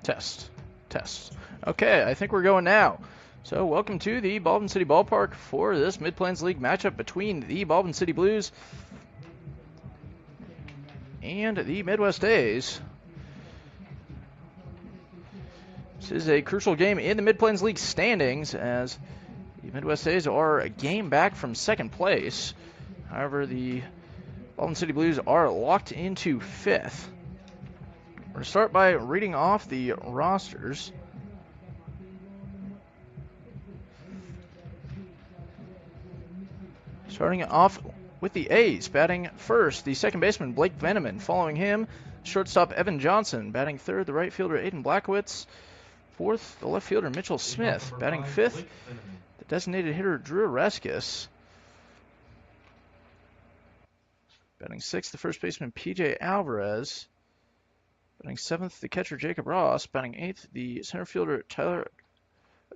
Test. Test. Okay, I think we're going now. So welcome to the Baldwin City Ballpark for this Mid-Plains League matchup between the Baldwin City Blues and the Midwest A's. This is a crucial game in the Mid-Plains League standings as the Midwest A's are a game back from second place. However, the Baldwin City Blues are locked into fifth. We're going to start by reading off the rosters. Starting off with the A's, batting first, the second baseman Blake Veneman. Following him, shortstop Evan Johnson. Batting third, the right fielder Aiden Blackwitz. Fourth, the left fielder Mitchell Smith. Batting fifth, the designated hitter Drew Areskis. Batting sixth, the first baseman PJ Alvarez. Batting seventh, the catcher Jacob Ross. Batting eighth, the center fielder Tyler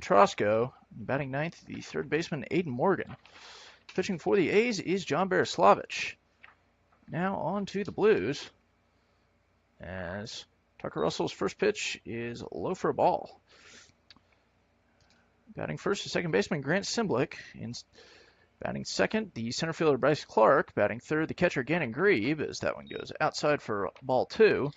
Atrosco. Batting ninth, the third baseman Aiden Morgan. Pitching for the A's is John Bereslavich. Now on to the Blues, as Tucker Russell's first pitch is low for a ball. Batting first, the second baseman Grant Simblick. Batting second, the center fielder Bryce Clark. Batting third, the catcher Gannon Grieve, as that one goes outside for ball two.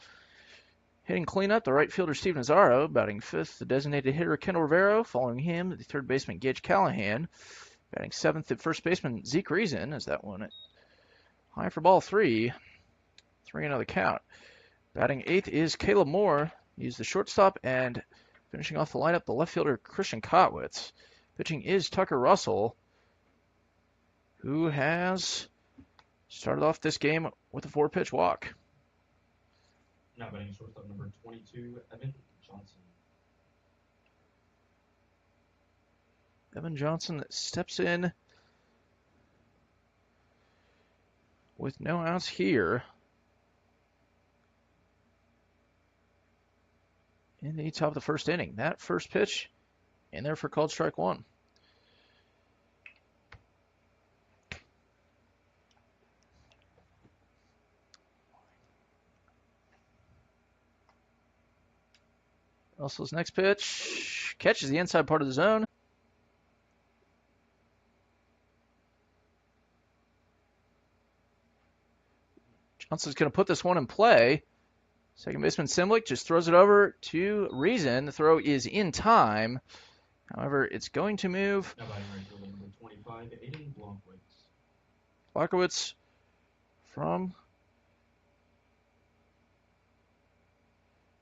Hitting cleanup, the right fielder Steve Nazaro. Batting fifth, the designated hitter Kendall Rivero. Following him, the third baseman Gage Callahan. Batting seventh, the first baseman Zeke Reason, as that one high for ball three. 3-0 the count. Batting eighth is Caleb Moore. He's the shortstop, and finishing off the lineup, the left fielder Christian Kotwitz. Pitching is Tucker Russell, who has started off this game with a 4-pitch walk. Now batting shortstop number 22, Evan Johnson. Evan Johnson steps in with no outs here in the top of the first inning. That first pitch in there for called strike one. Russell's next pitch catches the inside part of the zone. Johnson's going to put this one in play. Second baseman Simblick just throws it over to Reason. The throw is in time. However, it's going to move. Now batting right fielder number 25, Aiden Blackwitz. Blackwitz from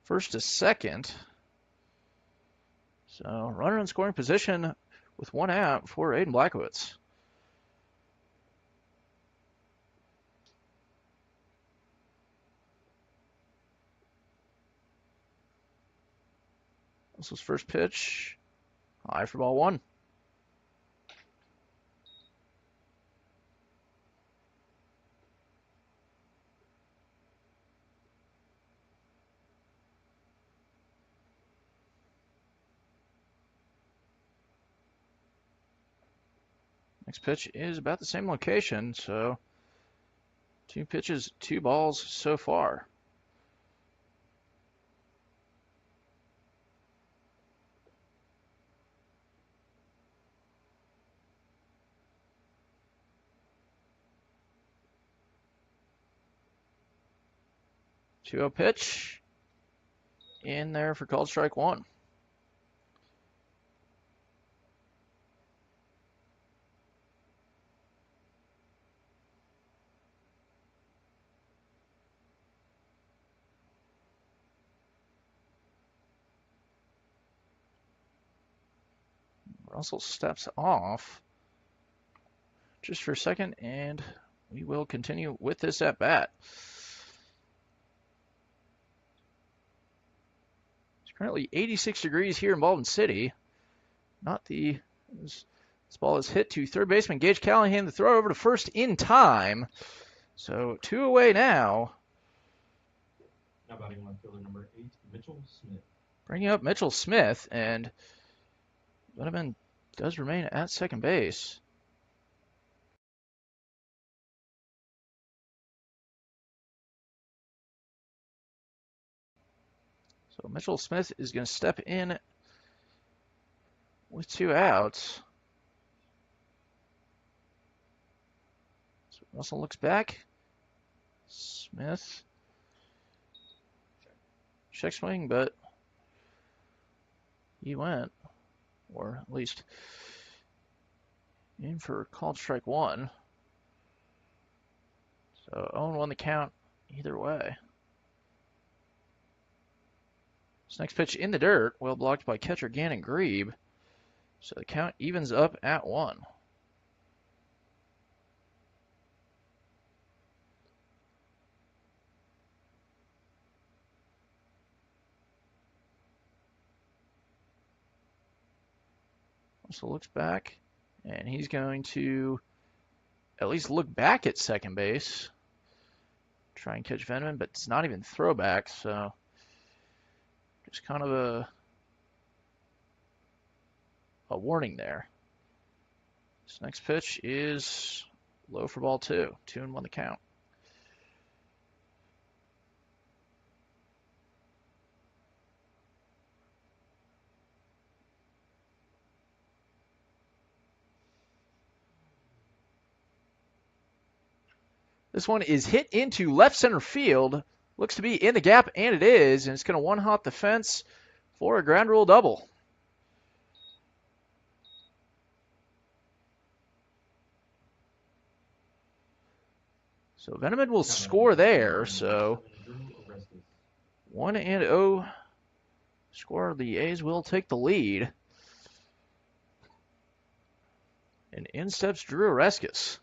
first to second. So runner in scoring position with one out for Aiden Blackwitz. Russell's first pitch, high for ball one. Next pitch is about the same location, so 2 pitches, 2 balls so far. Two-0 pitch in there for called strike one. Russell steps off just for a second, and we will continue with this at bat. It's currently 86 degrees here in Baldwin City. This ball is hit to third baseman Gage Callahan. The throw over to first in time. So 2 away now. Now batting left fielder number 8, Mitchell Smith. Bringing up Mitchell Smith, and Veneman does remain at second base. So Mitchell Smith is going to step in with 2 outs. So Russell looks back. Smith. Check swing, but he went. Or at least in for called strike 1. So 0-1 the count either way. This next pitch in the dirt, well blocked by catcher Gannon Grebe. So the count evens up at 1. So looks back, and he's going to at least look back at second base. Try and catch Veneman, but it's not even throwback, so just kind of a warning there. This next pitch is low for ball 2. 2-1 the count. This one is hit into left center field. Looks to be in the gap, and it is. And it's going to one-hop the fence for a ground rule double. So Veneman will score there. So 1-0 score. The A's will take the lead. And in steps Drew Oreskes.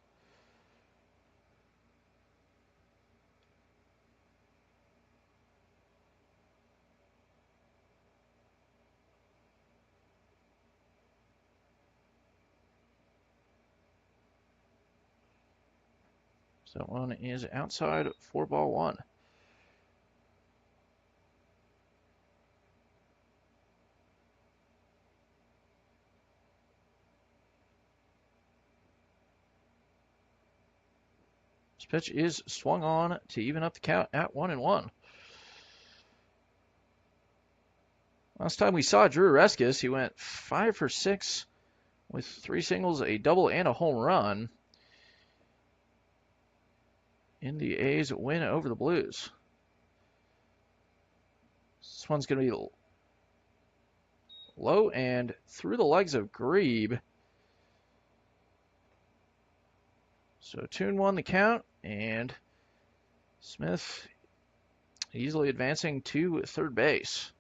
So that one is outside for ball 1. This pitch is swung on to even up the count at 1-1. Last time we saw Drew Oreskes, he went 5 for 6 with 3 singles, a double, and a home run in the A's win over the Blues. This one's going to be low and through the legs of Grebe. So 2-1 the count, and Smith easily advancing to third base.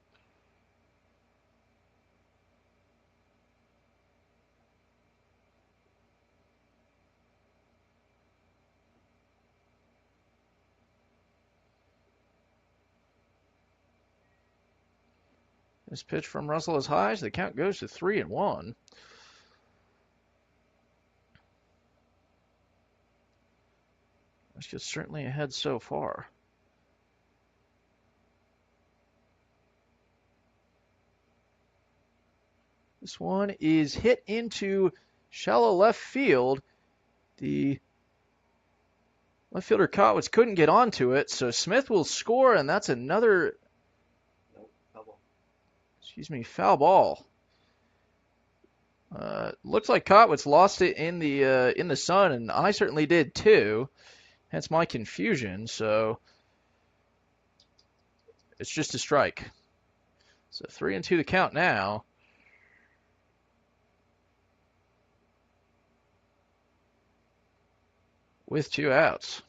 This pitch from Russell is high, so the count goes to 3-1. That's just certainly ahead so far. This one is hit into shallow left field. The left fielder Kotwitz couldn't get onto it, so Smith will score, and that's another foul ball. Looks like Kotwitz lost it in the sun, and I certainly did too. Hence my confusion. So it's just a strike. So 3-2 the count now. With 2 outs.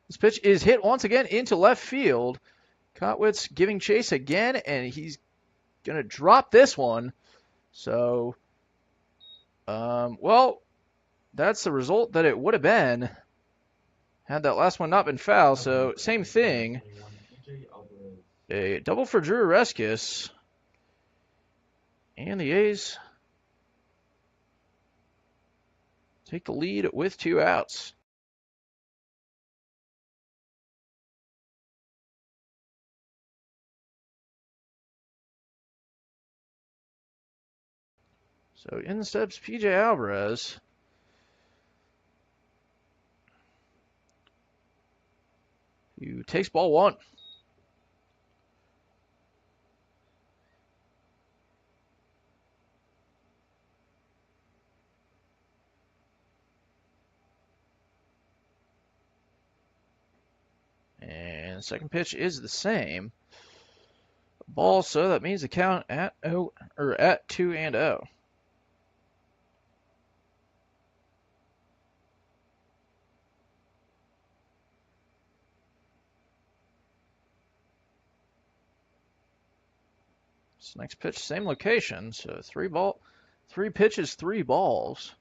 This pitch is hit once again into left field. Kotwitz giving chase again, and he's going to drop this one. So, well, that's the result that it would have been had that last one not been foul. So, same thing. A double for Drew Oreskes. And the A's take the lead with 2 outs. So in steps P.J. Alvarez. Who takes ball one. And second pitch is the same. Ball, so that means the count at 2-0. So next pitch, same location. So three pitches, 3 balls.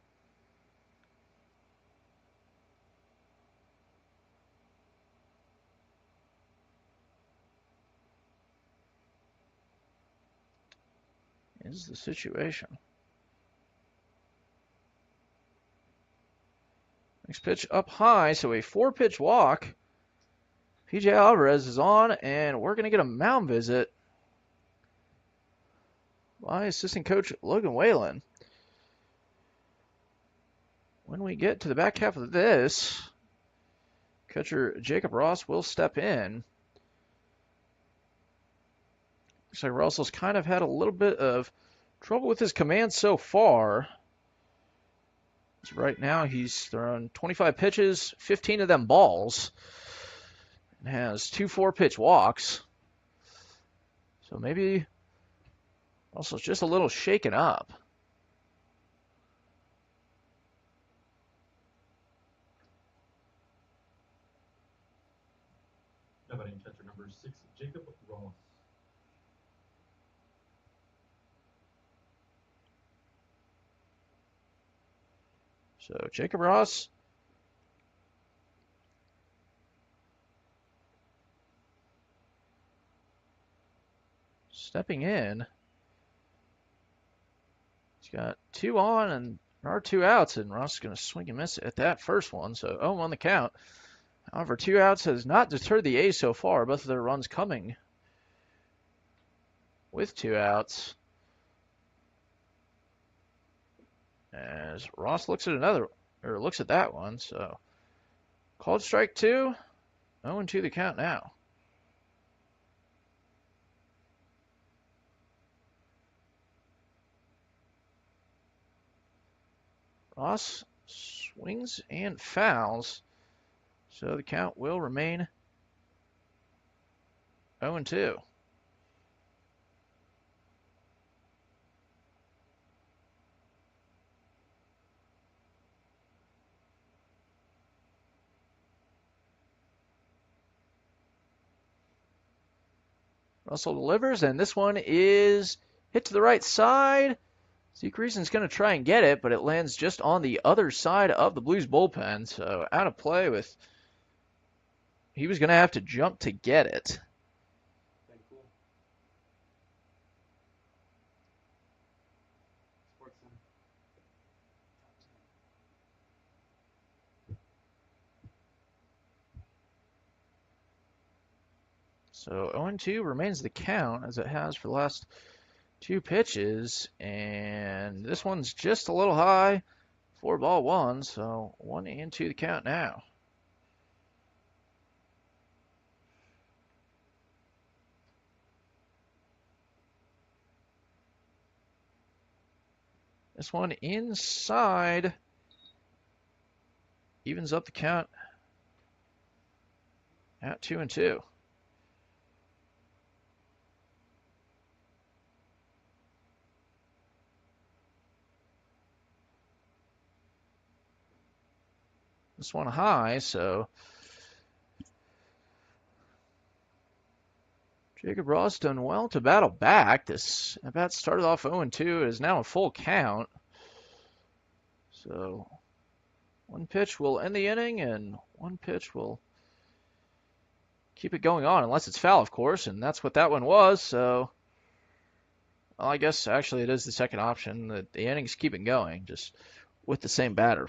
Is the situation. Next pitch up high, so a 4-pitch walk. P.J. Alvarez is on, and we're going to get a mound visit by assistant coach Logan Whalen. When we get to the back half of this, catcher Jacob Ross will step in. Looks like Russell's kind of had a little bit of trouble with his command so far. So right now he's thrown 25 pitches, 15 of them balls, and has 2 4-pitch walks. So maybe Russell's just a little shaken up. Now batting catcher number 6, Jacob Ross. So Jacob Ross stepping in. He's got 2 on and there are 2 outs, and Ross is going to swing and miss at that first one. So 0 on the count. However, 2 outs has not deterred the A's so far. Both of their runs coming with 2 outs. As Ross looks at that one. So called strike 2. 0-2 the count now. Ross swings and fouls. So the count will remain 0-2. Russell delivers, and this one is hit to the right side. Zeke Reason's going to try and get it, but it lands just on the other side of the Blues bullpen. So out of play with. He was going to have to jump to get it. Cool. So 0-2 remains the count as it has for the last 2 pitches. And this one's just a little high. 4-1, so 1-2 the count now. This one inside evens up the count at 2-2. This one high, so Jacob Ross done well to battle back. This at bat started off 0-2, is now a full count. So 1 pitch will end the inning, and 1 pitch will keep it going on, unless it's foul, of course, and that's what that one was. So, well, I guess actually it is the second option. The innings keep it going, just with the same batter.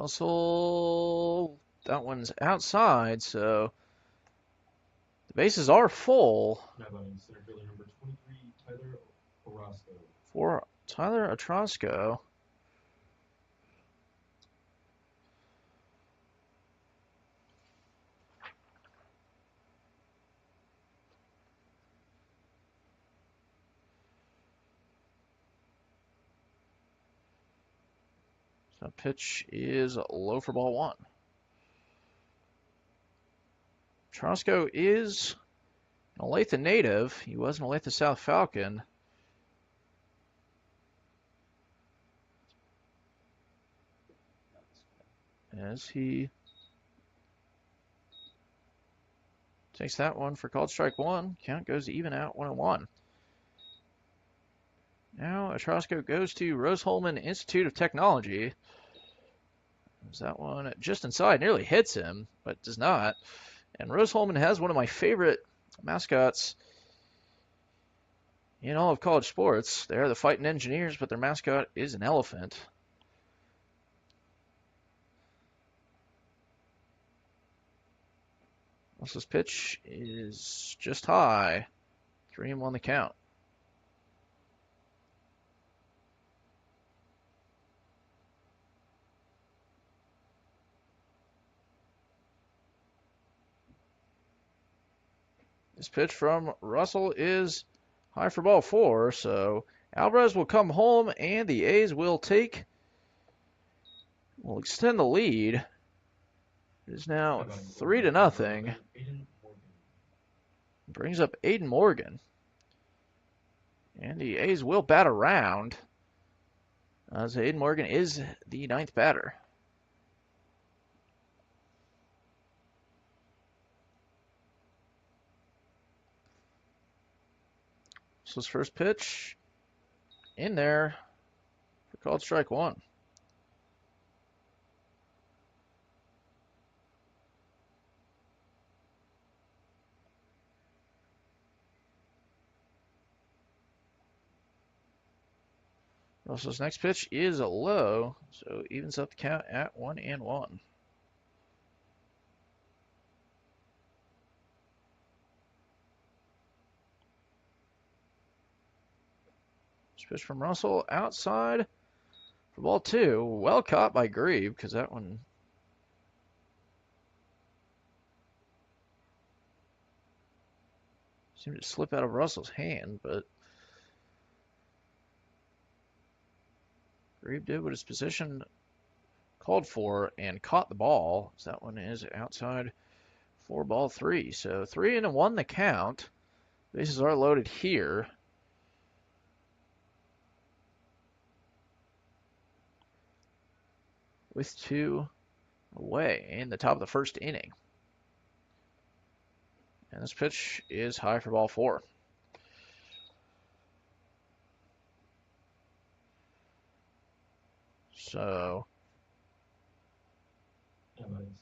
Russell, that one's outside, so the bases are full Now batting center fielder number 23, Tyler Orozco. for Tyler Atrosco. So pitch is low for ball one. Atrosco is an Olathe native. He was an Olathe South Falcon. As he takes that one for called strike one. Count goes even out 1-1. Now Atrosco goes to Rose-Hulman Institute of Technology. There's that one just inside, nearly hits him, but does not. And Rose-Hulman has one of my favorite mascots in all of college sports. They are the Fighting Engineers, but their mascot is an elephant. Russell's pitch is just high. 3-1 the count. This pitch from Russell is high for ball four, so Alvarez will come home and the A's will extend the lead. It is now 3-0. Brings up Aiden Morgan. And the A's will bat around, as Aiden Morgan is the ninth batter. So his first pitch in there for called strike one. Russell's next pitch is a low, so evens up the count at 1-1. Pitch from Russell outside for ball two. Well caught by Grieve, because that one seemed to slip out of Russell's hand, but Grieve did what his position called for and caught the ball. So that one is outside for ball three. So 3-1 the count. Bases are loaded here. With two away in the top of the first inning. And this pitch is high for ball four. So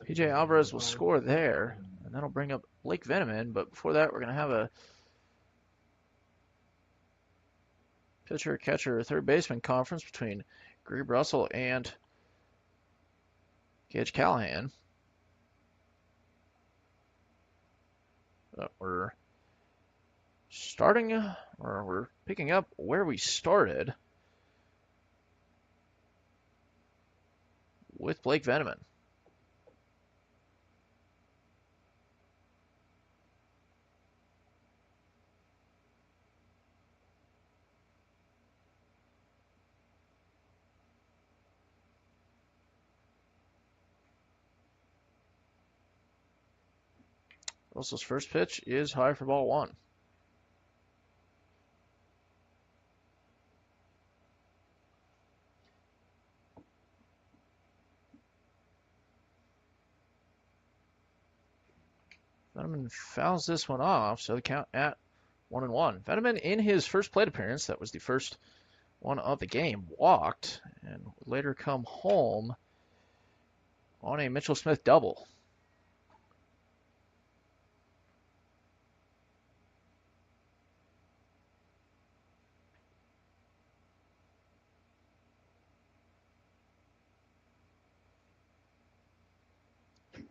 PJ Alvarez will score there, and that'll bring up Blake Veneman. But before that, we're going to have a pitcher, catcher, third baseman conference between Grieve Russell and Gage Callahan. But we're picking up where we started with Blake Veneman. Russell's first pitch is high for ball one. Veneman fouls this one off, so the count at 1-1. Veneman, in his first plate appearance, that was the first one of the game, walked and would later come home on a Mitchell Smith double.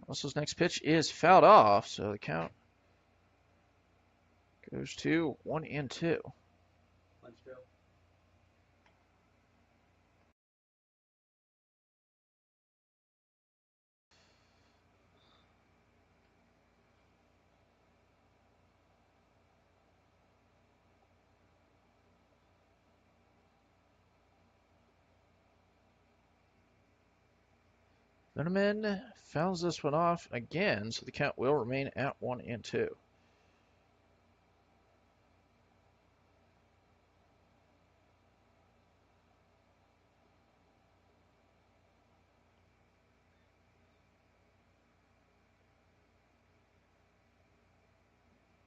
Russell's next pitch is fouled off, so the count goes to 1-2. Veneman fouls this one off again, so the count will remain at 1-2.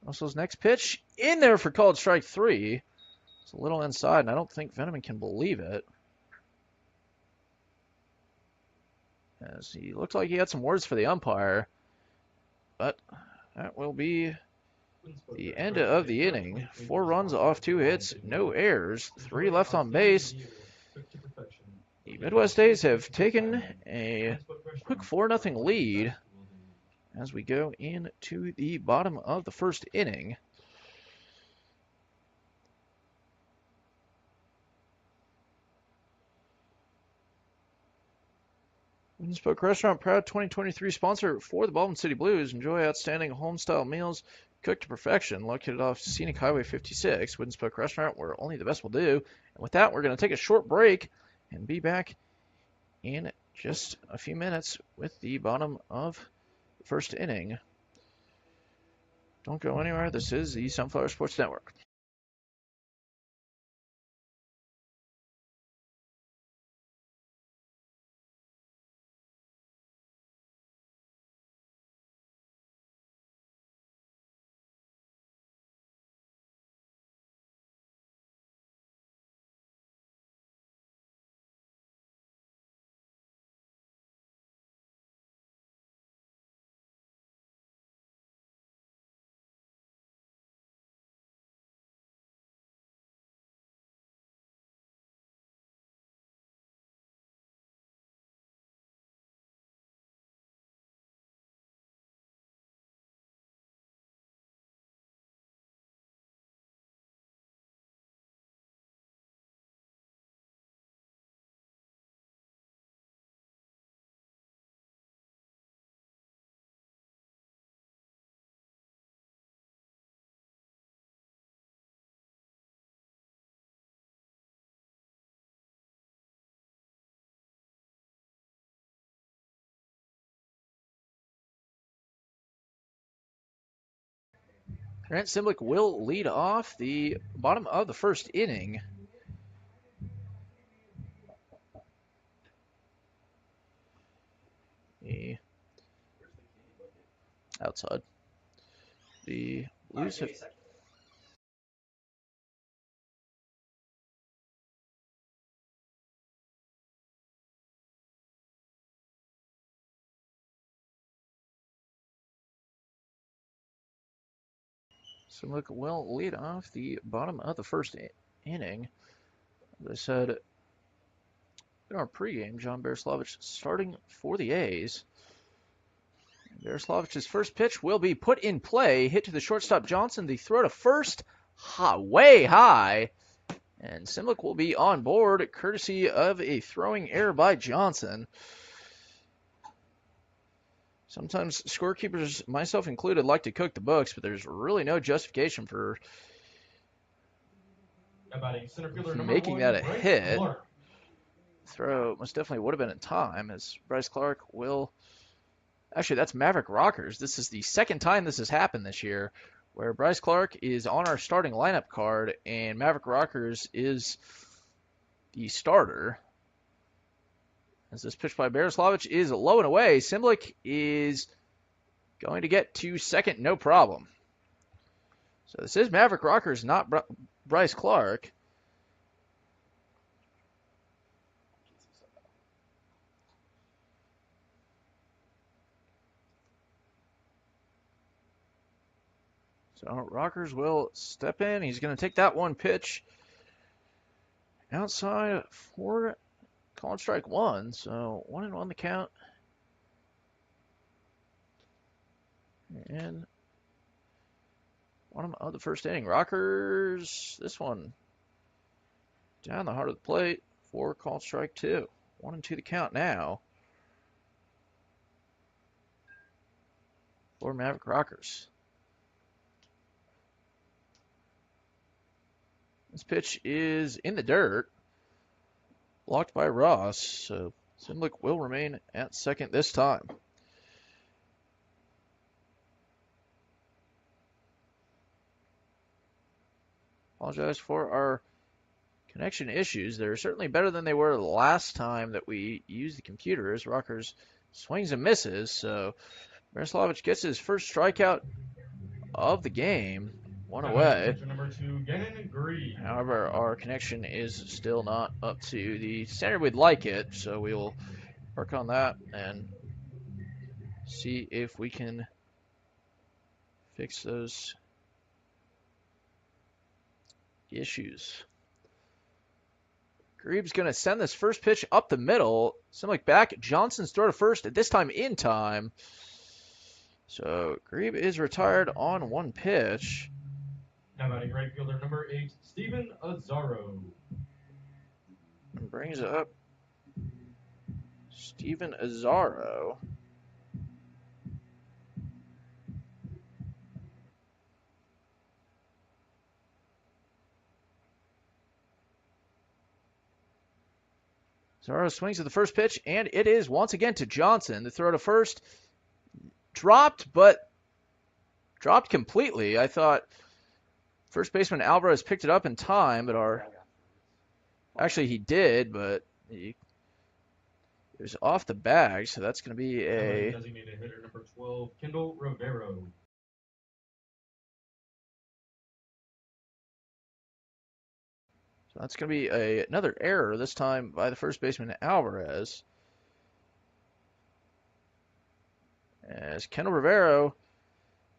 Russell's next pitch in there for called strike 3. It's a little inside, and I don't think Veneman can believe it. As he looked like he had some words for the umpire, but that will be the end of the inning. 4 runs off 2 hits, no errors, 3 left on base. The Midwest A's have taken a quick 4-0 lead as we go into the bottom of the first inning. Spoke Restaurant, proud 2023 sponsor for the Baldwin City Blues. Enjoy outstanding home-style meals cooked to perfection, located off Scenic Highway 56. Wooden Spoke Restaurant, where only the best will do. And with that, we're going to take a short break and be back in just a few minutes with the bottom of the first inning. Don't go anywhere. This is the Sunflower Sports Network. Grant Simblick will lead off the bottom of the first inning. The outside. The Blues have Simlick will lead off the bottom of the first inning. As I said in our pregame, John Bereslavich starting for the A's. Bereslavich's first pitch will be put in play, hit to the shortstop Johnson. The throw to first, way high. And Simlick will be on board, courtesy of a throwing error by Johnson. Sometimes scorekeepers, myself included, like to cook the books, but there's really no justification for making that a hit. Throw most definitely would have been in time, as Bryce Clark will... Actually, that's Maverick Rockers. This is the second time this has happened this year, where Bryce Clark is on our starting lineup card, and Maverick Rockers is the starter. As this pitch by Bereslavich is low and away, Simblick is going to get to second, no problem. So this is Maverick Rockers, not Bryce Clark. So Rockers will step in. He's going to take that one pitch outside for called strike 1. So 1-1 the count. And bottom of the first inning. Rockers, this one down the heart of the plate. 4 called strike 2. 1-2 the count now for Maverick Rockers. This pitch is in the dirt, blocked by Ross, so Simlick will remain at second this time. Apologize for our connection issues. They're certainly better than they were the last time that we used the computer, as Rockers swings and misses. So Miroslavich gets his first strikeout of the game. One away. Number 2, Gannon Green. However, our connection is still not up to the standard we'd like it, so we will work on that and see if we can fix those issues. Greaves going to send this first pitch up the middle. Simlick back. Johnson's throw to first, at this time in time. So Grebe is retired on 1 pitch. Now batting right fielder number 8, Steven Azzaro. And brings up Steven Azzaro. Azzaro swings at the first pitch, and it is once again to Johnson. The throw to first dropped, but dropped completely. I thought first baseman Alvarez picked it up in time, but actually he did, but it was off the bag, so that's going to be a designated hitter number 12, Kendall Rivero. So that's going to be another error, this time by the first baseman Alvarez. As Kendall Rivero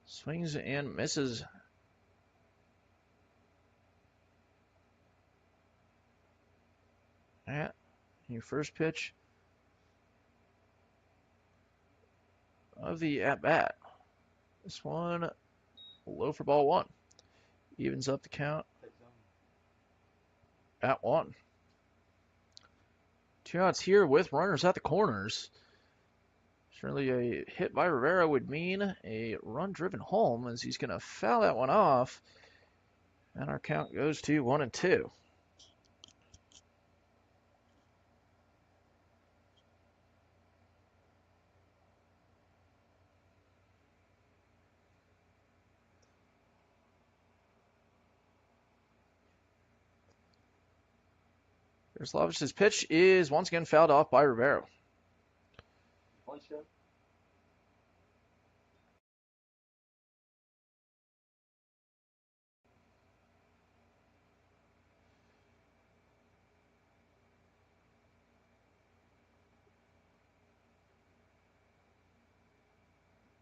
swings and misses. At your first pitch of the at-bat. This one low for ball 1. Evens up the count at 1. 2 outs here with runners at the corners. Certainly a hit by Rivera would mean a run-driven home, as he's going to foul that one off. And our count goes to 1-2. Miroslavich's pitch is once again fouled off by Rivera.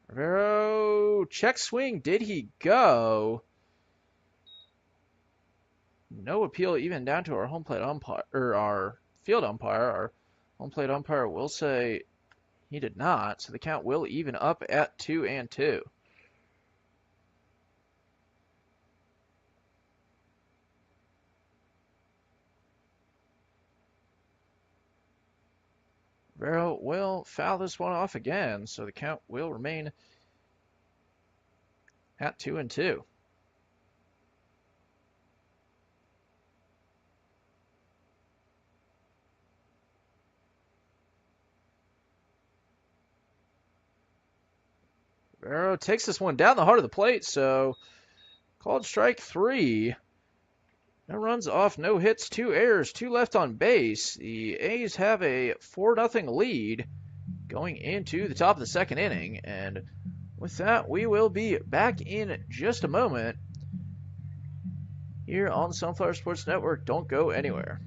Rivera, check swing. Did he go? No appeal even down to our home plate umpire, or our field umpire. Our home plate umpire will say he did not, so the count will even up at 2-2. Rivera will foul this one off again, so the count will remain at 2-2. Rivera takes this one down the heart of the plate, so called strike 3. No runs off, no hits, 2 errors, 2 left on base. The A's have a 4-0 lead going into the top of the second inning. And with that, we will be back in just a moment here on the Sunflower Sports Network. Don't go anywhere.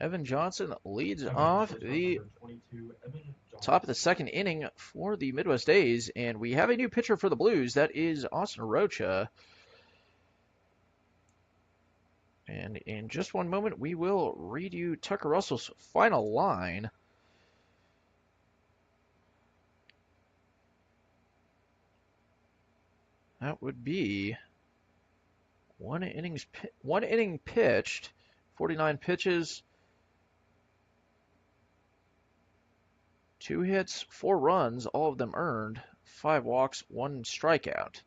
Evan Johnson leads Now batting off shortstop the number 22, Evan Johnson. top of the second inning for the Midwest A's, and we have a new pitcher for the Blues. That is Austin Rocha. And in just one moment, we will read you Tucker Russell's final line. That would be one inning pitched, 49 pitches, 2 hits, 4 runs, all of them earned, 5 walks, 1 strikeout.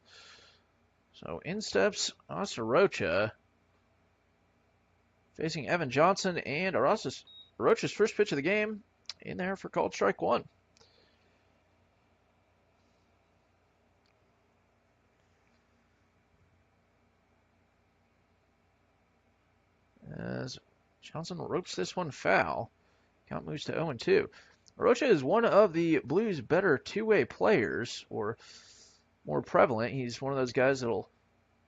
So in steps Austin Rocha, facing Evan Johnson, and Rocha's first pitch of the game in there for called strike 1. As Johnson ropes this one foul. Count moves to 0-2. Rocha is one of the Blues' better two-way players, or more prevalent. He's one of those guys that'll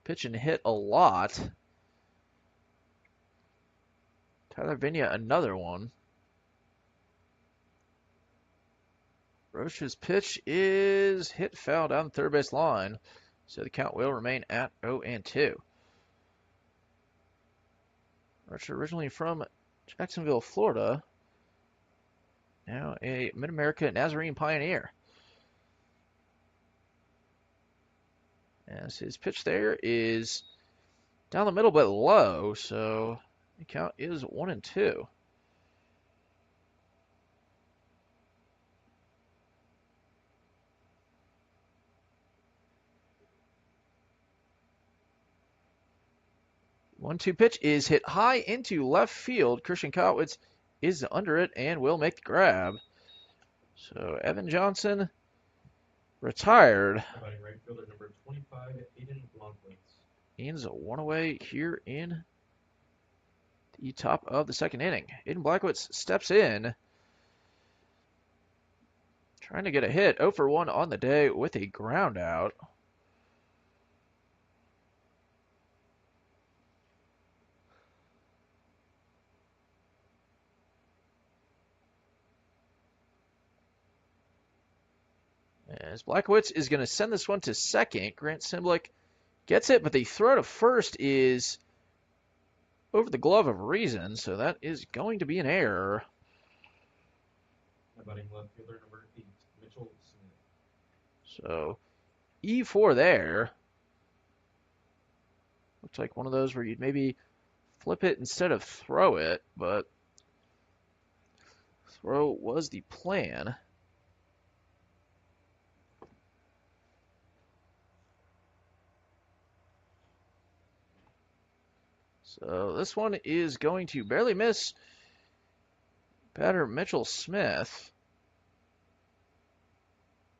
pitch and hit a lot. Tyler Vigna, another one. Rocha's pitch is hit foul down the third base line, so the count will remain at 0-2. Rocha originally from Jacksonville, Florida, now a Mid-America Nazarene pioneer. As his pitch there is down the middle but low, so the count is 1-2. One-two pitch is hit high into left field. Christian Kotwitz is under it and will make the grab. So Evan Johnson retired. Batting right fielder number 25, Aiden Baldwin. Ian's one away here in the top of the second inning. Aiden Blackwitz steps in, trying to get a hit. 0 for 1 on the day with a ground out. As Blackwitz is going to send this one to second. Grant Simblick gets it, but the throw to first is over the glove of Reason, so that is going to be an error. Batting left fielder number 8, Mitchell Smith. So E4 there. Looks like one of those where you'd maybe flip it instead of throw it, but throw was the plan. So this one is going to barely miss batter Mitchell Smith.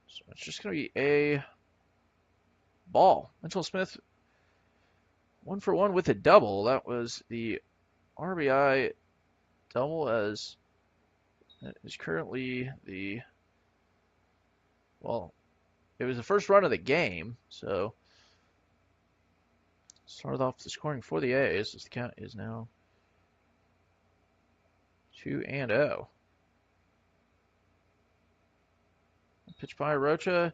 So it's just going to be a ball. Mitchell Smith 1 for 1 with a double. That was the RBI double, as that is currently the, well, it was the first run of the game, so started off the scoring for the A's, as the count is now 2-0. Pitch by Rocha,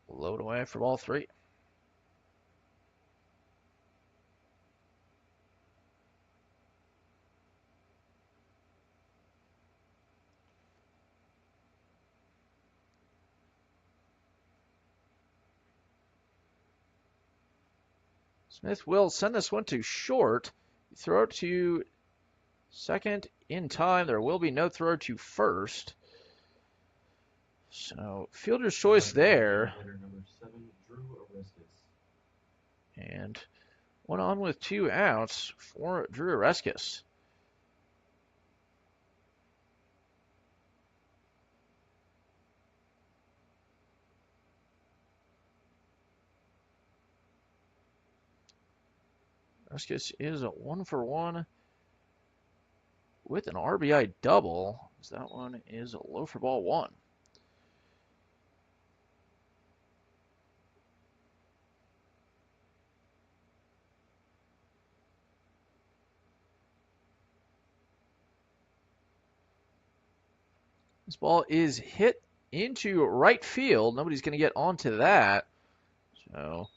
low and away for ball 3. Smith will send this one to short. Throw it to second in time. There will be no throw to first. So fielder's choice there. Number 7, Drew Oreskes. And one on with 2 outs for Drew Oreskes. Oreskes is a 1 for 1 with an RBI double, as that one is a low for ball 1. This ball is hit into right field. Nobody's going to get onto that. So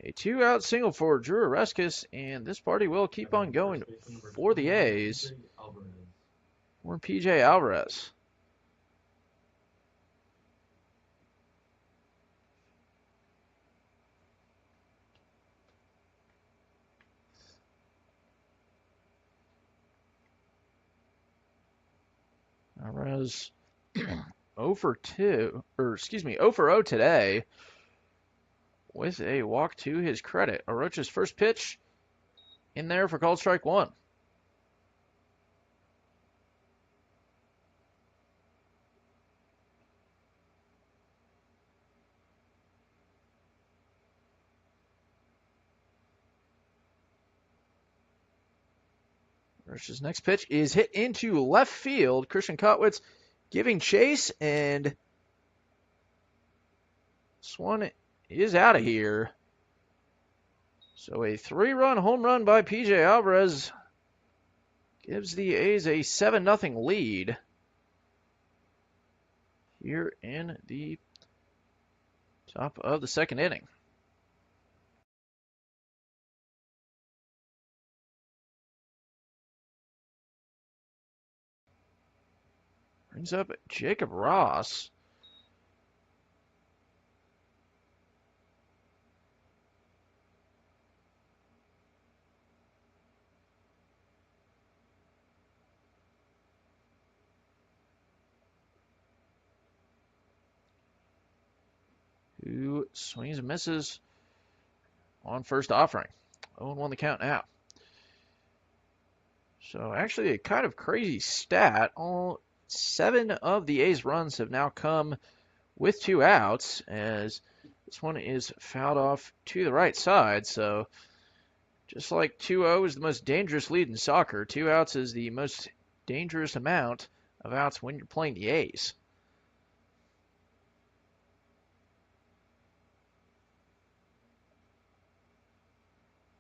a 2-out single for Drew Oreskes, and this party will keep on going for the A's for PJ Alvarez. Alvarez 0 for 2, or excuse me, 0 for 0 today with a walk to his credit. Arocha's first pitch in there for called strike one. Arocha's next pitch is hit into left field. Christian Kotwitz giving chase, and this one is out of here. So a 3-run home run by PJ Alvarez gives the A's a 7-0 lead here in the top of the second inning. Brings up Jacob Ross. Who swings and misses on first offering. 0-1 the count now. So actually a kind of crazy stat. All 7 of the A's runs have now come with 2 outs, as this one is fouled off to the right side. So just like 2-0 is the most dangerous lead in soccer, 2 outs is the most dangerous amount of outs when you're playing the A's.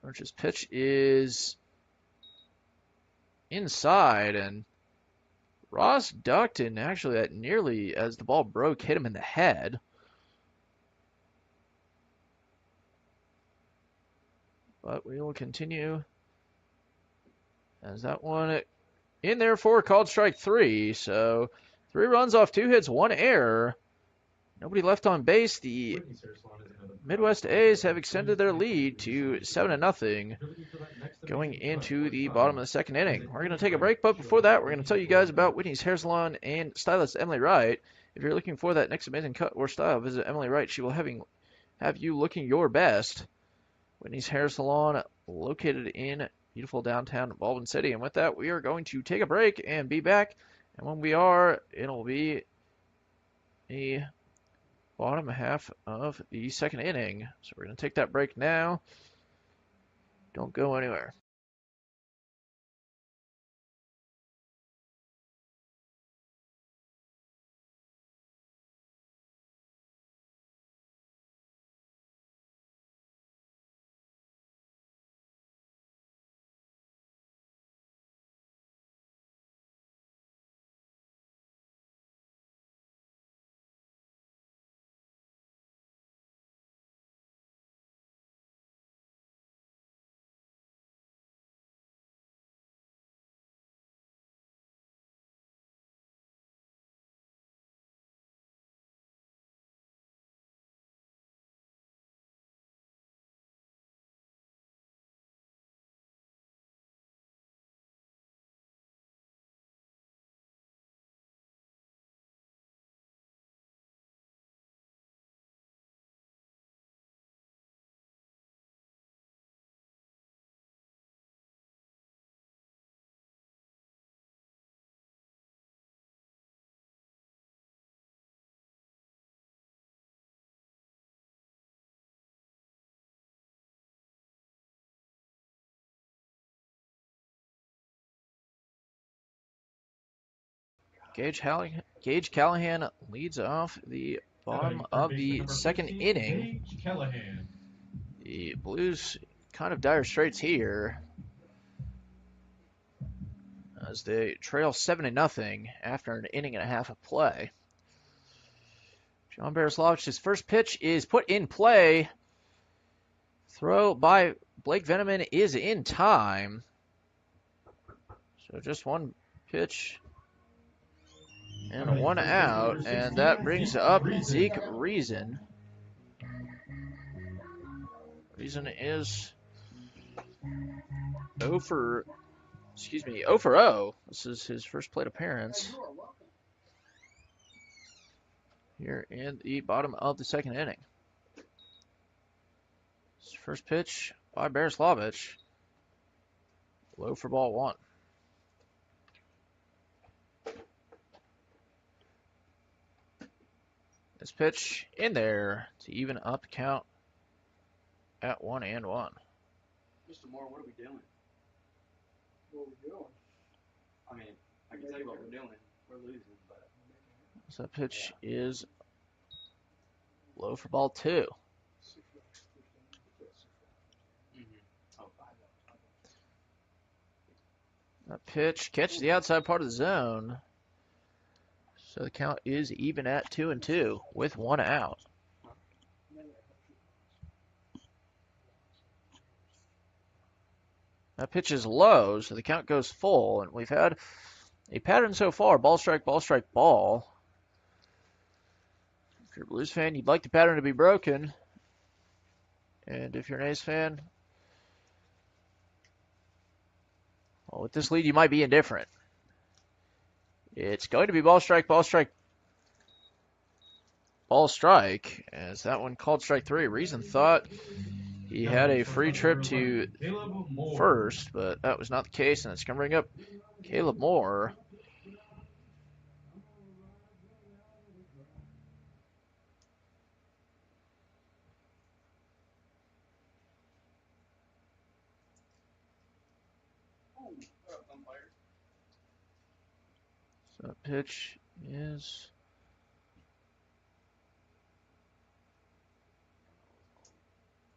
Arch's pitch is inside, and Ross ducked, and actually that nearly, as the ball broke, hit him in the head. But we will continue as that one in there for called strike 3. So 3 runs off 2 hits, 1 error. Nobody left on base. The Midwest A's have extended their lead to 7-0 going into the bottom of the second inning. We're going to take a break, but before that, we're going to tell you guys about Whitney's Hair Salon and stylist Emily Wright. If you're looking for that next amazing cut or style, visit Emily Wright. She will have you looking your best. Whitney's Hair Salon, located in beautiful downtown Baldwin City. And with that, we are going to take a break and be back. And when we are, it'll be the bottom half of the second inning. So we're going to take that break now. Don't go anywhere. Gage Callahan leads off the bottom of the second inning. Gage Callahan. The Blues kind of dire straits here. as they trail 7-0 after an inning and a half of play. John Bereslovich's first pitch is put in play. Throw by Blake Veneman is in time. So just one pitch and one out, and that brings up Zeke Reason. Reason is 0 for 0. This is his first plate appearance here in the bottom of the second inning. First pitch by Bereslovich. Low for ball 1. This pitch in there to even up the count at 1-1. Mr. Moore, what are we doing? What we doing? I mean, I can tell you what we're doing. We're losing, but. So that pitch is low for ball 2. That pitch catches the outside part of the zone. So the count is even at 2-2 with 1 out. That pitch is low, so the count goes full, and we've had a pattern so far: ball strike, ball strike, ball. If you're a Blues fan, you'd like the pattern to be broken, and if you're an A's fan, well, with this lead, you might be indifferent. It's going to be ball strike, ball strike, ball strike, as that one called strike 3. Reason thought he had a free trip to first, but that was not the case, and it's going to bring up Caleb Moore. So that pitch is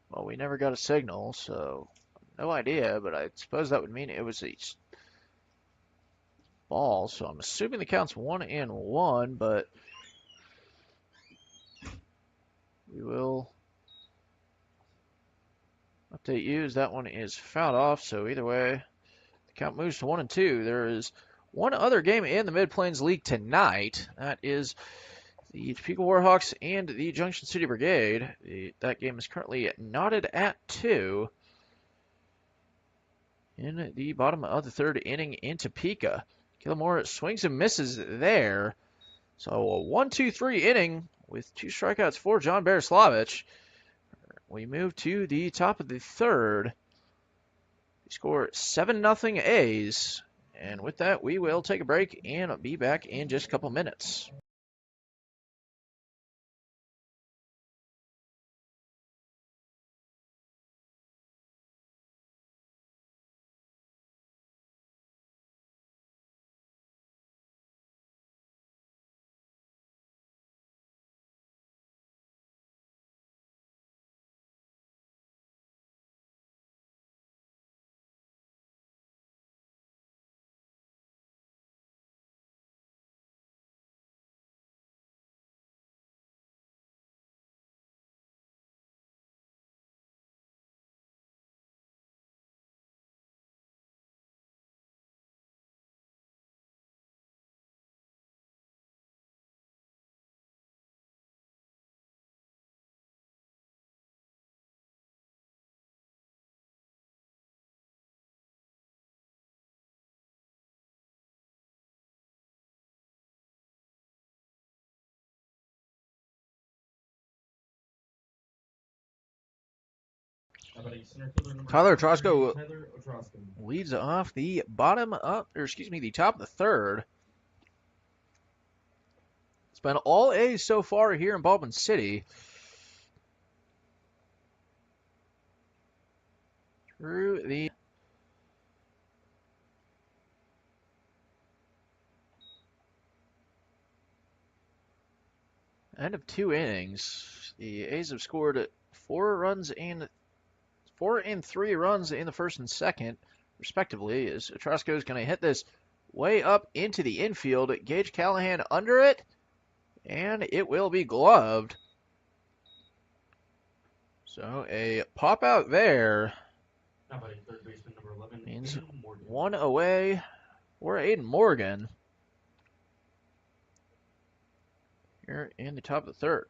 well, we never got a signal, so no idea, but I suppose that would mean it was a ball, so I'm assuming the count's 1-1, but we will update you as that one is fouled off, so either way, the count moves to 1-2. There is one other game in the Mid-Plains League tonight. That is the Topeka Warhawks and the Junction City Brigade. That game is currently knotted at 2 in the bottom of the third inning in Topeka. Gilmore swings and misses there. So a 1-2-3 inning with 2 strikeouts for John Bereslovich. We move to the top of the third. We score 7-0 A's. And with that, we will take a break and be back in just a couple minutes. Tyler Otrosko leads off the the top of the third. It's been all A's so far here in Baldwin City. Through the end of 2 innings, the A's have scored 4 and 3 runs in the first and second, respectively, as Otrosko is going to hit this way up into the infield. Gage Callahan under it, and it will be gloved. So a pop out there Now batting third baseman number 11, means Aiden Morgan. one away for Aiden Morgan here in the top of the third.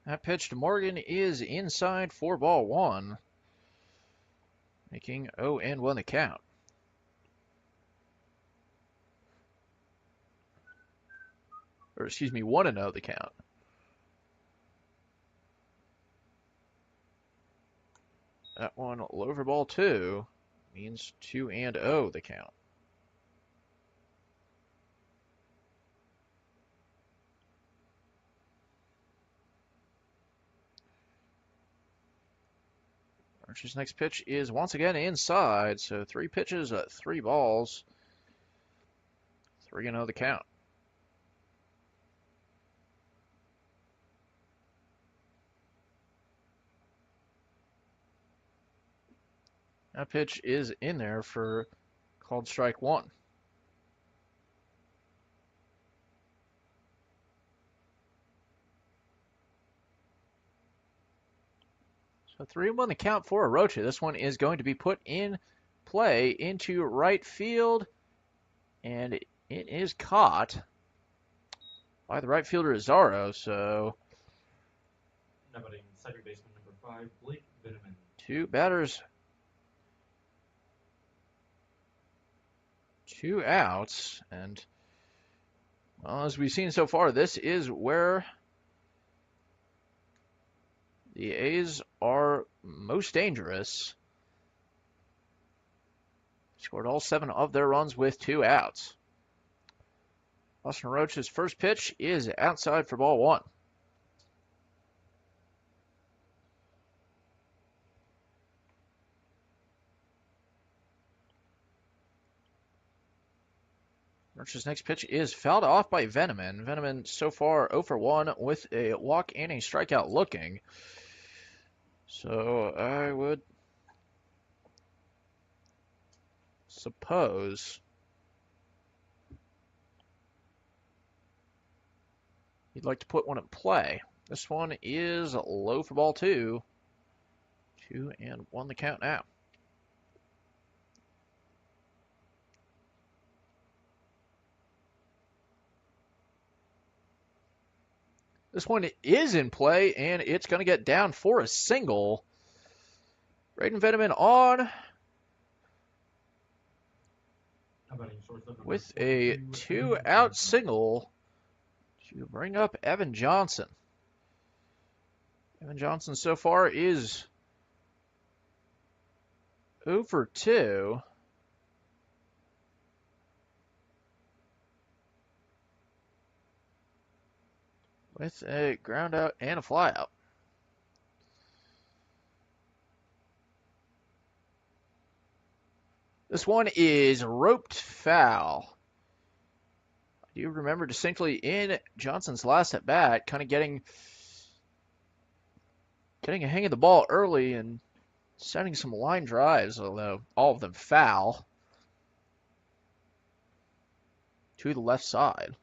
That pitch to Morgan is inside for ball one, making 0-1 the count. Or excuse me, 1-0 the count. That one low for ball two means 2-0 the count. Archer's next pitch is once again inside, so 3 pitches, 3 balls. 3-0 the count. That pitch is in there for called strike one. So 3-1 the count for Arocha. This one is going to be put in play into right field, and it is caught by the right fielder Azaro. So Now batting second baseman number 5, Blake Vitamin. 2 batters, 2 outs, and well, as we've seen so far, this is where the A's are most dangerous. Scored all 7 of their runs with 2 outs. Austin Roach's first pitch is outside for ball one. Roach's next pitch is fouled off by Veneman. Veneman so far 0 for 1 with a walk and a strikeout looking. So I would suppose he'd like to put one in play. This one is low for ball two. 2-1 the count now. This one is in play, and it's going to get down for a single. Braden Veneman on Now batting shortstop number with a 22, 2-out single to bring up Evan Johnson. Evan Johnson so far is 0 for 2. With a ground out and a fly out. This one is roped foul. I do remember distinctly in Johnson's last at bat, kind of getting a hang of the ball early and sending some line drives, although all of them foul, to the left side.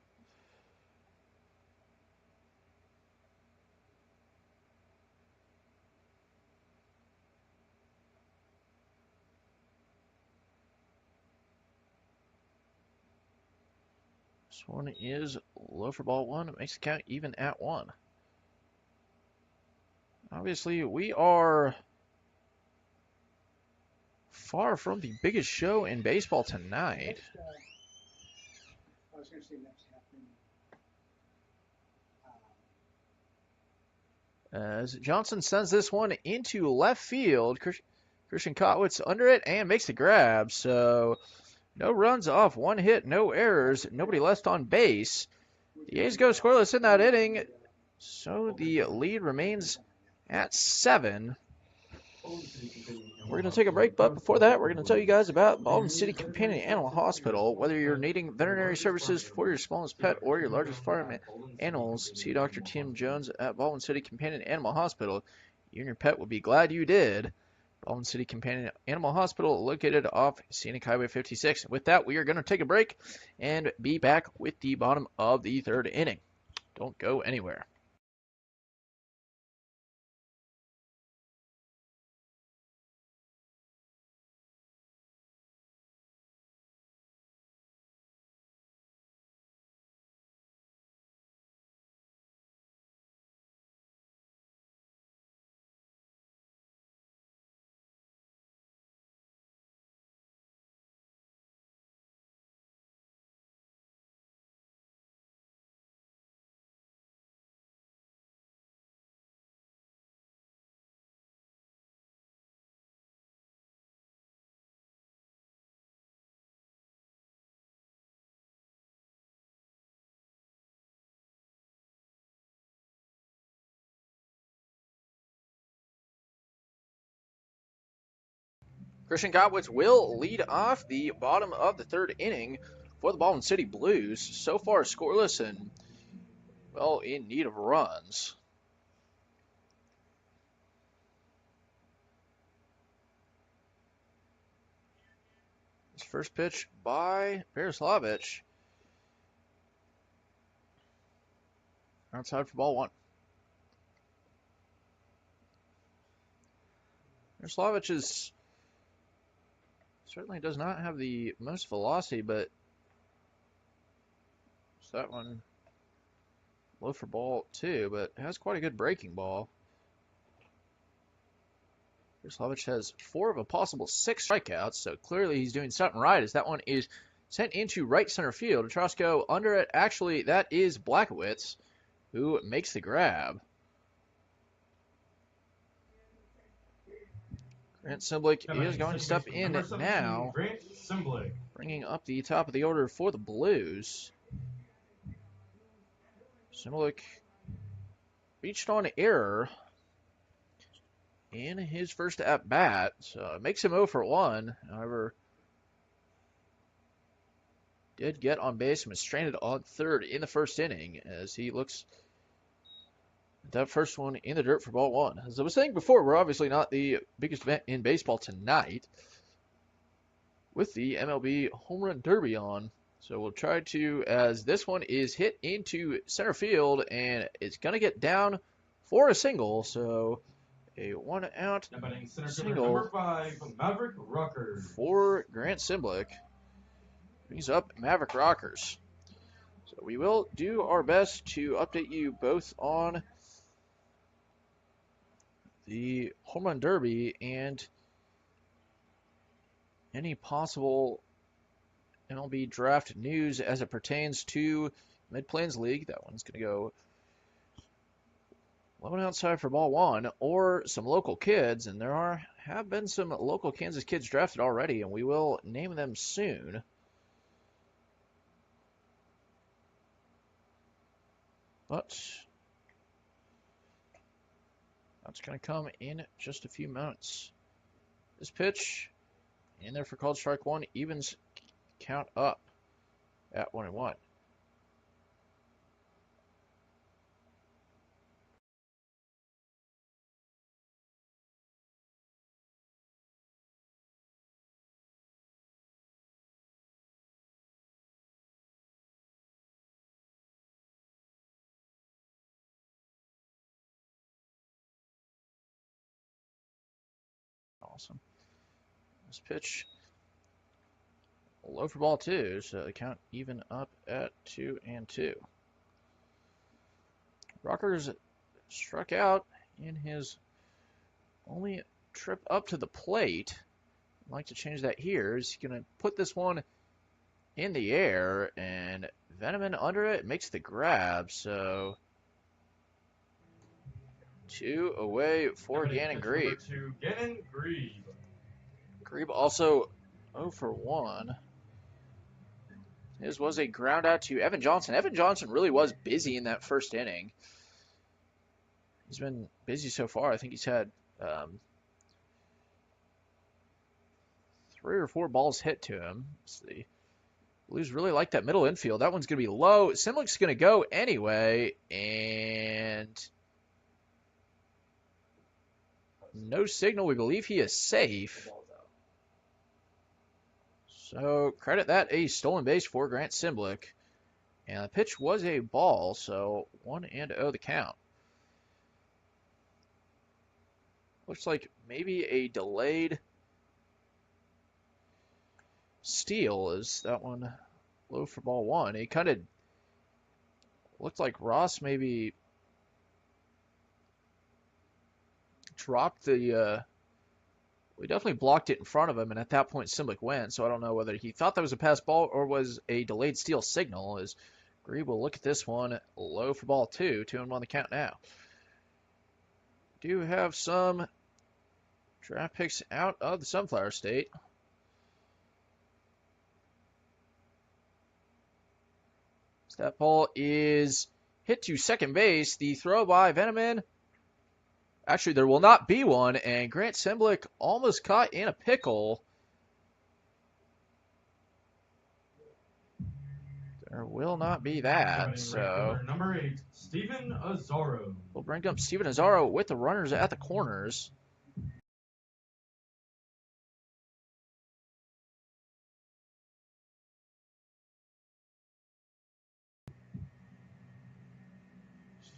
This one is low for ball one. It makes the count even at 1. Obviously, we are far from the biggest show in baseball tonight. Next, I was going to say next half inning. As Johnson sends this one into left field, Christian Kotwitz under it and makes the grab. So no runs off, 1 hit, no errors, nobody left on base. The A's go scoreless in that inning, so the lead remains at 7. we're going to take a break, but before that, we're going to tell you guys about Baldwin City Companion Animal Hospital. Whether you're needing veterinary services for your smallest pet or your largest farm animals, see Dr. Tim Jones at Baldwin City Companion Animal Hospital. You and your pet will be glad you did. Baldwin City Companion Animal Hospital, located off Scenic Highway 56. With that, we are going to take a break and be back with the bottom of the third inning. Don't go anywhere. Christian Gottwitz will lead off the bottom of the third inning for the Baldwin City Blues. So far scoreless and, well, in need of runs. His first pitch by Bereslavich. Outside for ball one. Bereslavich is certainly does not have the most velocity, but it's that one low for ball two, but has quite a good breaking ball. Bereslavich has 4 of a possible 6 strikeouts, so clearly he's doing something right as that one is sent into right center field. Trosco under it. Actually, that is Blackowitz who makes the grab. Grant Simblick is going to step in now, Grant Simblick. bringing up the top of the order for the Blues. Simblick reached on error in his first at-bat, so it makes him 0 for 1. However, did get on base and was stranded on third in the first inning as he looks at that first one in the dirt for ball one. As I was saying before, we're obviously not the biggest event in baseball tonight with the MLB Home Run Derby on. So we'll try to, as this one is hit into center field and it's going to get down for a single. So a 1-out single number 5, Maverick Rockers. for Grant Simblick. Brings up Maverick Rockers. So we will do our best to update you both on the Home Run Derby and any possible MLB draft news as it pertains to Mid-Plains League. That one's going to go 11 outside for ball one, or some local kids, and there have been some local Kansas kids drafted already, and we will name them soon. But that's going to come in just a few moments. This pitch in there for called strike one, evens count up at 1-1. Awesome. This pitch low for ball two, so the count even up at 2-2. Rockers struck out in his only trip up to the plate. I'd like to change that here. He's going to put this one in the air, and Veneman under it makes the grab. So 2 away for Gannon Grebe. Gannon Grebe. Grebe also 0 for 1. His was a ground out to Evan Johnson. Evan Johnson really was busy in that first inning. He's been busy so far. I think he's had 3 or 4 balls hit to him. The Blues really like that middle infield. That one's going to be low. Simlick's going to go anyway, and no signal. We believe he is safe. So credit that a stolen base for Grant Simlick. And the pitch was a ball, so 1-0 the count. Looks like maybe a delayed steal. Is that one low for ball 1? It kind of looked like Ross maybe dropped the... we definitely blocked it in front of him, and at that point Simlick went, so I don't know whether he thought that was a pass ball or was a delayed steal signal. As Grebe will look at this one, low for ball 2, 2-1 on the count now. Do have some draft picks out of the Sunflower State. That ball is hit to second base. The throw by Veneman. Actually, there will not be one, and Grant Simlick almost caught in a pickle. There will not be that, so Number 8, Steven Azaro. We'll bring up Steven Azaro with the runners at the corners.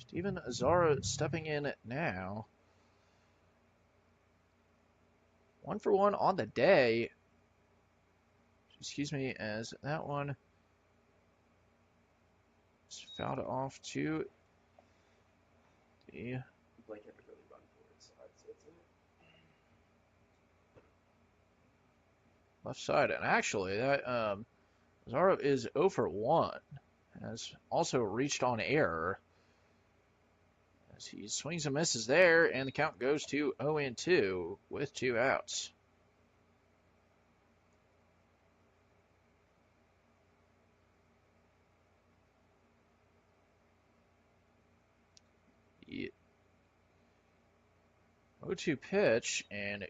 Steven Azaro stepping in now. 1 for 1 on the day. Excuse me, as that one is fouled off to the Blake had to really run forward, so I'd say it's a left side. And actually, that Azaro is 0 for 1. Has also reached on error. As he swings and misses there, and the count goes to 0-2 with 2 outs. The 0-2 pitch, and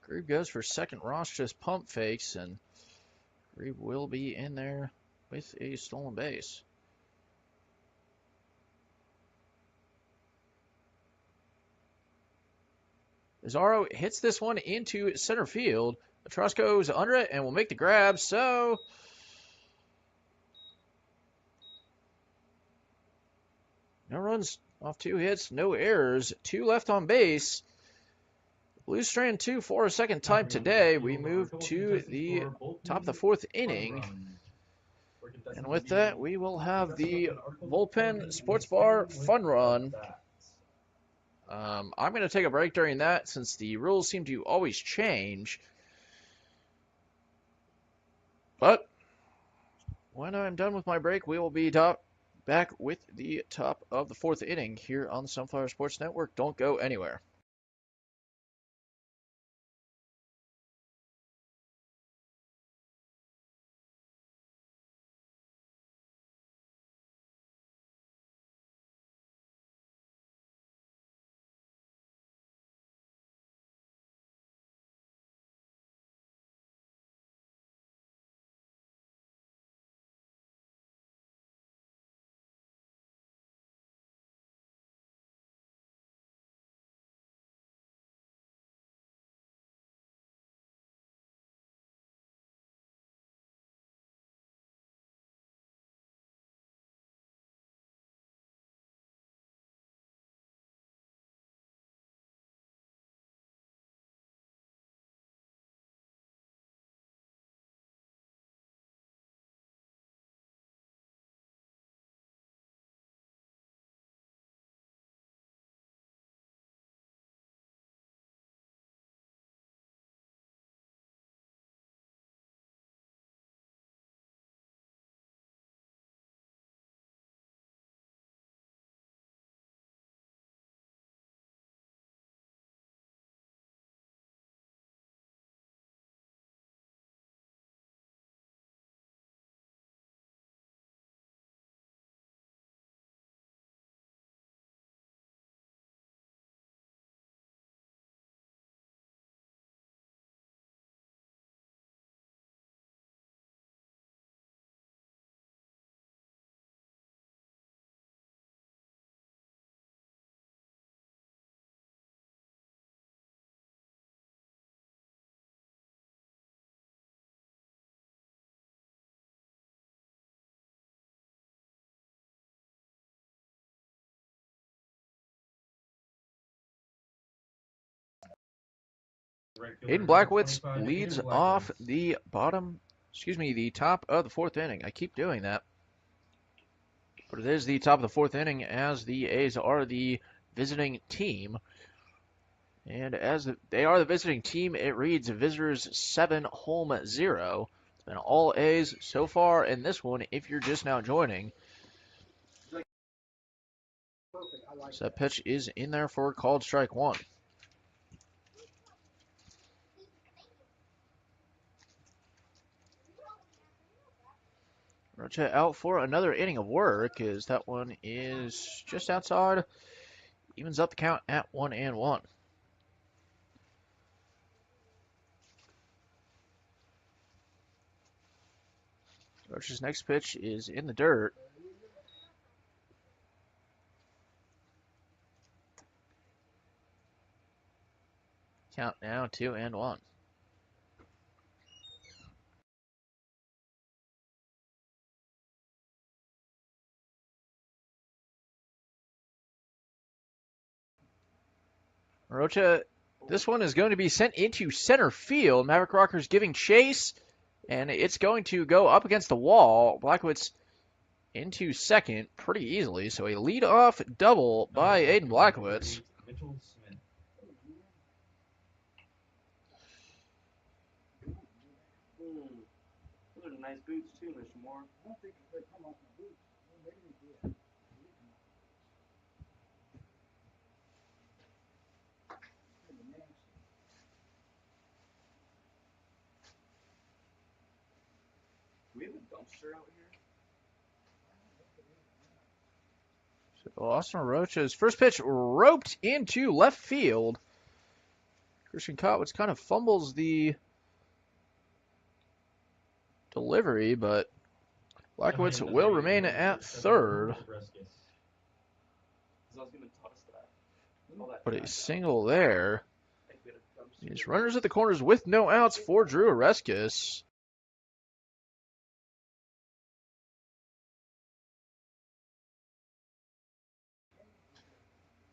Grebe goes for second. Ross just pump fakes, and Grebe will be in there with a stolen base. Azaro hits this one into center field. Petros goes under it and will make the grab. So no runs off 2 hits, no errors, 2 left on base. Blues strand 2 for a second time today. We move to the top of the 4th inning. And with that, we will have the bullpen sports bar fun run. I'm going to take a break during that since the rules seem to always change. But when I'm done with my break, we will be back with the top of the 4th inning here on the Sunflower Sports Network. Don't go anywhere. Right fielder, Aiden number Blackwitz 25, leads Aiden off Blackwitz. the top of the fourth inning. I keep doing that. But it is the top of the fourth inning as the A's are the visiting team. And as they are the visiting team, it reads visitors 7, home 0. It's been all A's so far in this one if you're just now joining. Perfect. I like So that pitch is in there for called strike one. Rocha out for another inning of work as that one is just outside. Evens up the count at 1-1. Rocha's next pitch is in the dirt. Count now 2-1. Rocha, this one is going to be sent into center field. Maverick Rockers giving chase, and it's going to go up against the wall. Blackwitz into second pretty easily. So a lead-off double by Aiden Blackwitz. Mitchell Smith. Those are nice boots too, Mr. Moore. I don't think they come off my boots. Well, maybe they did. Do we have a dumpster out here? So Austin Rocha's first pitch roped into left field. Christian Kotwitz kind of fumbles the delivery, but Blackwitz will remain at third. Because I was going to toss that. All that But a trash out. single there. I think we had a dumpster. These runners at the corners with no outs for Drew Oreskes.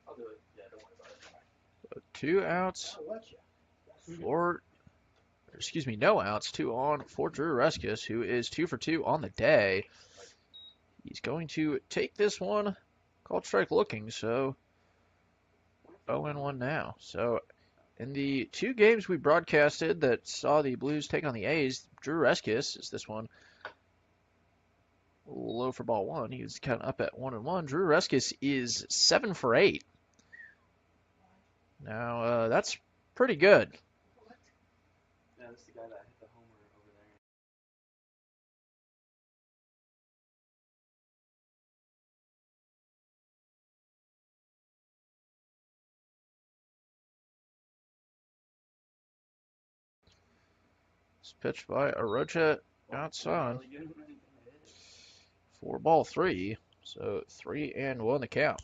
I'll do it. Yeah, don't worry about it. 2 outs I'll let you. for, no outs, 2 on for Drew Oreskes, who is 2 for 2 on the day. He's going to take this one, called strike looking, so 0-1 now. So in the 2 games we broadcasted that saw the Blues take on the A's, Drew Oreskes is this one. A little low for ball 1. He was kind of up at 1-1. Drew Oreskes is 7 for 8. Now, that's pretty good. Yeah, that's the guy that hit the homer over there. It's pitched by Arocha outside Really good when anything to hit. for ball 3. So 3-1 the count.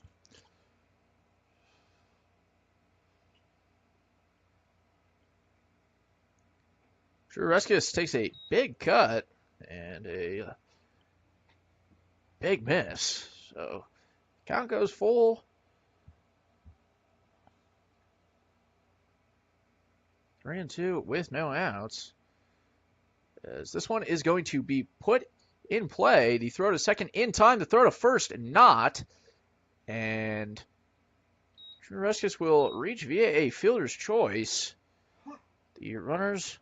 Drew Oreskes takes a big cut and a big miss. So count goes full. 3-2 with no outs. As this one is going to be put in play. The throw to second in time. The throw to first not. And Drew Oreskes will reach via a fielder's choice. The runners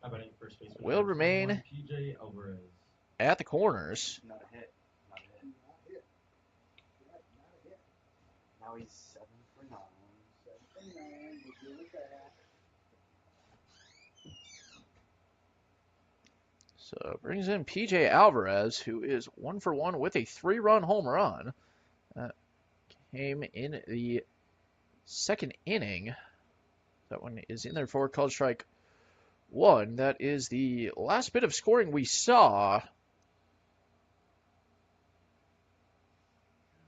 How about first baseman, will number remain 21, PJ Alvarez. at the corners. Not a hit. Not a hit. Not hit. Right, not a hit. Now he's 7 for 9. 7 for 9. We're good with that. So brings in PJ Alvarez, who is 1 for 1 with a 3-run home run. That came in the second inning. That one is in there for called strike 1. That is the last bit of scoring we saw.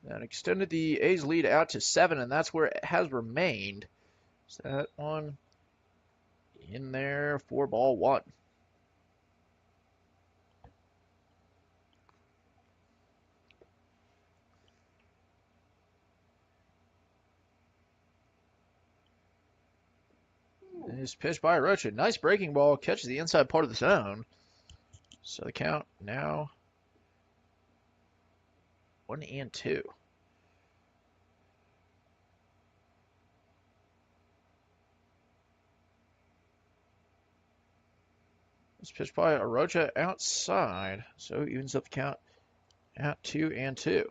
That extended the A's lead out to 7, and that's where it has remained. So that one in there for ball 1. Nice pitch by Rocha. Nice breaking ball. Catches the inside part of the zone. So the count now 1-2. This pitch by Arocha outside. So it evens up the count at 2-2.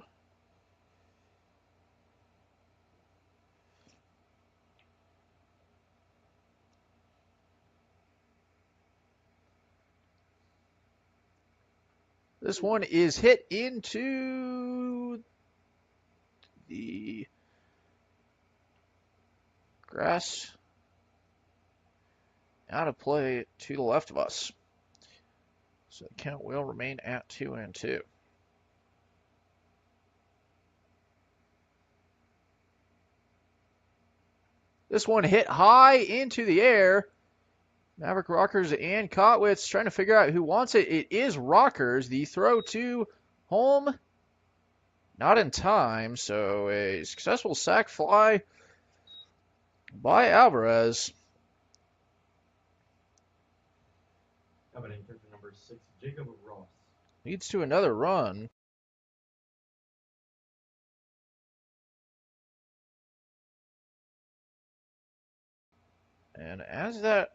This one is hit into the grass, out of play to the left of us. So the count will remain at 2-2. This one hit high into the air. Maverick Rockers and Kotwitz trying to figure out who wants it. It is Rockers. The throw to home, not in time. So a successful sac fly by Alvarez. How about character number 6, Jacob Ross? Leads to another run. And as that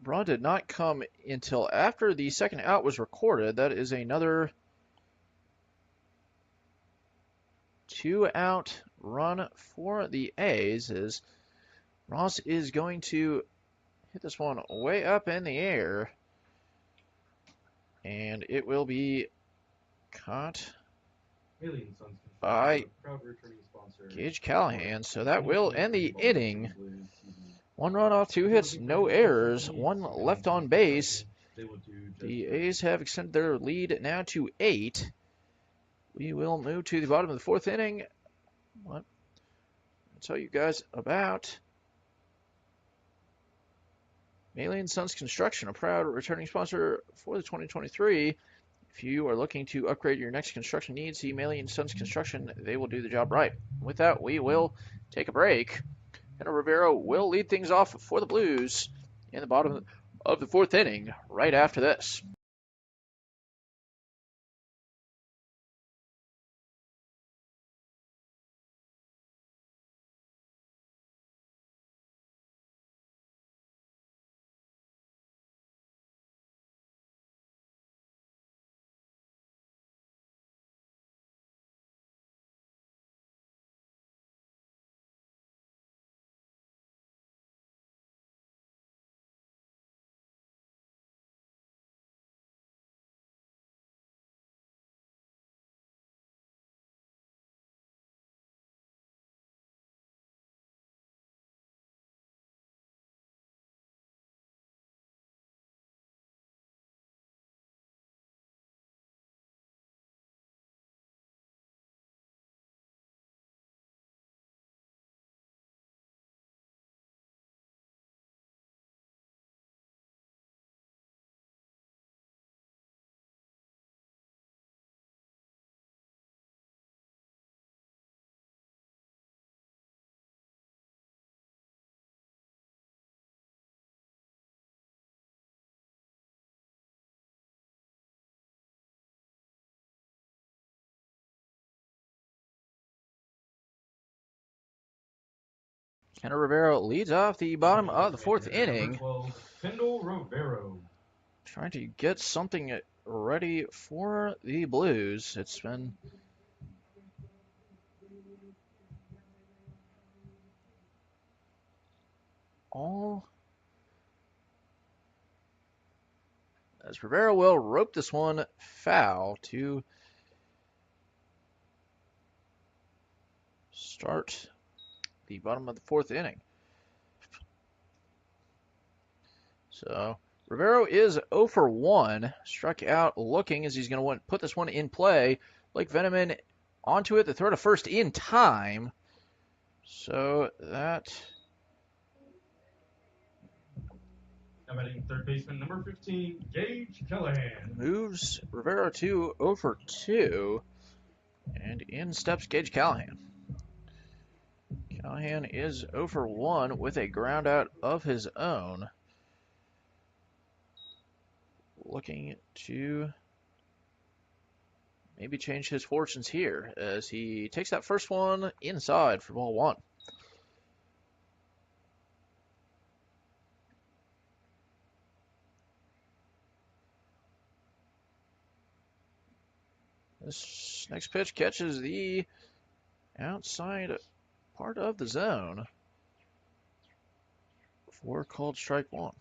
run did not come until after the second out was recorded, that is another 2-out run for the A's, as Ross is going to hit this one way up in the air, and it will be caught Alien Sons by proud returning sponsor Gage Callahan. So that will end the inning. 1 run off 2 hits, no errors, 1 left on base. The A's have extended their lead now to 8. We will move to the bottom of the 4th inning. I'll tell you guys about Alien Sons Construction, a proud returning sponsor for the 2023. If you are looking to upgrade your next construction needs, see Alien Sons Construction. They will do the job right. With that, we will take a break. Henry Rivero will lead things off for the Blues in the bottom of the 4th inning right after this. Henry Rivero leads off the bottom of the 4th inning. 12, Kendall Rivero. Trying to get something ready for the Blues. It's been all as Rivero will rope this one foul to start the bottom of the 4th inning. So Rivero is 0 for 1, struck out looking as he's going to put this one in play. Blake Veneman onto it, the throw to first in time. So that Now batting third baseman number 15, Gage Callahan. moves Rivero to 0 for 2, and in steps Gage Callahan. Callahan is 0 for 1 with a ground out of his own. Looking to maybe change his fortunes here as he takes that first one inside for ball 1. This next pitch catches the outside part of the zone for called strike 1.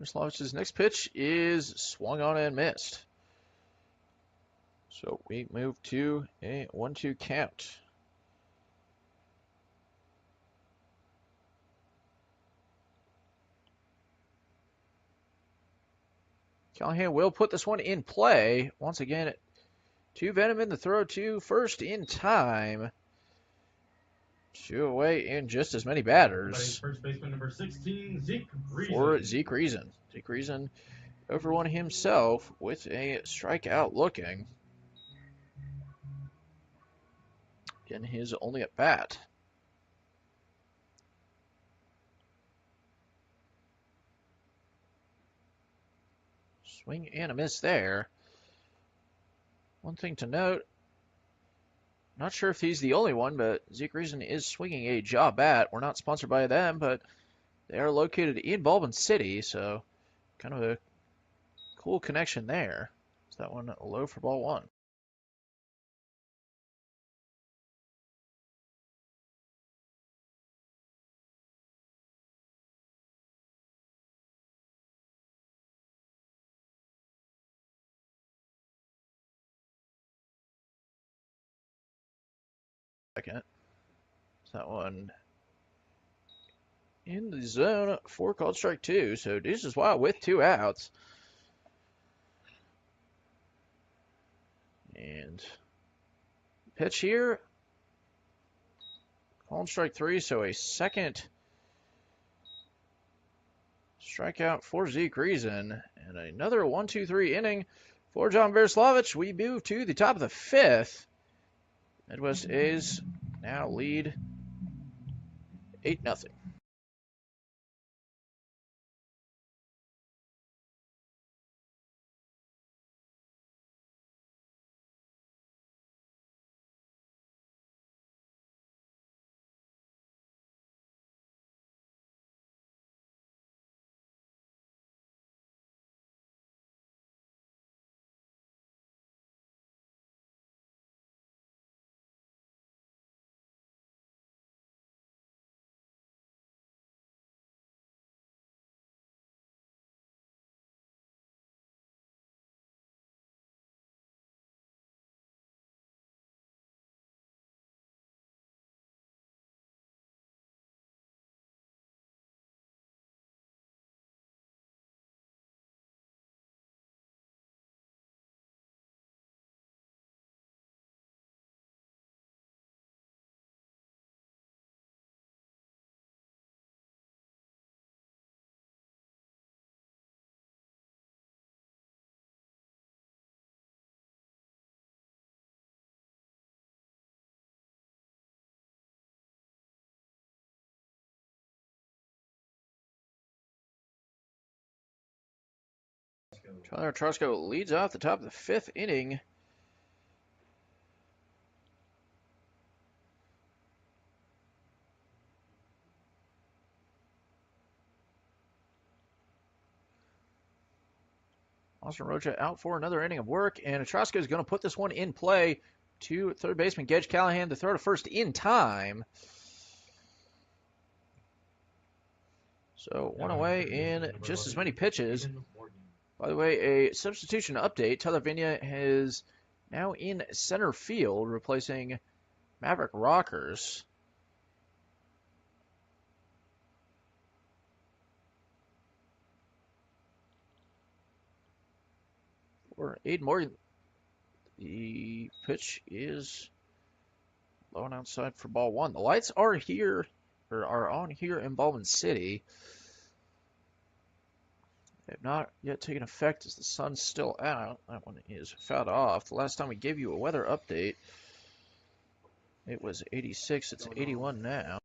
Slavich's next pitch is swung on and missed. So we move to a 1-2 count. Callahan will put this one in play. Once again, to Venom in the throw to first in time. 2 away in just as many batters. First baseman number 16, Zeke Reason. For Zeke Reason. Zeke Reason over one himself with a strikeout looking. Again, his only at bat. Swing and a miss there. One thing to note, not sure if he's the only one, but Zeke Reason is swinging a jaw bat. We're not sponsored by them, but they are located in Baldwin City, so kind of a cool connection there. Is that one low for ball 1? Second. Is that one in the zone for called strike 2? So Deuce is wild with 2 outs. And pitch here. Called strike 3, so a second strikeout for Zeke Reason. And another 1-2-3 inning for John Verslavich. We move to the top of the 5th. Midwest A's now lead 8-0. Tyler Trusco leads off the top of the 5th inning. Austin Rocha out for another inning of work, and Trusco is going to put this one in play to third baseman Gage Callahan to throw to first in time. So 1 away in just as many pitches. By the way, a substitution update. Tyler Vigna is now in center field, replacing Maverick Rockers. For Aiden Morgan, the pitch is low and outside for ball 1. The lights are here, or are on here in Baldwin City. They have not yet taken effect as the sun's still out. That one is fouled off. The last time we gave you a weather update It was 86. It's 81 now.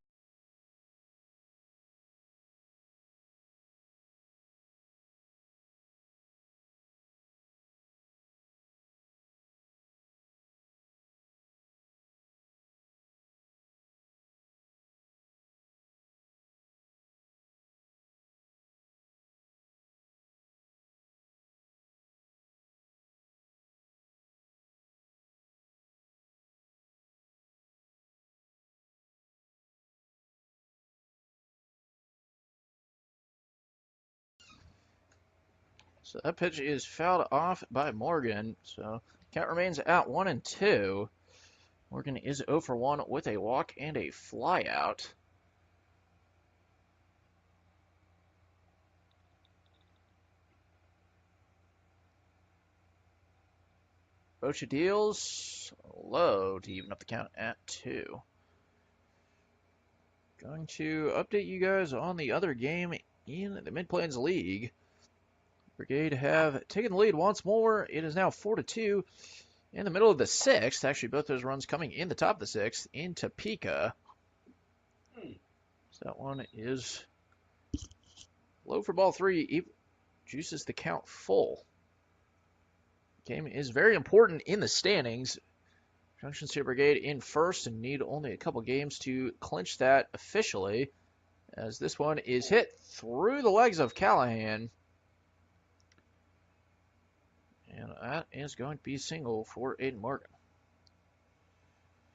So that pitch is fouled off by Morgan. So count remains at 1-2. Morgan is 0 for 1 with a walk and a flyout. Rocha deals low to even up the count at 2. Going to update you guys on the other game in the Mid-Plains League. Brigade have taken the lead once more. It is now 4-2 in the middle of the 6th. Actually, both those runs coming in the top of the 6th in Topeka. So that one is low for ball 3. Juices the count full. Game is very important in the standings. Junction City Brigade in first and need only a couple games to clinch that officially, as this one is hit through the legs of Callahan. And that is going to be a single for Aiden Morgan.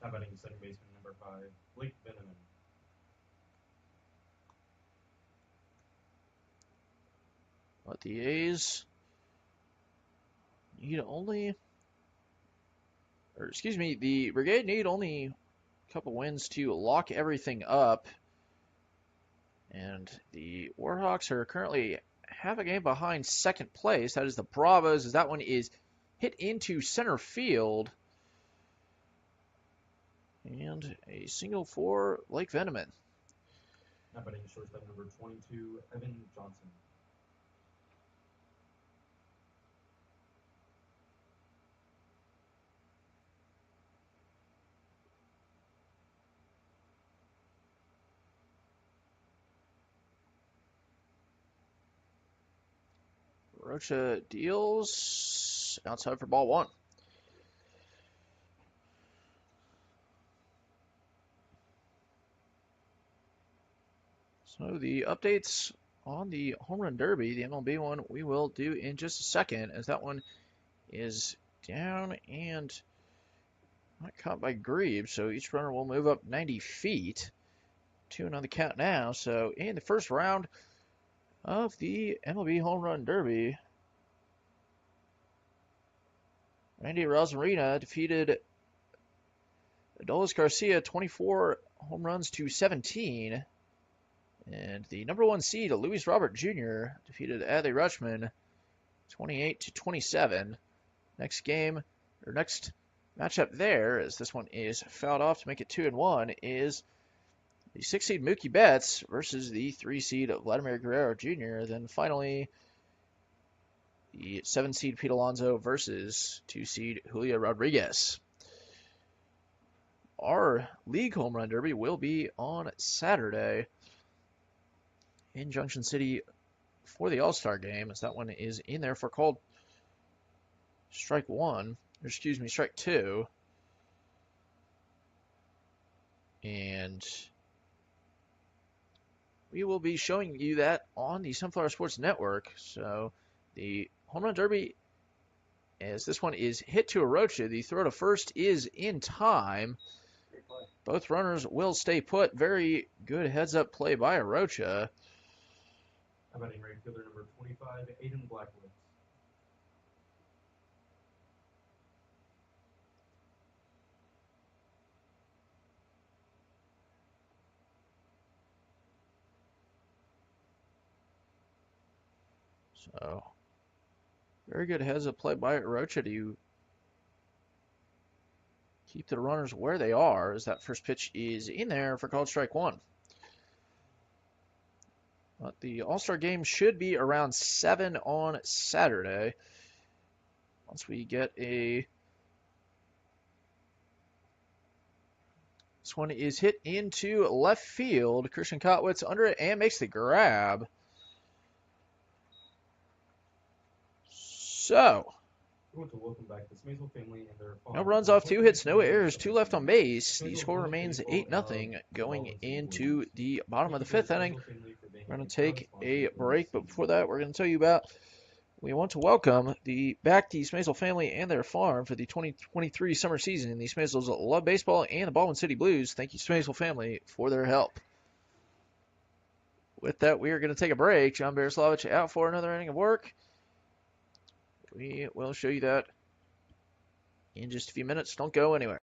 Now batting second baseman number 5, Blake Veneman. But the A's need only, or excuse me, the Brigade need only a couple wins to lock everything up. And the Warhawks are currently half a game behind second place. That is the Bravos, as that one is hit into center field. And a single for Blake Veneman. Now batting shortstop number 22, Evan Johnson. Rocha deals outside for ball 1. So the updates on the Home Run Derby, the MLB one, we will do in just a second, as that one is down and not caught by Grebe. So each runner will move up 90 feet. 2 on the count now. So in the first round of the MLB Home Run Derby, Randy Rosarina defeated Adolis Garcia 24 home runs to 17. And the number 1 seed, Luis Robert Jr., defeated Adley Rutschman 28 to 27. Next game, or next matchup there, as this one is fouled off to make it 2-1, is the 6 seed Mookie Betts versus the 3 seed Vladimir Guerrero Jr. Then finally, the 7 seed Pete Alonso versus 2 seed Julio Rodriguez. Our league home run derby will be on Saturday in Junction City for the All-Star game, as that one is in there for called strike 2. And we will be showing you that on the Sunflower Sports Network. So the home run derby, as this one is hit to Arocha, the throw to first is in time. Both runners will stay put. Very good heads-up play by Arocha. Now batting right fielder number 25, Aiden Blackwood. So very good heads-up play by Arocha to keep the runners where they are, as that first pitch is in there for called strike 1. But the All-Star game should be around 7 on Saturday. Once we get a This one is hit into left field. Christian Kotwitz under it and makes the grab. So, We want to welcome back the Smaysville family and their no farm. runs off 2 hits, no errors, 2 left on base. The score remains 8-0 going into the bottom of the 5th inning. We're going to take a break, but before that, we're going to tell you about we want to welcome the Smaysville family and their farm for the 2023 summer season. The Smaysvilles love baseball and the Baldwin City Blues. Thank you, Smaysville family, for their help. With that, we are going to take a break. John Bereslavich out for another inning of work. We will show you that in just a few minutes. Don't go anywhere.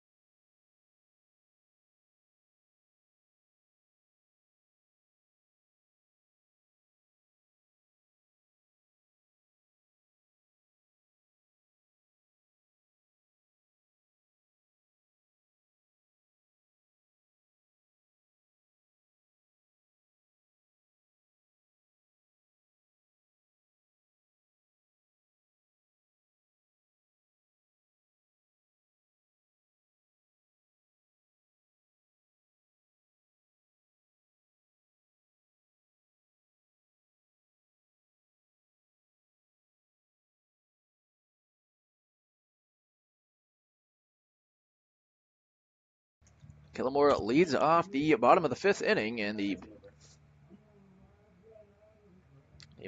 Killamore leads off the bottom of the 5th inning, and the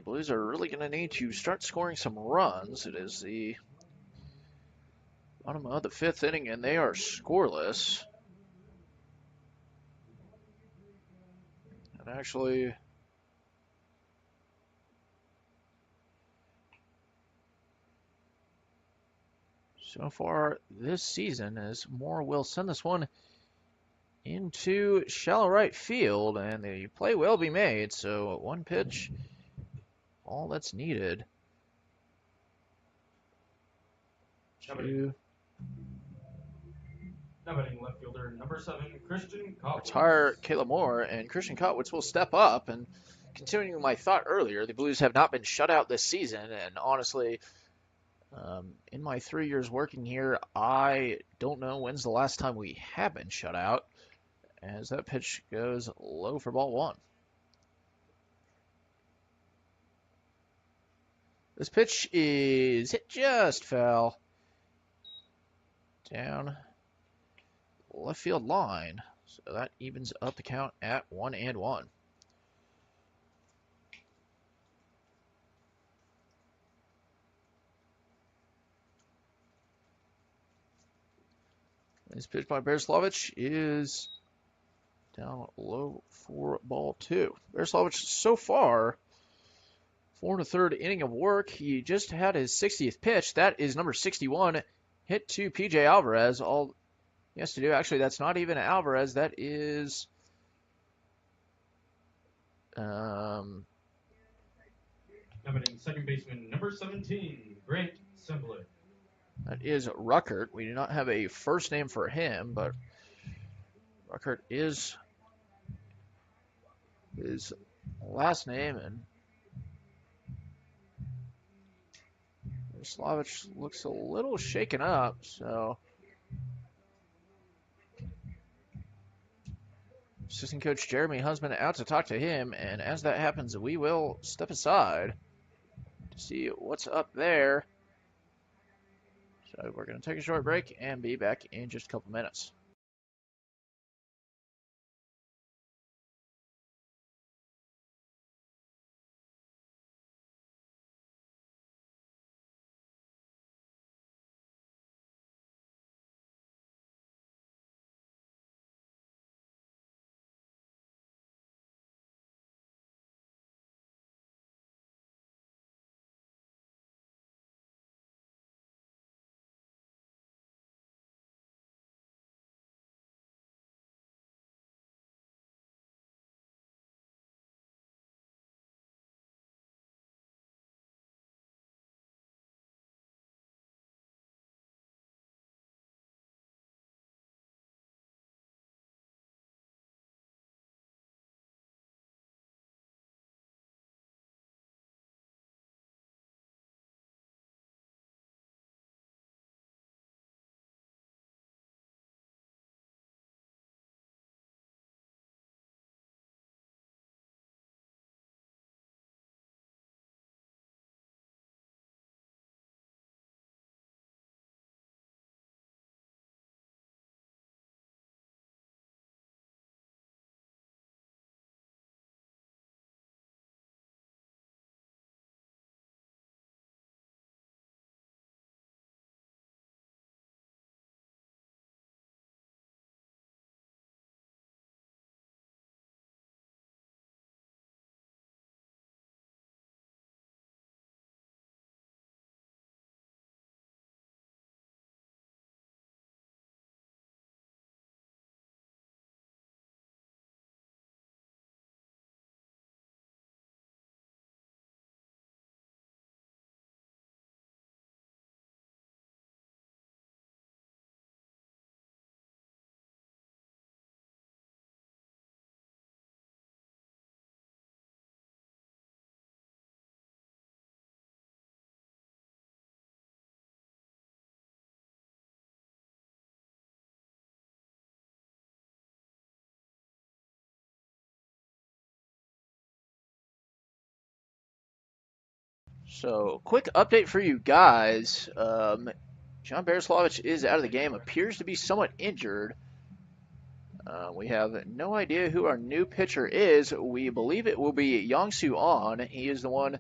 Blues are really going to need to start scoring some runs. It is the bottom of the 5th inning, and they are scoreless. And actually, so far this season, as Moore will send this one into shallow right field, and the play will be made. So 1 pitch, all that's needed to Now batting left fielder number 7, Christian Kotwitz. retire Kayla Moore, and Christian Kotwitz will step up. And continuing my thought earlier, the Blues have not been shut out this season, and honestly, in my 3 years working here, I don't know when's the last time we have been shut out, as that pitch goes low for ball 1. This pitch is it just fell down left field line, so that evens up the count at 1-1. This pitch by Bereslavich is down low for ball 2. Bereslavich so far, 4 1/3 inning of work. He just had his 60th pitch. That is number 61, hit to PJ Alvarez. All he has to do, actually, that's not even Alvarez. That is Now batting second baseman number 17, Grant Simpler. that is Ruckert. We do not have a first name for him, but Ruckert is his last name, and Slavich looks a little shaken up, so assistant coach Jeremy Husband out to talk to him, and as that happens, we will step aside to see what's up there. So we're going to take a short break and be back in just a couple minutes. So, quick update for you guys. John Bereslavich is out of the game, appears to be somewhat injured. We have no idea who our new pitcher is. We believe it will be Yongsoo On. He is the one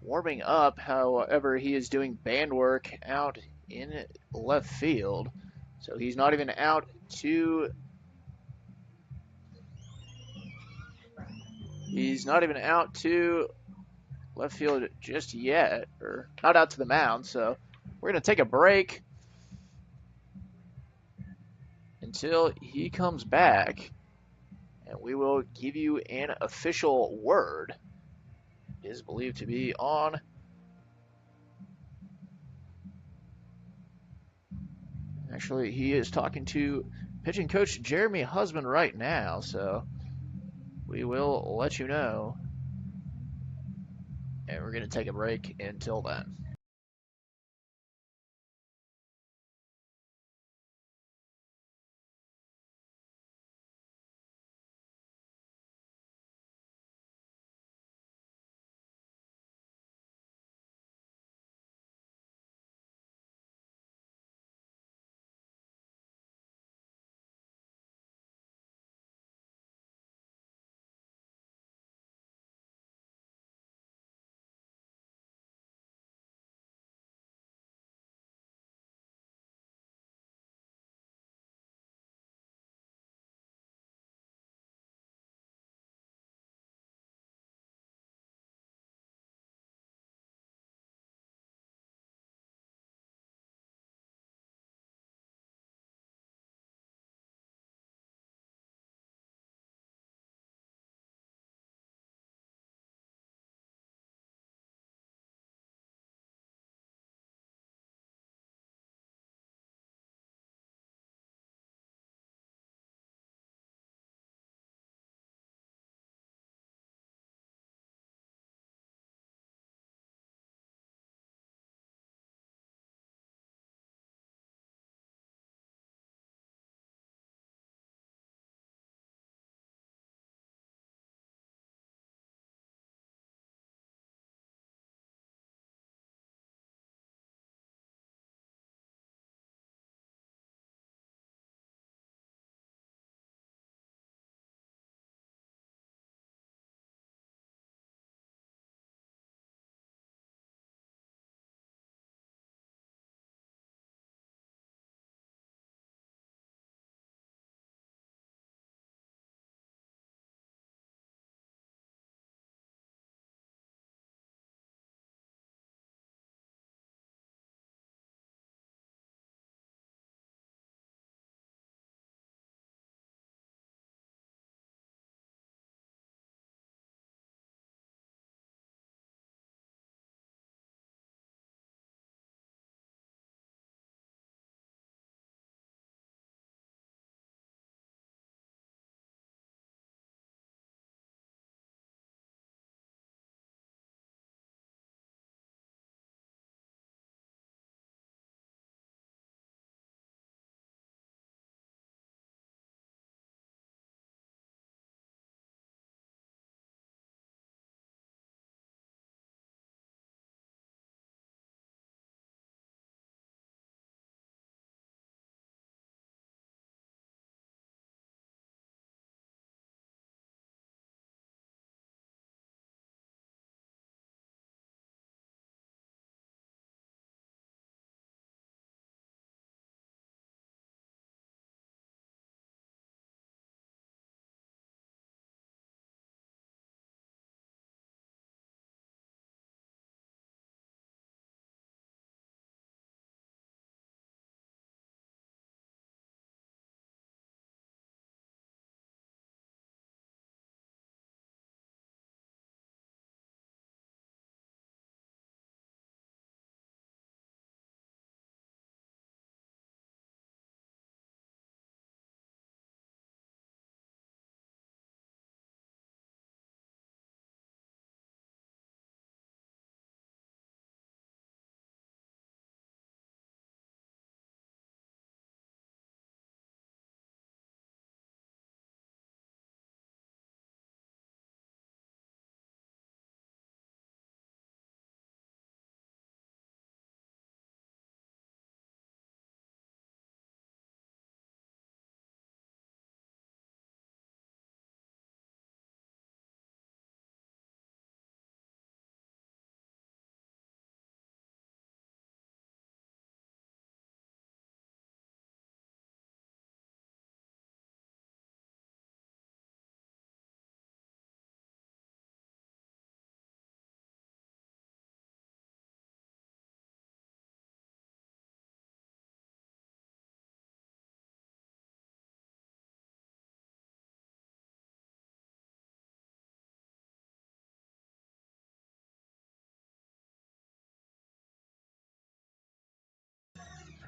warming up. However, he is doing band work out in left field. So he's not even out to left field just yet, or not out to the mound. So we're going to take a break until he comes back, and we will give you an official word. It is believed to be on. Actually, he is talking to pitching coach Jeremy Husband right now, so we will let you know. And we're going to take a break until then.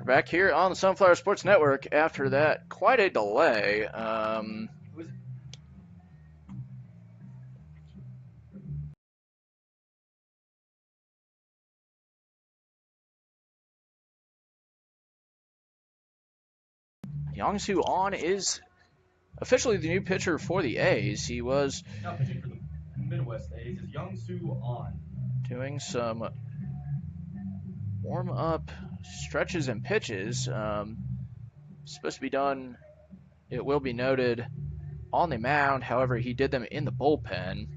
We're back here on the Sunflower Sports Network after that quite a delay. Young-Soo Ahn is officially the new pitcher for the A's. He was Now pitching for the Midwest A's is Young-Soo Ahn. doing some warm-up stretches and pitches. Supposed to be done, it will be noted, on the mound. However, he did them in the bullpen.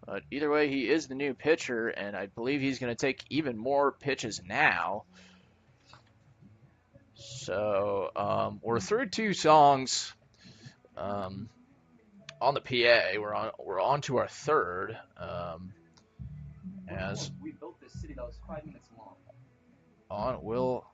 But either way, he is the new pitcher, and I believe he's going to take even more pitches now. So we're through 2 songs on the PA. We're on to our third. As we built this city that was 5 minutes long. on will.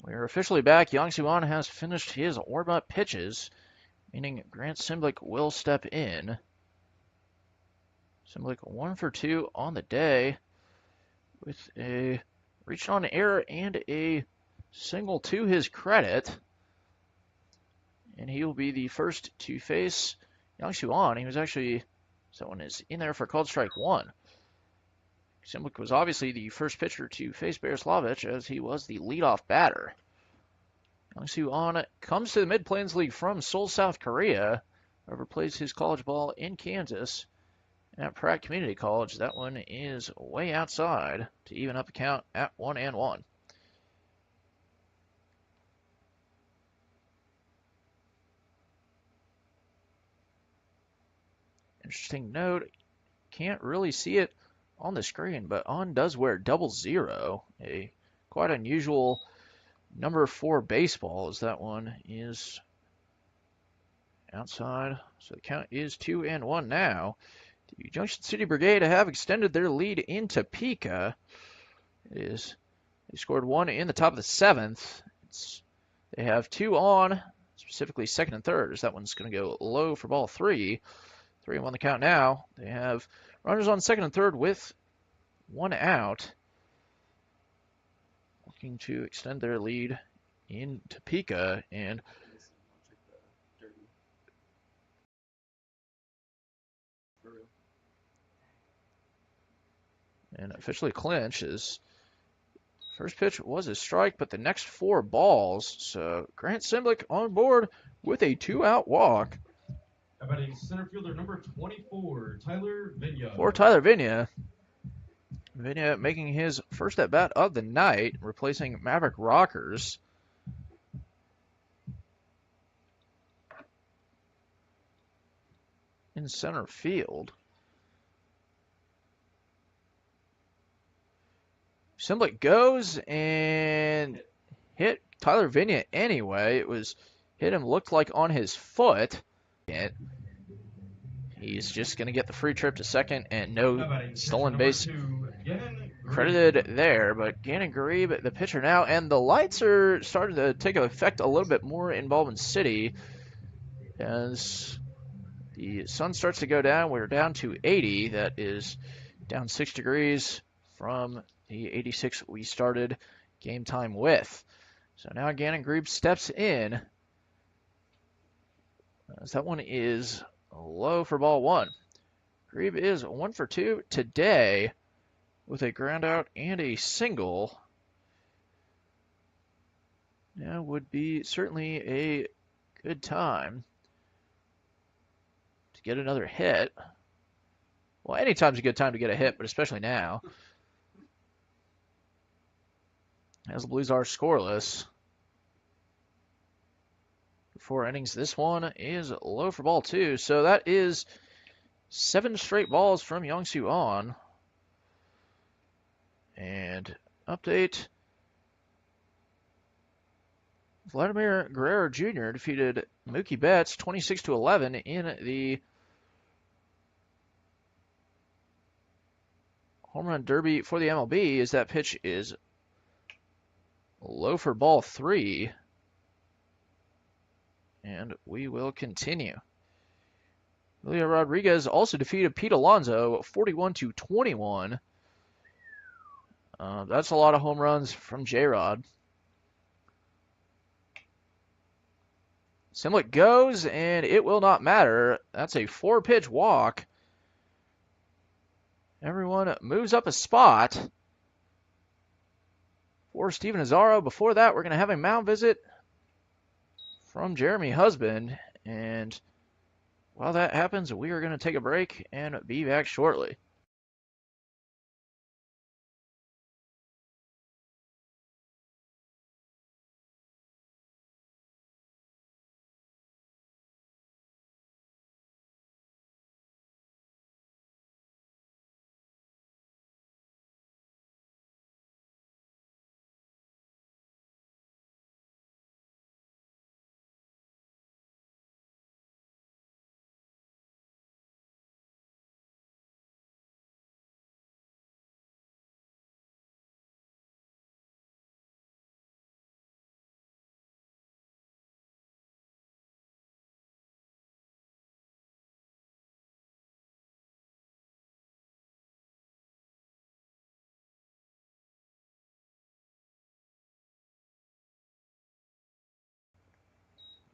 We're officially back. Young-Soo Ahn has finished his warm-up pitches, meaning Grant Simblick will step in. Simblick 1 for 2 on the day with a reach on error and a single to his credit. And he will be the first to face Young-Soo Ahn. He was actually, someone is in there for called strike 1. Simblick was obviously the first pitcher to face Bereslavich as he was the leadoff batter. Young-Soo Ahn comes to the Mid-Plains League from Seoul, South Korea. However, plays his college ball in Kansas at Pratt Community College. That one is way outside to even up the count at 1-1. Interesting note, can't really see it on the screen, but Ahn does wear 00, a quite unusual number 4 baseball, as that one is outside. So the count is 2-1 now. The Junction City Brigade have extended their lead in Topeka. They scored 1 in the top of the 7th. They have 2 on, specifically second and third, as that one's going to go low for ball 3. 3-1 the count now. They have runners on second and third with 1 out, looking to extend their lead in Topeka. And and officially clinch. His first pitch was a strike, but the next 4 balls. So Grant Simblick on board with a 2-out walk. Batting center fielder number 24, Tyler Vigna. For Tyler Vigna. Vigna making his first at bat of the night, replacing Maverick Rockers. In center field. Simblick goes and hit Tyler Vigna anyway. It was hit him, looked like on his foot. And he's just going to get the free trip to second and no stolen base credited there. But Gannon Grebe, the pitcher now, and the lights are starting to take effect a little bit more in Baldwin City as the sun starts to go down. We're down to 80. That is down 6 degrees from the 86 we started game time with. So now Gannon Grebe steps in. As that one is low for ball 1. Grebe is 1 for 2 today with a ground out and a single. Now would be certainly a good time to get another hit. Well, anytime's a good time to get a hit, but especially now. As the Blues are scoreless. 4 innings. This one is low for ball 2. So that is 7 straight balls from Young-Soo On. And update. Vladimir Guerrero Jr. defeated Mookie Betts 26-11 in the home run derby for the MLB, as that pitch is low for ball 3. And we will continue. Julio Rodriguez also defeated Pete Alonso 41-21. That's a lot of home runs from J-Rod. Simblick goes, and it will not matter. That's a 4-pitch walk. Everyone moves up a spot for Steven Azaro. Before that, we're going to have a mound visit from Jeremy Husband. And while that happens, we are going to take a break and be back shortly.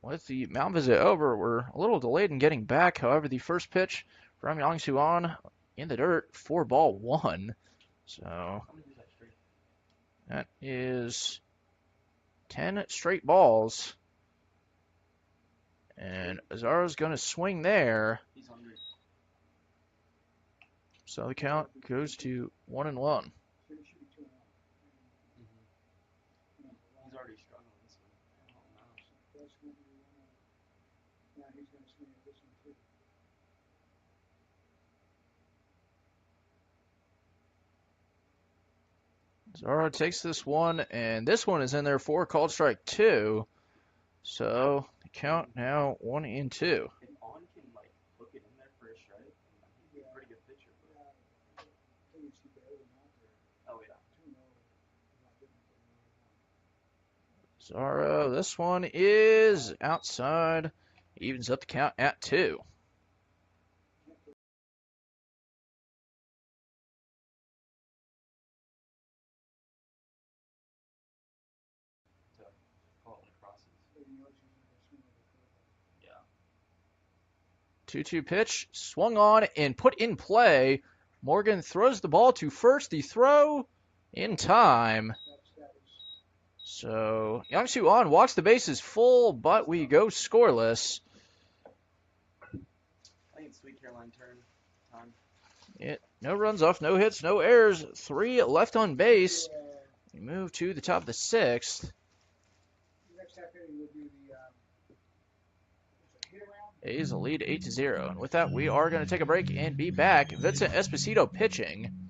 With the mound visit over, we're a little delayed in getting back. However, the first pitch from Young-Soo On in the dirt for ball 1. So that is 10 straight balls. And Azaro's going to swing there. He's hungry. So the count goes to 1-1. So it should be 2-1. He's already struggling this one. Oh, no. That's gonna be 1-1. Now he's gonna swing at this one too. Azaro takes this one, and this one is in there for called strike 2. So the count now 1-2. If On can, like, hook it in there for a strike, he'd be a pretty good pitcher. But... I think it's better than out there. Oh, yeah. 2-0 is not different than 1-1. Azaro, this one is outside. Evens up the count at 2. Call it crosses. But he knows he's gonna swing at the curve. Yeah. 2-2 pitch, swung on and put in play Morgan throws the ball to first. The throw in time. That is, So Youngsu On walks the bases full, but we go scoreless. I think it's Sweet Caroline turn time. No runs off, no hits, no errors. 3 left on base. uh, We move to the top of the 6th. the next half inning will be the, hit around. A's lead 8-0. And with that, we are going to take a break and be back. Vincent Esposito pitching.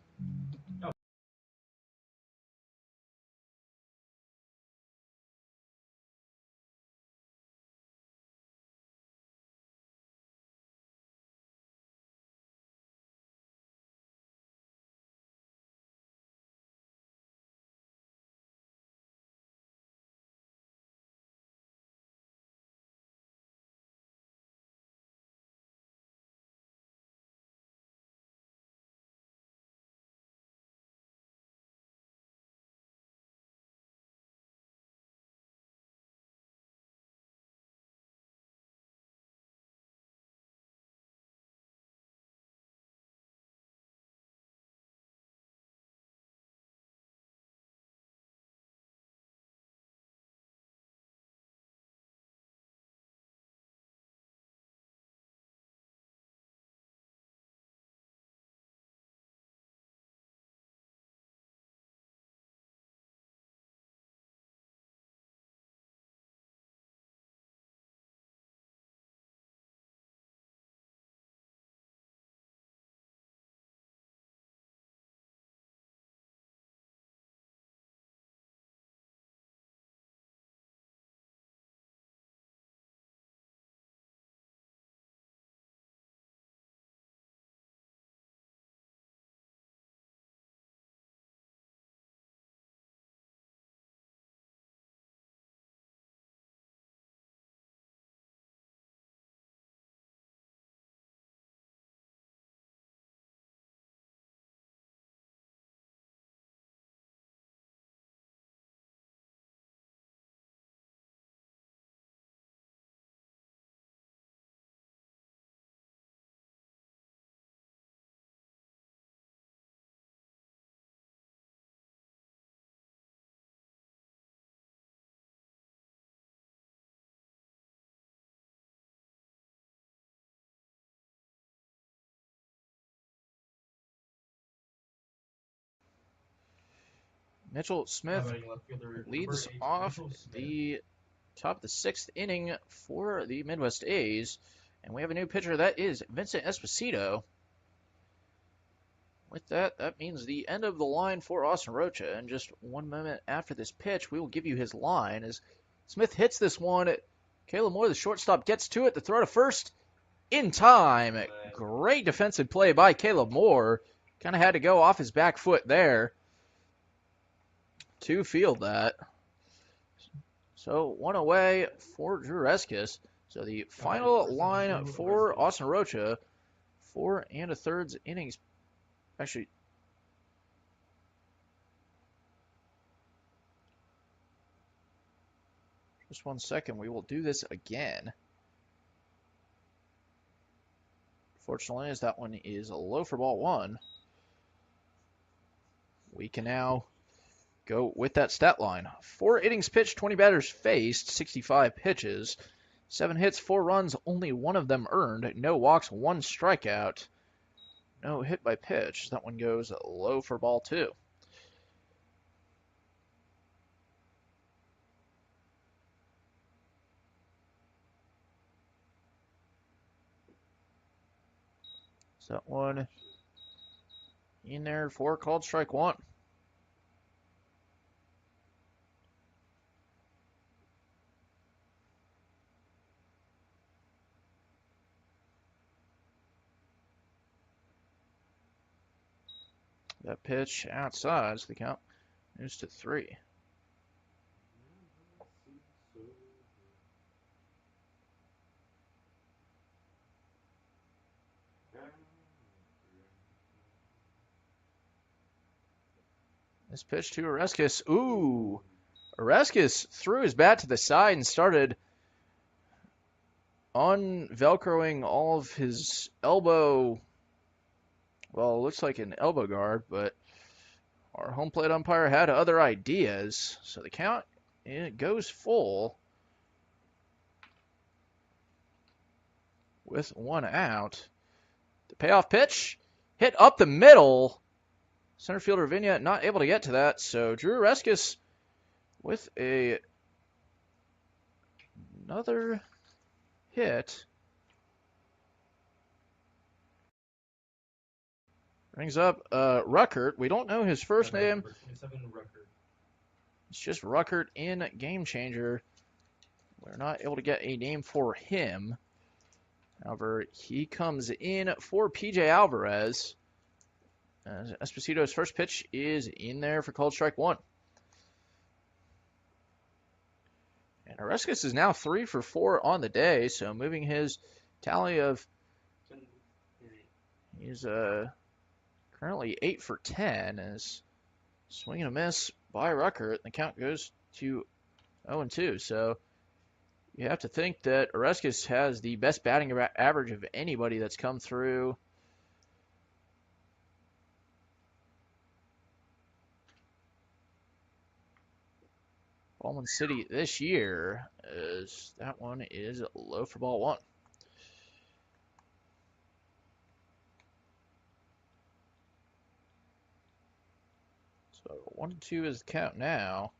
Mitchell Smith Batting left fielder, leads number 8, off Mitchell Smith. the top of the 6th inning for the Midwest A's. And we have a new pitcher. That is Vincent Esposito. With that, that means the end of the line for Austin Rocha. And just 1 moment after this pitch, we will give you his line. As Smith hits this one, Caleb Moore, the shortstop, gets to it. The throw to first in time. Great defensive play by Caleb Moore. Kind of had to go off his back foot there to field that. So 1 away for Drew Eskis. So the final line for Austin Rocha, 4 1/3 innings. Actually, just 1 second. We will do this again. Fortunately, as that one is low for ball 1, we can now go with that stat line. 4 innings pitched, 20 batters faced, 65 pitches, 7 hits, 4 runs, only 1 of them earned, no walks, 1 strikeout, no hit by pitch. That one goes low for ball 2. So that one in there for called strike 1. That pitch outside, so the count moves to 3. This pitch to Oreskis. Ooh! Oreskis threw his bat to the side and started unvelcroing all of his elbow well, it looks like an elbow guard, but our home plate umpire had other ideas. So the count, it goes full with one out. The payoff pitch hit up the middle. Center fielder Vignette not able to get to that. So Drew Reskis with another hit. Brings up Ruckert. We don't know his first name. Number 27 record. It's just Ruckert in Game Changer. We're not able to get a name for him. However, he comes in for PJ Alvarez. Esposito's first pitch is in there for called strike one. And Oreskes is now 3 for 4 on the day, so moving his tally of he's currently 8 for 10 as swing and a miss by Ruckert. The count goes to 0-2. So you have to think that Oreskes has the best batting average of anybody that's come through. Baldwin City this year, as that one is low for ball one. So 1-2 is the count now.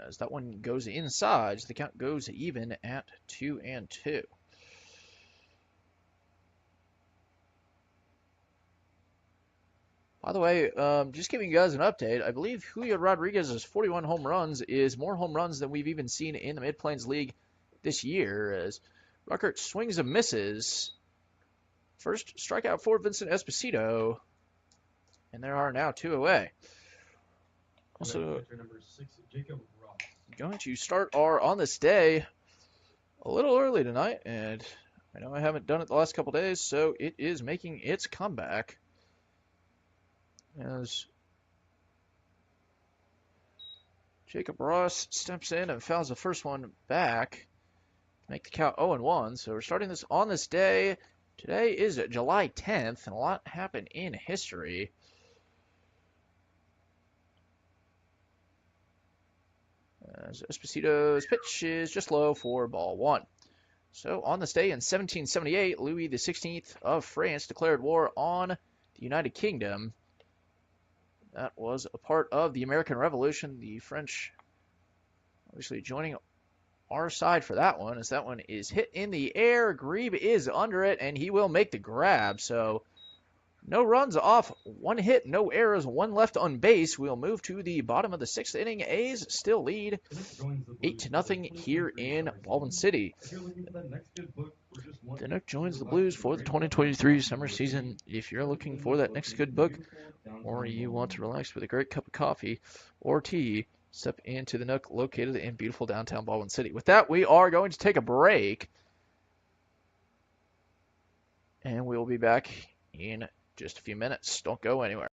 As that one goes inside, so the count goes even at 2-2. By the way, just giving you guys an update, I believe Julio Rodriguez's 41 home runs is more home runs than we've even seen in the Mid-Plains League this year, as Ruckert swings and misses. First strikeout for Vincent Esposito, and there are now 2 away. Also, Number 6, Jacob Ross. going to start our On This Day a little early tonight, and I know I haven't done it the last couple days, so it is making its comeback. As Jacob Ross steps in and fouls the first one back to make the count 0-1. So we're starting this on this day. Today is July 10th, and a lot happened in history. As Esposito's pitch is just low for ball one. So on this day in 1778, Louis XVI of France declared war on the United Kingdom. That was a part of the American Revolution. The French obviously joining our side for that one, as that one is hit in the air. Grebe is under it, and he will make the grab. So no runs off, 1 hit, no errors, 1 left on base. We'll move to the bottom of the 6th inning. A's still lead 8-0 here in Baldwin City. The Nook joins the Blues for the 2023 summer season. If you're looking for that next good book, or you want to relax with a great cup of coffee or tea, step into the Nook located in beautiful downtown Baldwin City. With that, we are going to take a break, and we'll be back in just a few minutes. Don't go anywhere.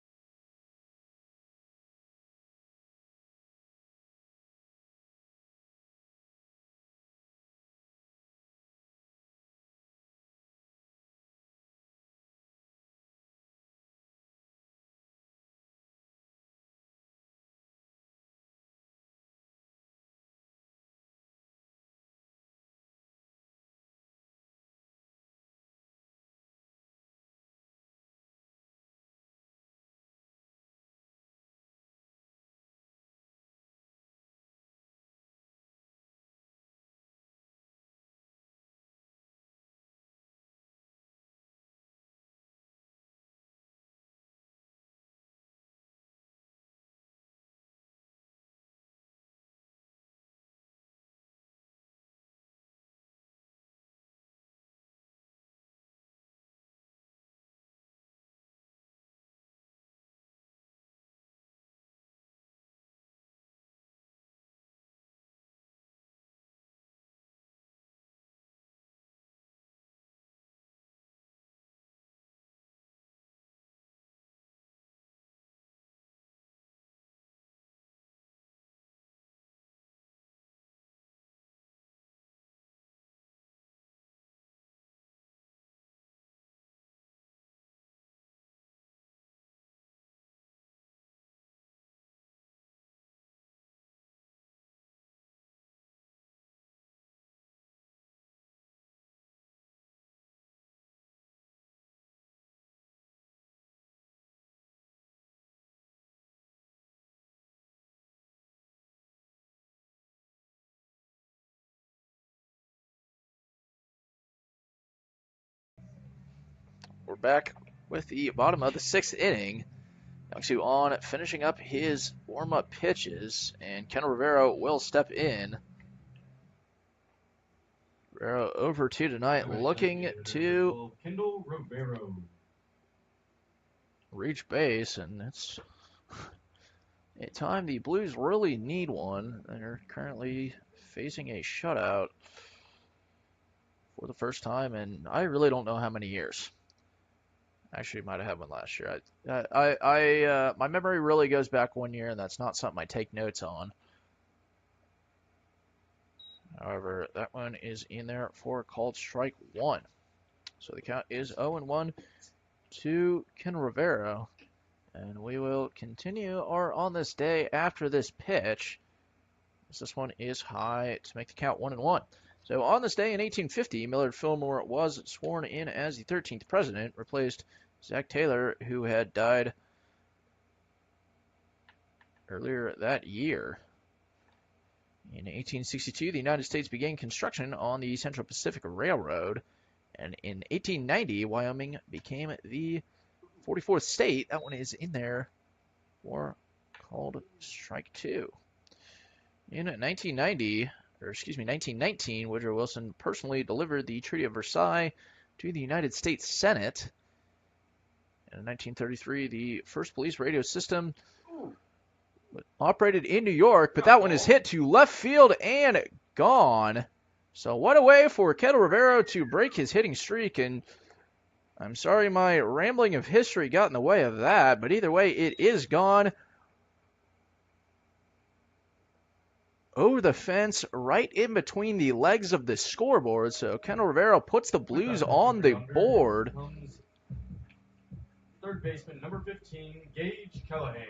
We're back with the bottom of the 6th inning. Youngsu on finishing up his warm-up pitches, and Ken Rivera will step in. Rivera over 2 tonight, looking to Kendall Rivero. reach base, and it's a time the Blues really need one. They're currently facing a shutout for the first time, and I really don't know how many years. Actually, might have had one last year. My memory really goes back 1 year, and that's not something I take notes on. However, that one is in there for called strike 1. So the count is 0-1 to Ken Rivera. And we will continue our on this day after this pitch, as this one is high to make the count 1-1. So on this day in 1850, Millard Fillmore was sworn in as the 13th president, replaced Zach Taylor, who had died earlier that year. In 1862, the United States began construction on the Central Pacific Railroad, and in 1890, Wyoming became the 44th state. That one is in there for called strike 2. In 1919, Woodrow Wilson personally delivered the Treaty of Versailles to the United States Senate. In 1933, the first police radio system operated in New York, but that one is hit to left field and gone. So what a way for Kendall Rivera to break his hitting streak, and I'm sorry my rambling of history got in the way of that, but either way, it is gone. Over the fence, right in between the legs of the scoreboard, so Kendall Rivera puts the Blues on the board. Third baseman, number 15, Gage Callahan.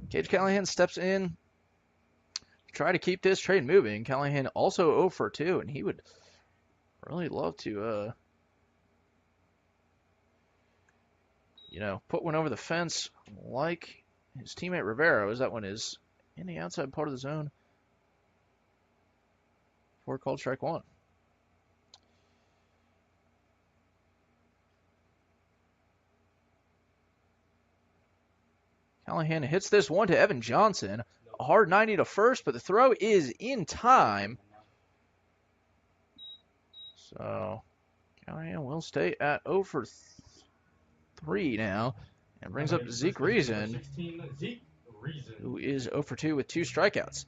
Gage Callahan steps in, try to keep this trade moving. Callahan also 0 for 2, and he would really love to, put one over the fence like his teammate Rivera, as that one is in the outside part of the zone for called strike 1. Callahan hits this one to Evan Johnson. A hard 90 to first, but the throw is in time. So Callahan will stay at 0 for 3 now, and brings up Zeke Reason, who is 0 for 2 with 2 strikeouts.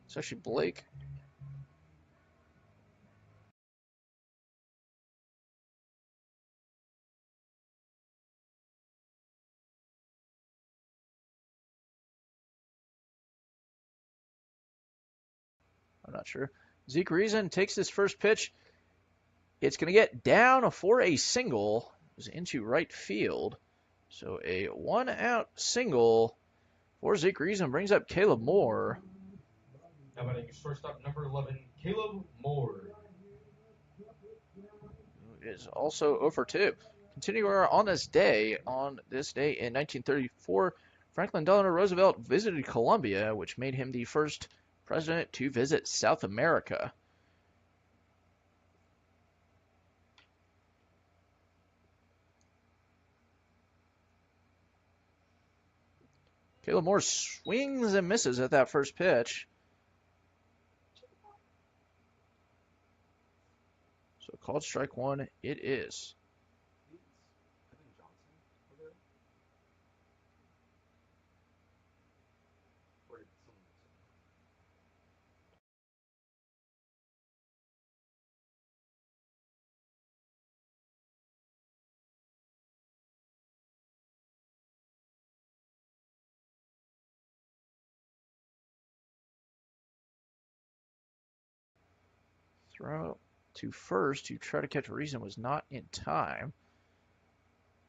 It's actually Blake. I'm not sure. Zeke Reason takes this first pitch. It's going to get down for a single. It was into right field. So a 1-out single for Zeke Reason brings up Caleb Moore. Now batting shortstop number 11, Caleb Moore. Who is also 0 for 2. Continuing on this day in 1934, Franklin Delano Roosevelt visited Colombia, which made him the first president to visit South America. Caleb Moore swings and misses at that first pitch. So called strike 1, it is. Throw to first to try to catch Reason was not in time.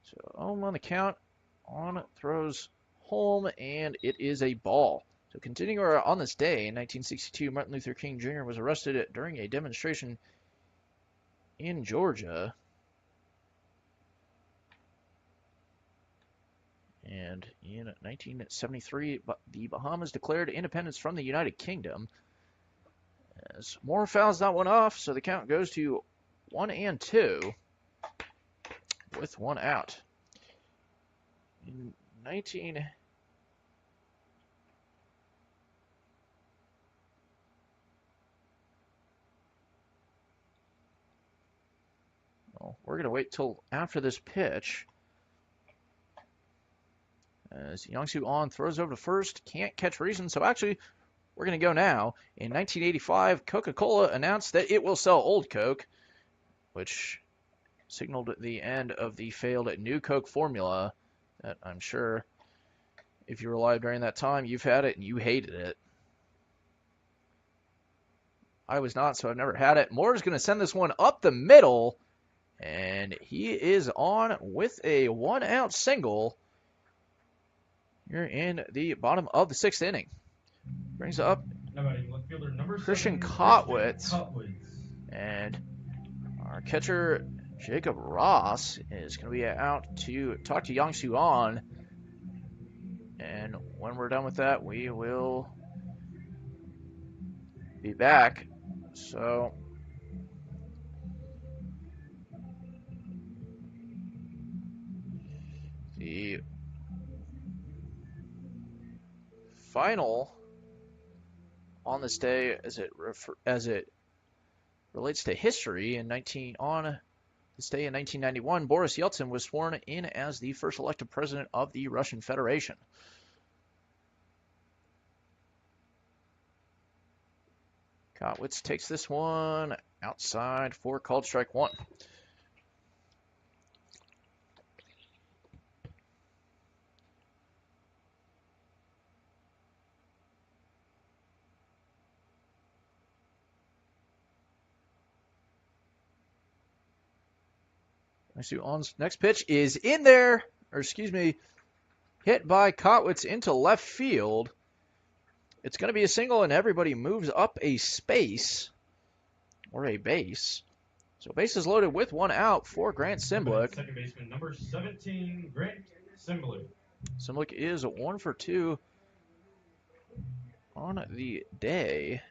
So home on the count, on throws home, and it is a ball. So continuing on this day in 1962, Martin Luther King Jr. was arrested during a demonstration in Georgia. And in 1973, the Bahamas declared independence from the United Kingdom. As more fouls not went off, so the count goes to 1-2 with one out. In 19... Well, we're going to wait till after this pitch. As Young-Soo On throws over to first, can't catch Reason, so actually we're going to go now. In 1985, Coca-Cola announced that it will sell Old Coke, which signaled the end of the failed New Coke formula that I'm sure if you were alive during that time, you've had it and you hated it. I was not, so I've never had it. Moore's going to send this one up the middle, and he is on with a one-out single here in the bottom of the sixth inning. Brings up Left fielder number Christian 7, Kotwitz. Kotwitz. And our catcher, Jacob Ross, is going to be out to talk to Young-Soo On. And when we're done with that, we will be back. So, the final on this day, as it relates to history, on this day in 1991, Boris Yeltsin was sworn in as the first elected president of the Russian Federation. Kotwitz takes this one outside for called strike one. On's next pitch is in there, hit by Kotwitz into left field. It's going to be a single, and everybody moves up a space, or a base. So bases loaded with one out for Grant Simblick. Second baseman number 17, Grant Simblick. Simblick is 1 for 2 on the day.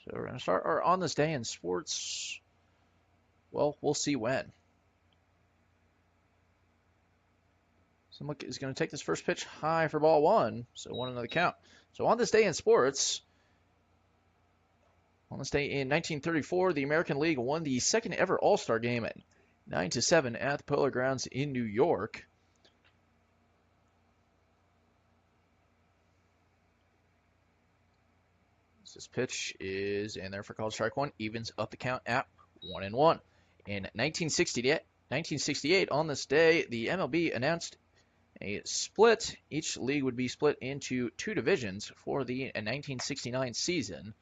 So we're going to start our On This Day in Sports. Well, we'll see when. Simblick is going to take this first pitch high for ball one, so 1-0 count. So on this day in sports, on this day in 1934, the American League won the second ever All-Star game at 9-7 at the Polo Grounds in New York. This pitch is in there for called strike one, evens up the count at 1-1. In 1968, on this day, the MLB announced a split. Each league would be split into two divisions for the 1969 season.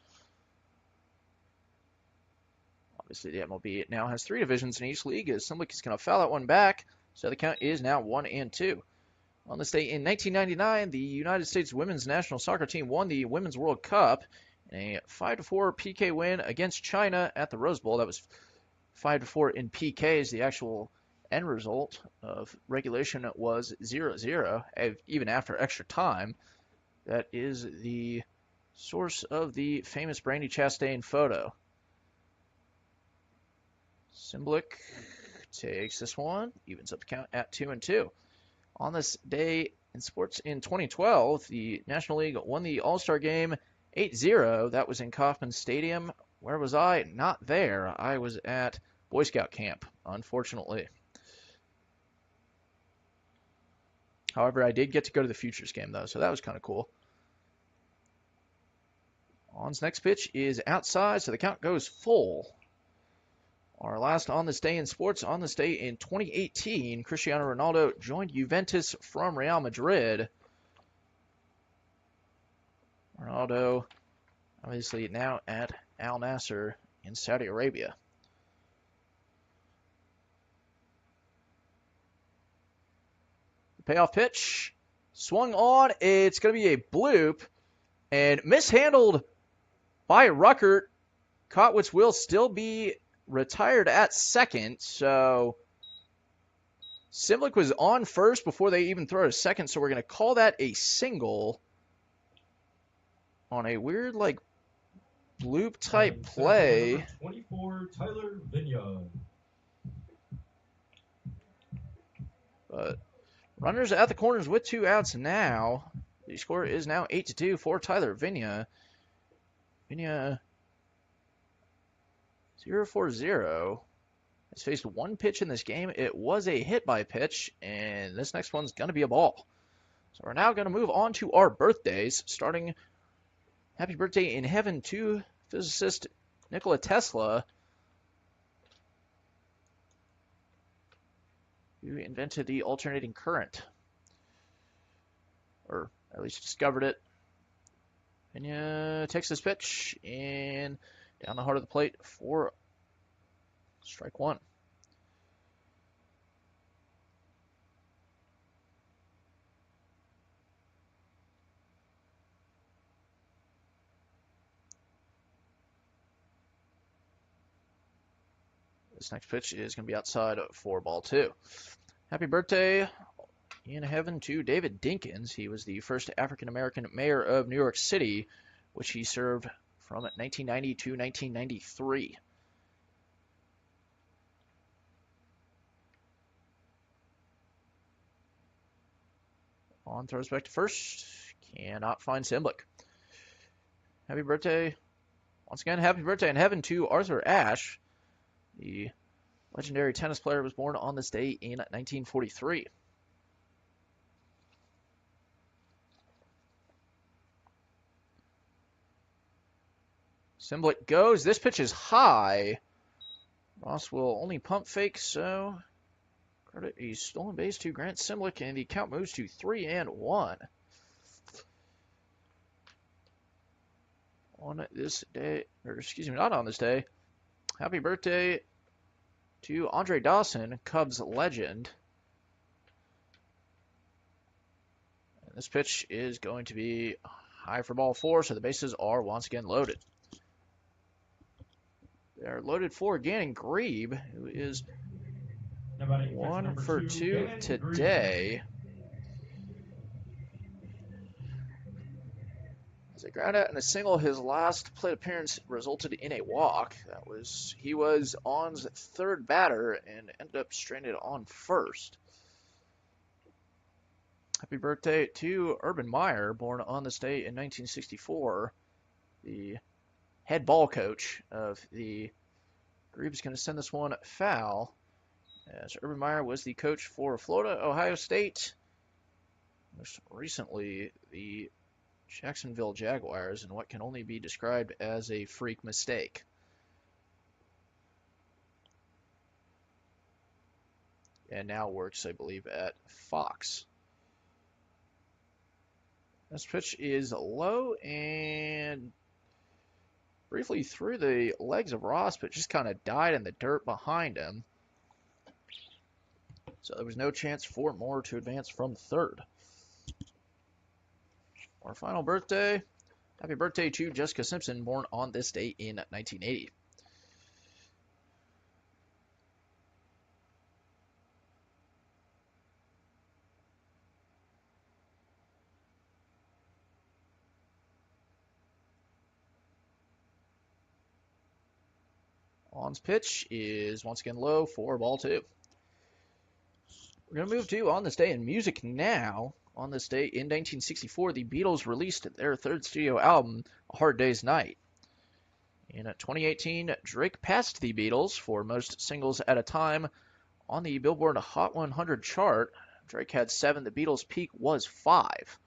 Obviously, the MLB now has three divisions in each league, as Simblick is going to foul that one back, so the count is now 1-2. On this day in 1999, the United States women's national soccer team won the Women's World Cup in a 5-4 PK win against China at the Rose Bowl. That was 5-4 in PKs. The actual end result of regulation was 0-0, even after extra time. That is the source of the famous Brandi Chastain photo. Simblick takes this one, evens up the count at 2-2. On this day in sports in 2012, the National League won the All-Star Game 8-0. That was in Kauffman Stadium. Where was I? Not there. I was at Boy Scout camp, unfortunately. However, I did get to go to the Futures game, though, so that was kind of cool. On's next pitch is outside, so the count goes full. Our last On This Day in sports, on this day in 2018, Cristiano Ronaldo joined Juventus from Real Madrid. Ronaldo, obviously now at Al Nassr in Saudi Arabia. The Payoff pitch. Swung on. It's going to be a bloop. And mishandled by Ruckert. Kotwitz will still be retired at second. So Simlick was on first before they even throw a second. So we're going to call that a single on a weird, like, bloop type play. Number 24, Tyler Vigna. But runners at the corners with 2 outs now. The score is now 8-2 for Tyler Vigna. Vigna 0-for-0 has faced 1 pitch in this game. It was a hit by pitch, and this next one's going to be a ball. So we're now going to move on to our birthdays, starting happy birthday in heaven to physicist Nikola Tesla, who invented the alternating current, or at least discovered it. Vigna takes this pitch and down the heart of the plate for strike 1. This next pitch is going to be outside for ball 2. Happy birthday in heaven to David Dinkins. He was the first African-American mayor of New York City, which he served from 1990 to 1993. On throws back to first. Cannot find Simlick. Happy birthday. Once again, happy birthday in heaven to Arthur Ashe. The legendary tennis player was born on this day in 1943. Simlick goes. This pitch is high. Ross will only pump fake, so credit a stolen base to Grant Simlick, and the count moves to 3-1. On this day, or excuse me, not on this day. Happy birthday to Andre Dawson, Cubs legend. And this pitch is going to be high for ball 4, so the bases are once again loaded. They're loaded for Gannon Grebe, who is 1 for 2 today. As a ground out and a single, his last plate appearance resulted in a walk. He was On's third batter and ended up stranded on first. Happy birthday to Urban Meyer, born on this day in 1964. The head ball coach of the Grebe's going to send this one foul, as Urban Meyer was the coach for Florida, Ohio State, most recently the Jacksonville Jaguars, in what can only be described as a freak mistake. And now works, I believe, at Fox. This pitch is low and briefly through the legs of Ross, but just kind of died in the dirt behind him. So there was no chance for Moore to advance from third. Our final birthday. Happy birthday to Jessica Simpson, born on this day in 1980. On's pitch is once again low for ball 2. We're going to move to On This Day in music now. On this day in 1964, the Beatles released their third studio album, A Hard Day's Night. In 2018, Drake passed the Beatles for most singles at a time on the Billboard Hot 100 chart. Drake had 7, the Beatles' peak was 5.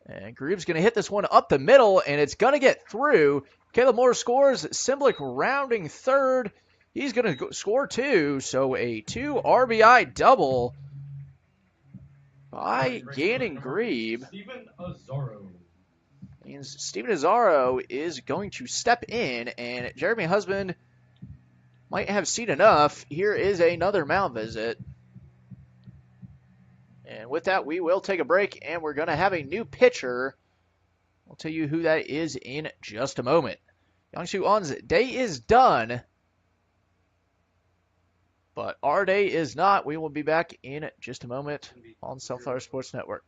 And Greaves going to hit this one up the middle, and it's going to get through. Caleb Moore scores, Simlick rounding third. He's going to score 2, so a 2 RBI double by Gannon Grebe. Steven Azzaro. Means Steven Azzaro is going to step in, and Jeremy Husband might have seen enough. Here is another mound visit. And with that, we will take a break, and we're going to have a new pitcher. I'll tell you who that is in just a moment. Yongsoo On's day is done, but our day is not. We will be back in just a moment on Sunflower Sports Network.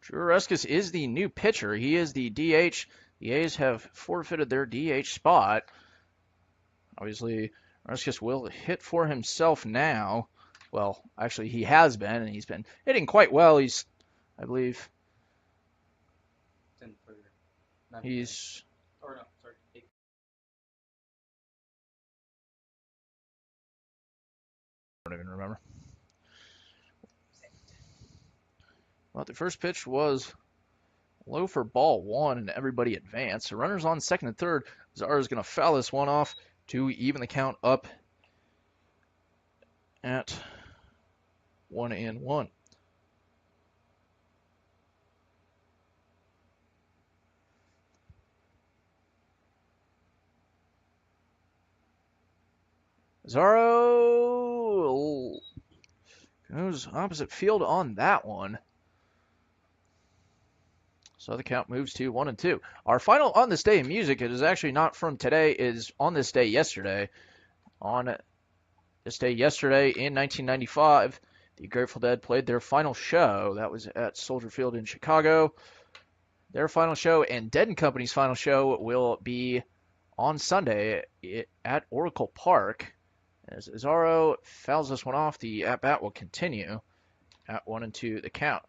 Drew Ruskis is the new pitcher. He is the DH. The A's have forfeited their DH spot. Obviously, Ruskis will hit for himself now. Well, actually, he has been, and he's been hitting quite well. He's, I believe, 10 for 9. he's Or no, sorry, 8. I don't even remember. Well, the first pitch was low for ball one, and everybody advanced. So runners on second and third. Zara is going to foul this one off to even the count up at 1-1. Zaro goes opposite field on that one. So the count moves to 1-2. Our final on this day in music, it is actually not from today, is on this day yesterday. On this day yesterday in 1995, the Grateful Dead played their final show. That was at Soldier Field in Chicago. Their final show and Dead and Company's final show will be on Sunday at Oracle Park. As Zaro fouls this one off, the at-bat will continue at 1-2 the count.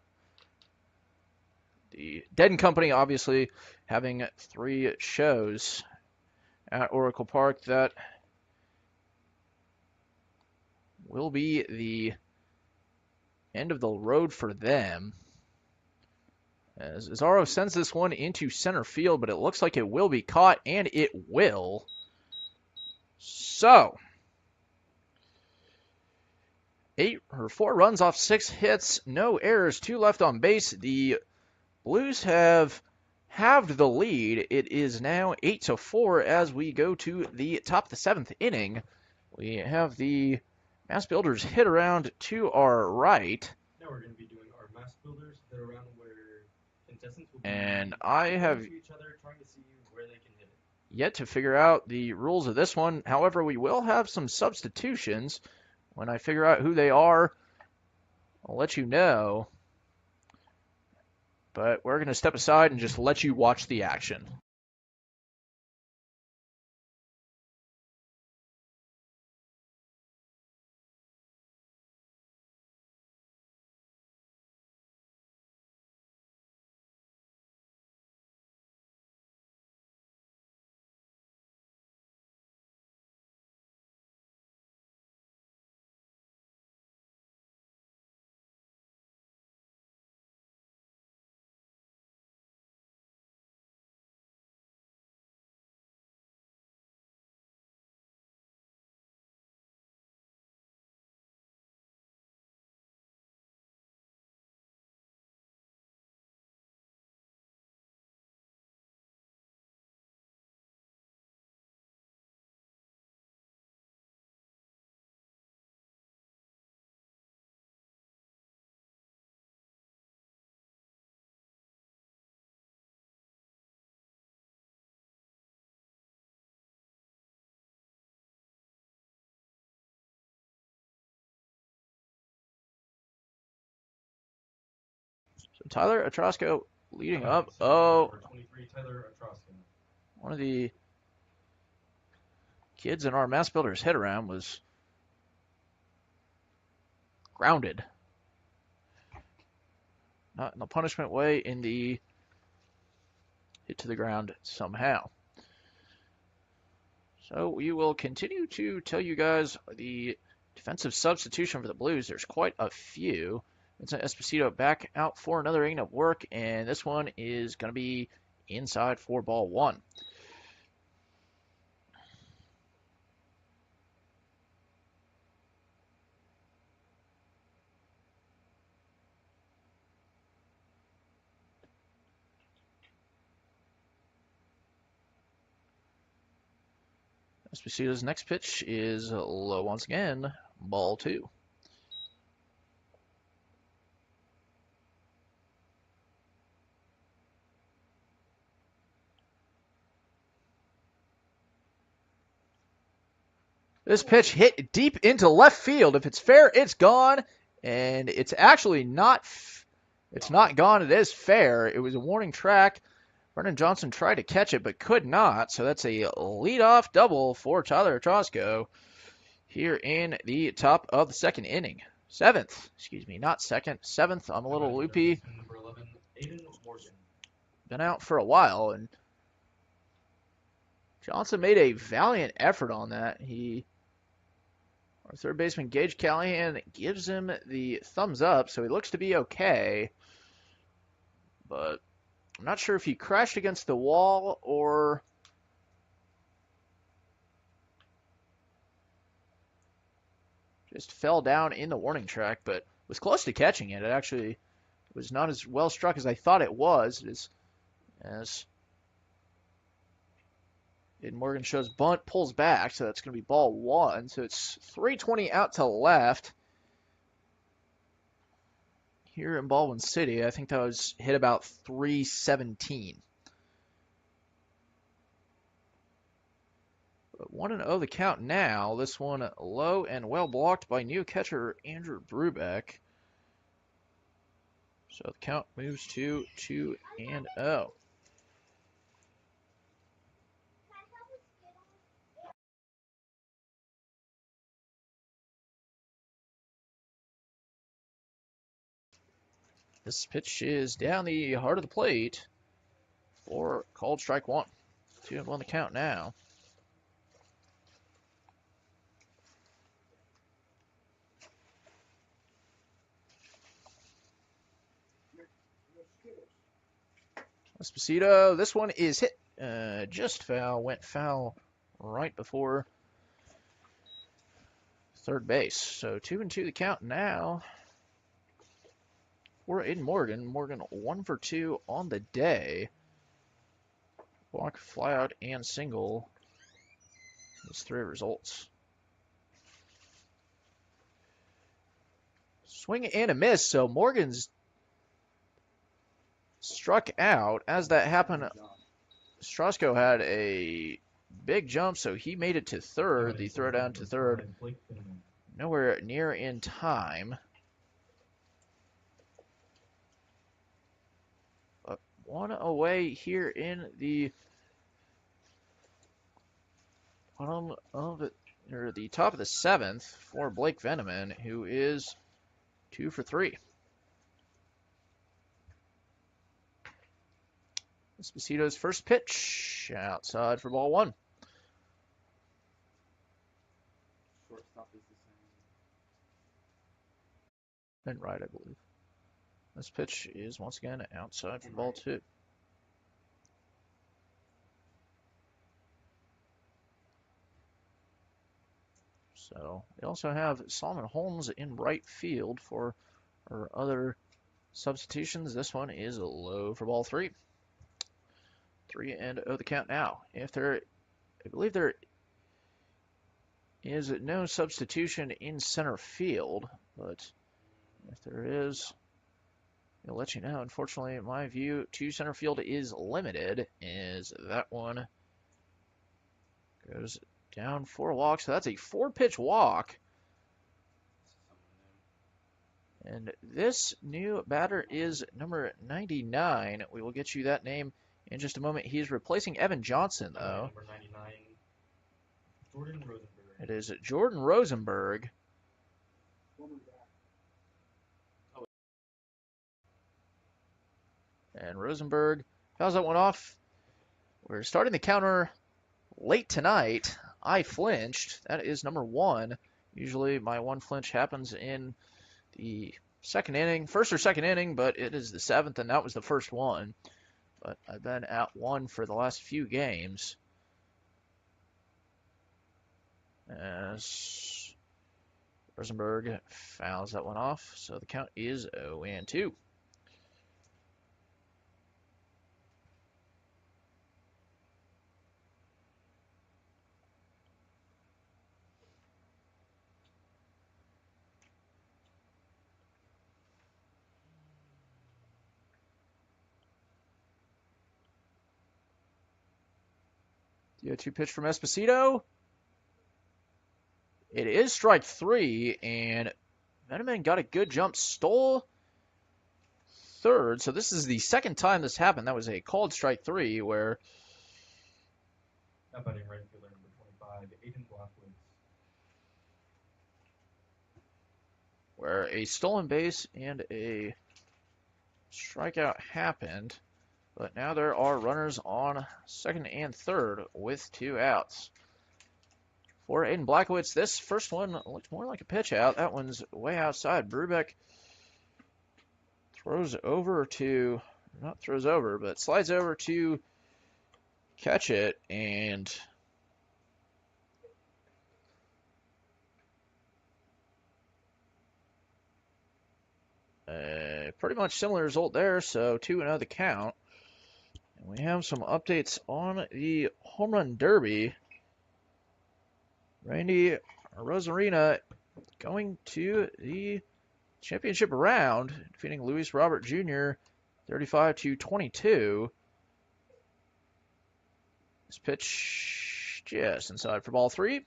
The Dead and Company obviously having 3 shows at Oracle Park. That will be the end of the road for them. As Zaro sends this one into center field, but it looks like it will be caught, and it will. So, 4 runs off 6 hits, no errors, 2 left on base. The Blues have halved the lead. It is now 8-4 as we go to the top of the 7th inning. We have the Mass Builders hit around to our right. Now we're going to be doing our Mass Builders hit around where contestants will be And I have to each other trying to see where they can hit it. yet to figure out the rules of this one. However, we will have some substitutions. When I figure out who they are, I'll let you know. but we're going to step aside and just let you watch the action. So Tyler Atrosco leading up. Oh, Number 23, Tyler Atrosco. one of the kids in our mass builders hit around was grounded. Not in the punishment way, in the hit to the ground somehow. So we will continue to tell you guys the defensive substitution for the Blues. There's quite a few. Vincent Esposito back out for another inning of work, and this one is going to be inside for ball one. Esposito's next pitch is low once again, ball two. This pitch hit deep into left field. If it's fair, it's gone, and it's actually not. It's not gone. It is fair. It was a warning track. Brennan Johnson tried to catch it but could not, so that's a leadoff double for Tyler Atrosco here in the top of the second inning. Seventh, excuse me, not second, seventh. I'm a little loopy. Number 11, Aiden Morgan. Been out for a while, and Johnson made a valiant effort on that. Our third baseman, Gage Callahan, gives him the thumbs up, so he looks to be okay. But I'm not sure if he crashed against the wall or just fell down in the warning track, but was close to catching it. It actually was not as well struck as I thought it was. As Morgan shows bunt, pulls back, so that's going to be ball one. So it's 320 out to left here in Baldwin City. I think that was hit about 317. But 1-0 the count now. This one low and well blocked by new catcher Andrew Brubeck. So the count moves to 2-0. This pitch is down the heart of the plate for called strike one. 2-1 the count now. Esposito, this one is hit just foul, went foul right before third base. So 2-2 the count now for Aiden Morgan. Morgan 1 for 2 on the day. Walk, flyout, and single. Those three results. Swing and a miss, so Morgan's struck out. As that happened, Strasco had a big jump, so he made it to third. The throw down to third, nowhere near in time. One away here in the bottom of it, or the top of the 7th for Blake Veneman, who is 2 for 3. Esposito's first pitch outside for ball 1. Shortstop is the same. And right, I believe. This pitch is once again outside for ball 2. So they also have Solomon Holmes in right field for our other substitutions. This one is low for ball 3. 3-0 the count now. I believe there is no substitution in center field, but if there is, I'll let you know. Unfortunately, in my view, to center field is limited, as that one goes down 4 walks. So that's a 4-pitch walk. And this new batter is number 99. We will get you that name in just a moment. He's replacing Evan Johnson, though. Number 99, Jordan Rosenberg. It is Jordan Rosenberg. And Rosenberg fouls that one off. We're starting the counter late tonight. I flinched. That is number 1. Usually my one flinch happens in the second inning, first or second inning, but it is the 7th, and that was the first one. But I've been at 1 for the last few games. As Rosenberg fouls that one off, so the count is 0-2. The 0-2 pitch from Esposito. It is strike 3, and Veneman got a good jump, stole third. So this is the second time this happened. That was a called strike 3 where Now batting right fielder number 25, Aiden Blackwood. where a stolen base and a strikeout happened. But now there are runners on second and third with 2 outs. For Aiden Blackowitz, this first one looked more like a pitch out. That one's way outside. Brubeck slides over to catch it, and pretty much similar result there, so 2-0 the count. And we have some updates on the home run derby. Randy Rosarina going to the championship round, defeating Luis Robert Jr. 35-22. This pitch just inside for ball 3.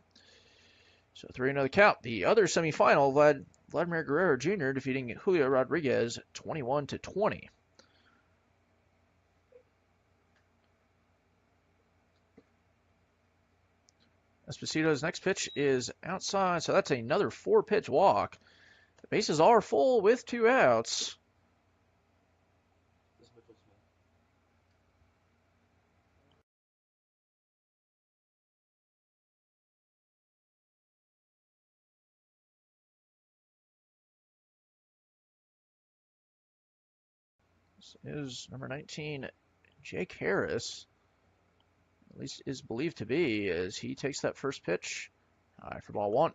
So 3-0 the count. The other semifinal, Vladimir Guerrero Jr. defeating Julio Rodriguez 21-20. Esposito's next pitch is outside, so that's another 4-pitch walk. The bases are full with 2 outs. This is number 19, Jake Harris. At least is believed to be, as he takes that first pitch. High for ball 1.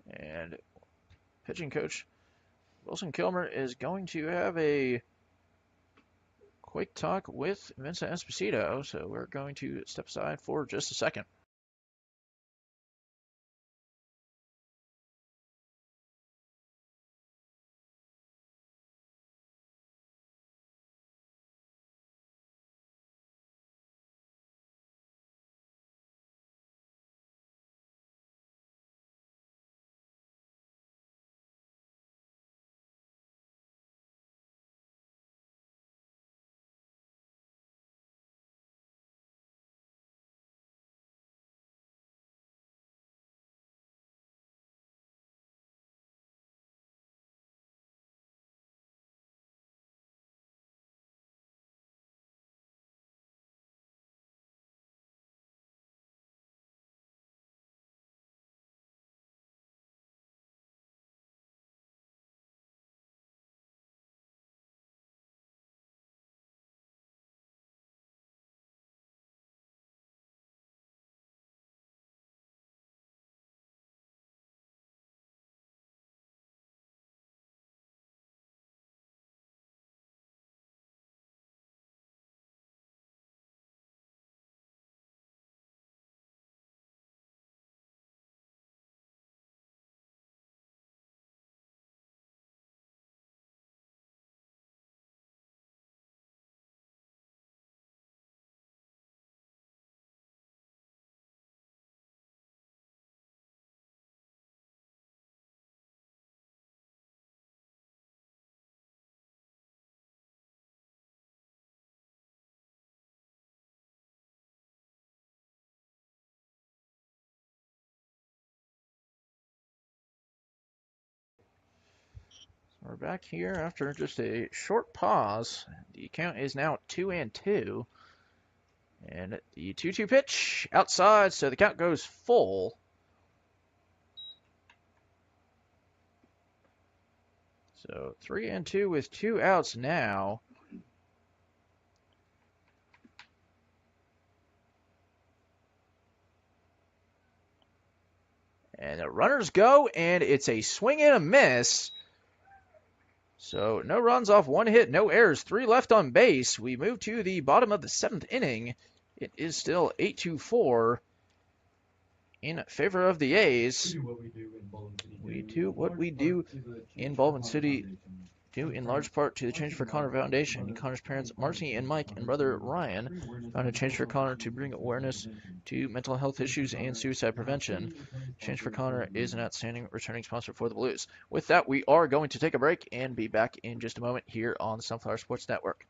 And pitching coach Wilson Kilmer is going to have a quick talk with Vincent Esposito, so we're going to step aside for just a second. We're back here after just a short pause. The count is now 2-2. And the 2-2 pitch outside, so the count goes full. So 3-2 with 2 outs now. And the runners go, and it's a swing and a miss. So no runs off, 1 hit, no errors, 3 left on base. We move to the bottom of the 7th inning. It is still 8-4 in favor of the A's. We do what we do in Baldwin City, due in large part to the Change for Connor Foundation. Connor's parents, Marcy and Mike, and brother Ryan, founded Change for Connor to bring awareness to mental health issues and suicide prevention. Change for Connor is an outstanding returning sponsor for the Blues. With that, we are going to take a break and be back in just a moment here on the Sunflower Sports Network.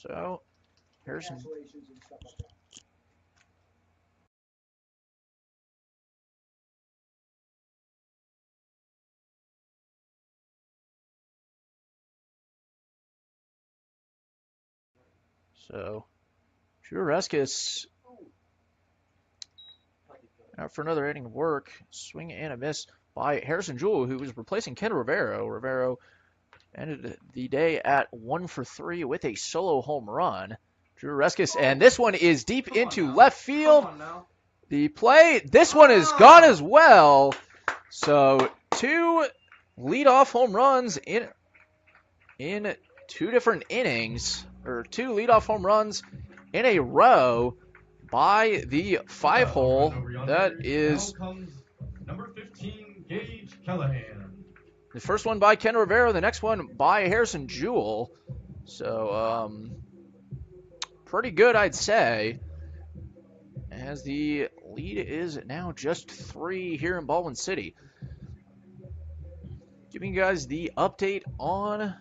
So, here's Cancellations and stuff like that. Drew Reskis out for another inning of work. Swing and a miss by Harrison Jewell, who was replacing Ken Rivero. Rivero ended the day at 1 for 3 with a solo home run. Drew Reskis, and this one is deep into left field. The play, this one is gone as well. So 2 leadoff home runs in 2 different innings, or 2 leadoff home runs in a row by the 5-hole. That is number 15, Gage Callahan. the first one by Ken Rivera, the next one by Harrison Jewell. So, pretty good, I'd say, as the lead is now just 3 here in Baldwin City. Giving you guys the update on,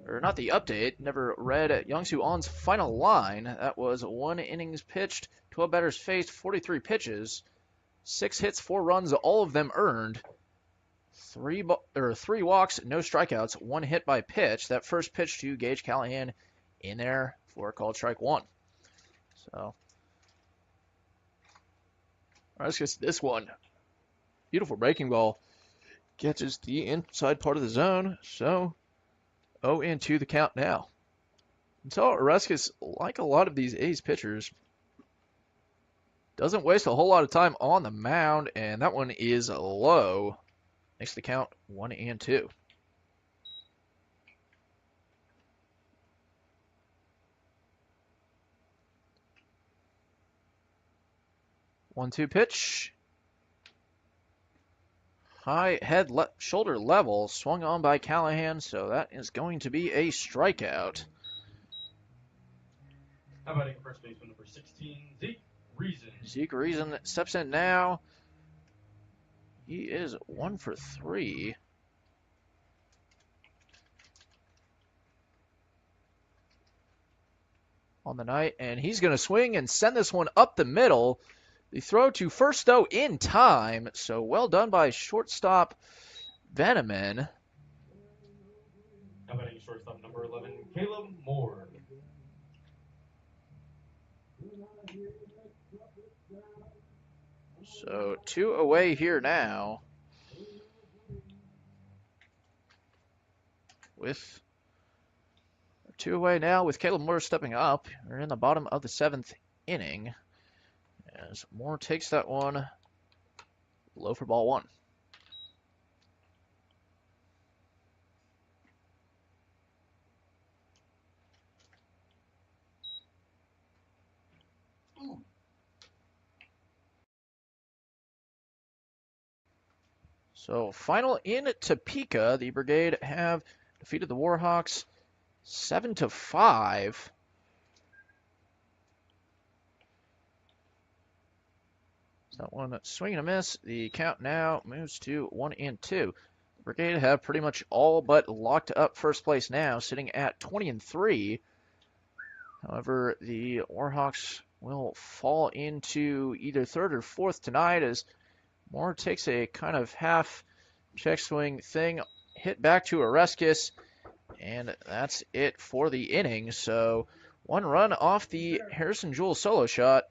or not the update, never read Youngsu On's final line. That was 1 innings pitched, 12 batters faced, 43 pitches, 6 hits, 4 runs, all of them earned. 3 walks, no strikeouts, 1 hit by pitch. That first pitch to Gage Callahan in there for called strike 1. So, let's get this one. Beautiful breaking ball. Catches the inside part of the zone. So, 0-2 the count now. Until Oreskes, like a lot of these A's pitchers, doesn't waste a whole lot of time on the mound, and that one is low. Makes the count 1-2. 1-2 pitch. High head shoulder level, swung on by Callahan, so that is going to be a strikeout. How about first baseman number 16, Zeke Reason? Zeke Reason steps in now. He is 1 for 3. On the night, and he's going to swing and send this one up the middle. The throw to first, though, in time, so well done by shortstop Veneman. How about shortstop number 11, Caleb Moore? So 2 away here now. With 2 away now with Caleb Moore stepping up. We're in the bottom of the 7th inning. As Moore takes that one low for ball 1. So final in Topeka, the Brigade have defeated the Warhawks 7-5. So that one swing and a miss. The count now moves to 1-2. The Brigade have pretty much all but locked up first place now, sitting at 20-3. However, the Warhawks will fall into either third or fourth tonight as Moore takes a kind of half check swing thing, hit back to Oreskes, and that's it for the inning. So 1 run off the Harrison Jewell solo shot.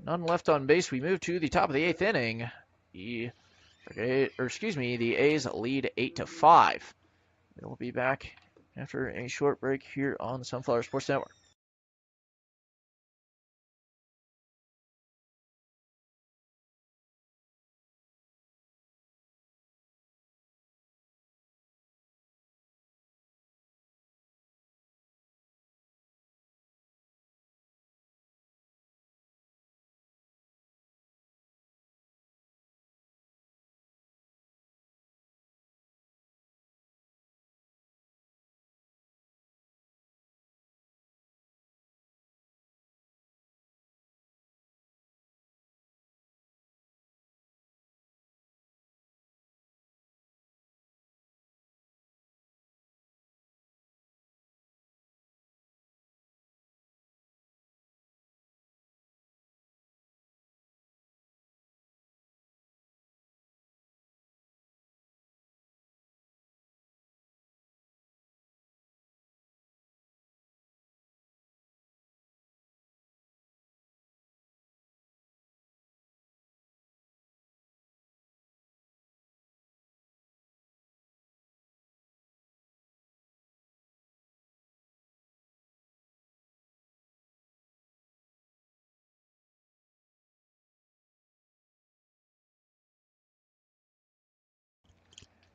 None left on base. We move to the top of the 8th inning. The A's lead 8-5. We'll be back after a short break here on the Sunflower Sports Network.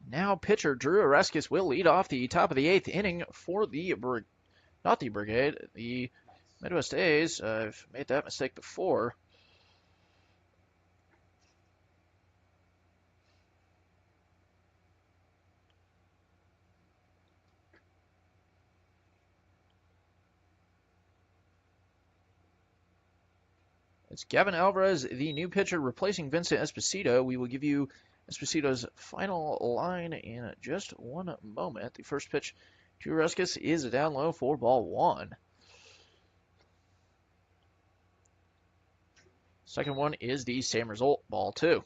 Now pitcher Drew Oreskes will lead off the top of the 8th inning for the Brigade, the Midwest A's. I've made that mistake before. It's Gavin Alvarez, the new pitcher, replacing Vincent Esposito. We will give you Esposito's final line in just one moment. The first pitch to Oreskes is down low for ball 1. Second one is the same result, ball 2.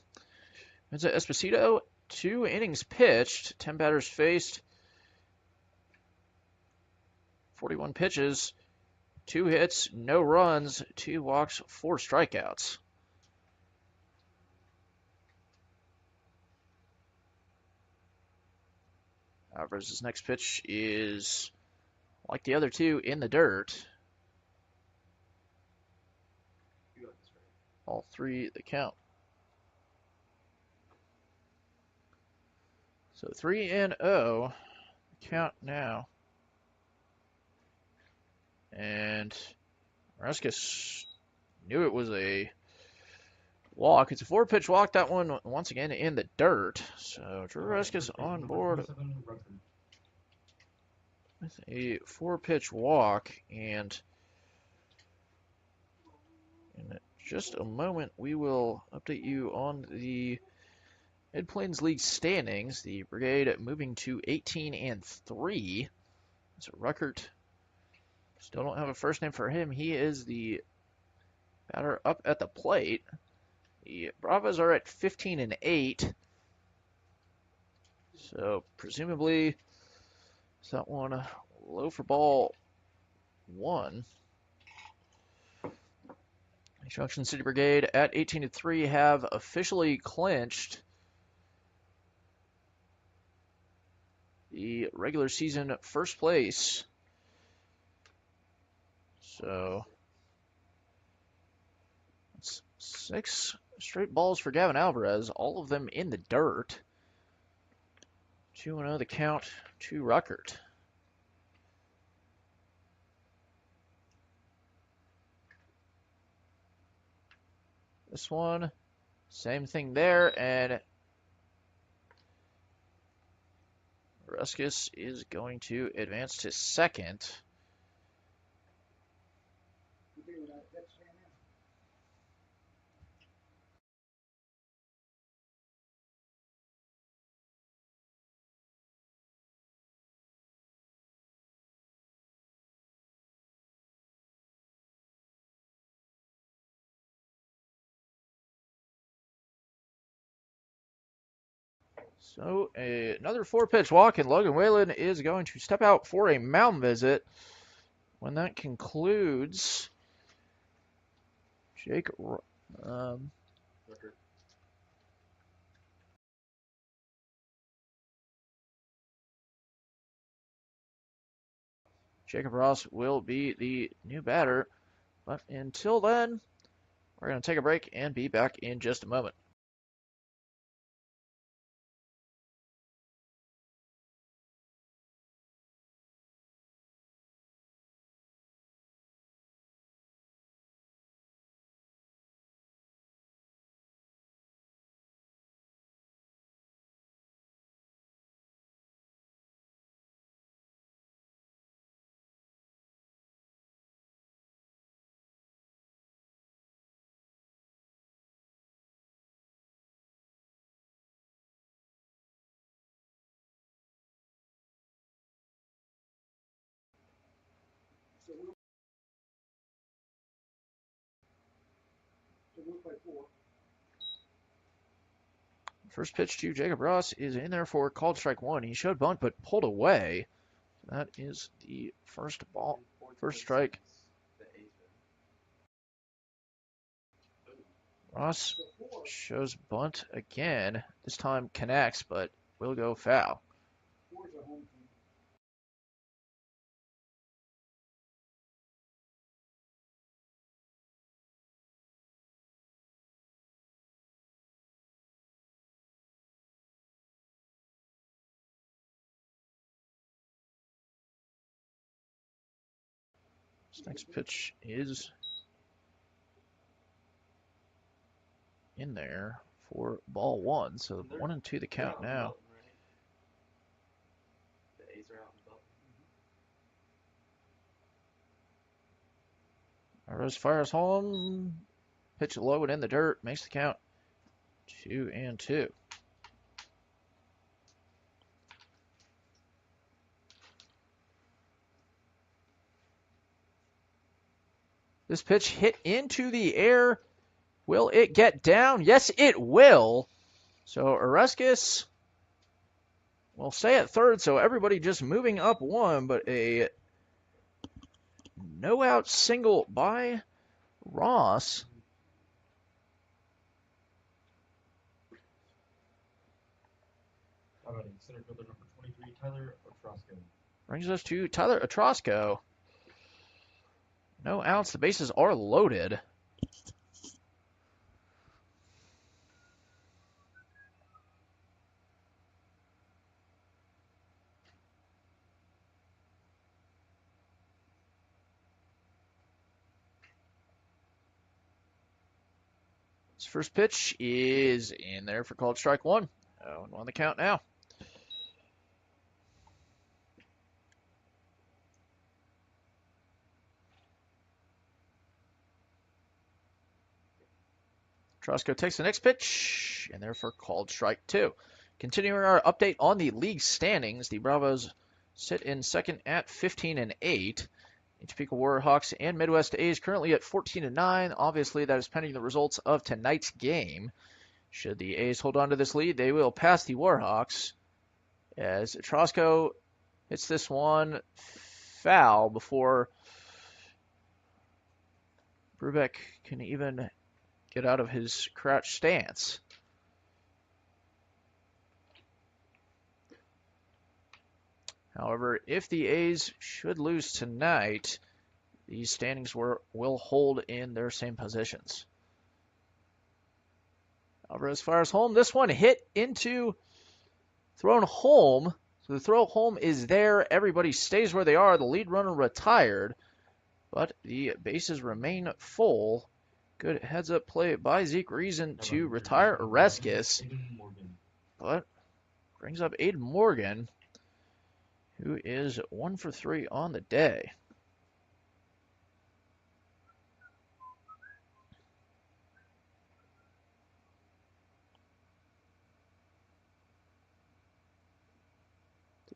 Vincent Esposito, 2 innings pitched, 10 batters faced, 41 pitches, 2 hits, no runs, 2 walks, 4 strikeouts. Alvarez's next pitch is, like the other 2, in the dirt. All 3 the count. So 3-0 count now. And Oreskes knew it was a walk. It's a 4-pitch walk. That one once again in the dirt. So Drew Reskis on board 27, Rutgers. with a 4-pitch walk, and in just a moment we will update you on the Mid-Plains League standings. The Brigade moving to 18-3. So Ruckert, still don't have a first name for him. He is the batter up at the plate. The Bravos are at 15-8. So presumably, is that one low for ball 1? Junction City Brigade at 18-3 have officially clinched the regular season first place. So it's 6 straight balls for Gavin Alvarez, all of them in the dirt. 2-0 the count to Ruckert. This one, same thing there, and Ruskis is going to advance to second. You do that. That's fan in. So another 4-pitch walk, and Logan Whalen is going to step out for a mound visit. When that concludes, Jake, Rutgers. Jacob Ross will be the new batter. But until then, we're going to take a break and be back in just a moment. So we'll play 4. First pitch to Jacob Ross is in there for called strike 1. He showed bunt but pulled away. That is the first ball, first strike. Ross So 4. shows bunt again. This time connects, but will go foul. 4 is a home team. This next pitch is in there for ball 1. So 1-2 the count now. The A's are out in Baldwin. Rose fires home. Pitch low and in the dirt. Makes the count 2-2. This pitch hit into the air. Will it get down? Yes, it will. So Oreskes will stay at third. So everybody just moving up 1, but a no-out single by Ross. How about center fielder number 23, Tyler Otrosco? Brings us to Tyler Otrosco. No outs. The bases are loaded. His first pitch is in there for called strike one. 0-1 the count now. Trosco takes the next pitch, and therefore called strike two. Continuing our update on the league standings, the Bravos sit in second at 15-8. Topeka Warhawks and Midwest A's currently at 14-9. Obviously, that is pending the results of tonight's game. Should the A's hold on to this lead, they will pass the Warhawks as Trosco hits this one foul before Brubeck can even get out of his crouch stance. However, if the A's should lose tonight, these standings will hold in their same positions. Alvarez fires home. This one hit into, thrown home. So the throw home is there. Everybody stays where they are. The lead runner retired, but the bases remain full. Good heads-up play by Zeke Reason to retire Oreskes, but brings up Aiden Morgan, who is 1 for 3 on the day.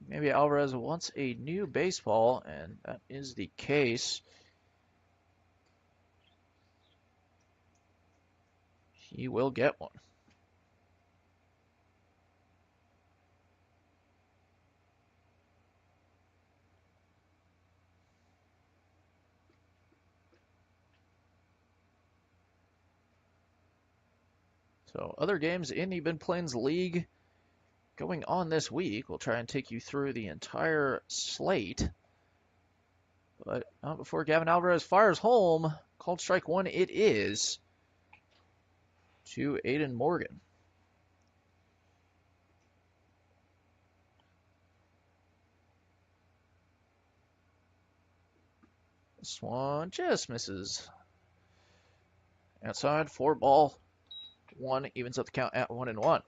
Maybe Alvarez wants a new baseball, and that is the case. He will get one. So other games in the Mid Plains League going on this week. We'll try and take you through the entire slate. But not before Gavin Alvarez fires home. Called strike one it is to Aiden Morgan. This one just misses. Outside, 4-1, evens up the count at 1-1.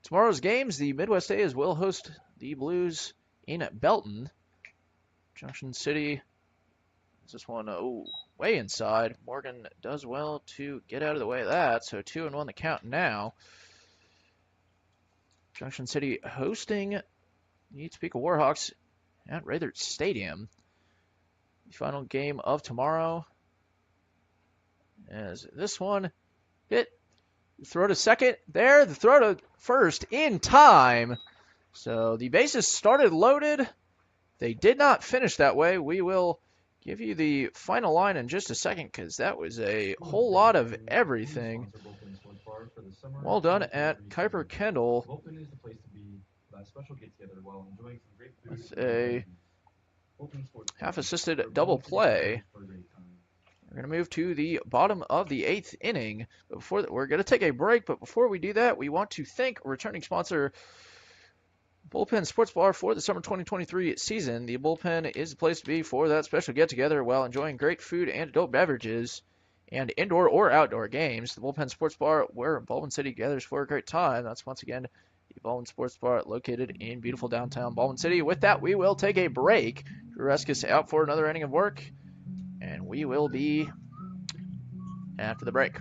Tomorrow's games, the Midwest A's will host the Blues in Belton. Junction City. This one, way inside. Morgan does well to get out of the way of that, so 2-1 the count now. Junction City hosting the Topeka Warhawks at Rathert Stadium. The final game of tomorrow. As this one hit, throw to second there, the throw to first in time. So the bases started loaded. They did not finish that way. We will give you the final line in just a second because that was a whole lot of everything. Well done at Kuiper Kendall with a half-assisted double play. We're going to move to the bottom of the 8th inning. But we're going to take a break, but before we do that, we want to thank returning sponsor Bullpen Sports Bar for the summer 2023 season. The Bullpen is the place to be for that special get-together while enjoying great food and adult beverages and indoor or outdoor games. The Bullpen Sports Bar, where Baldwin City gathers for a great time. That's once again the Baldwin Sports Bar located in beautiful downtown Baldwin City. With that, we will take a break. Drew Eskis out for another inning of work, and we will be after the break.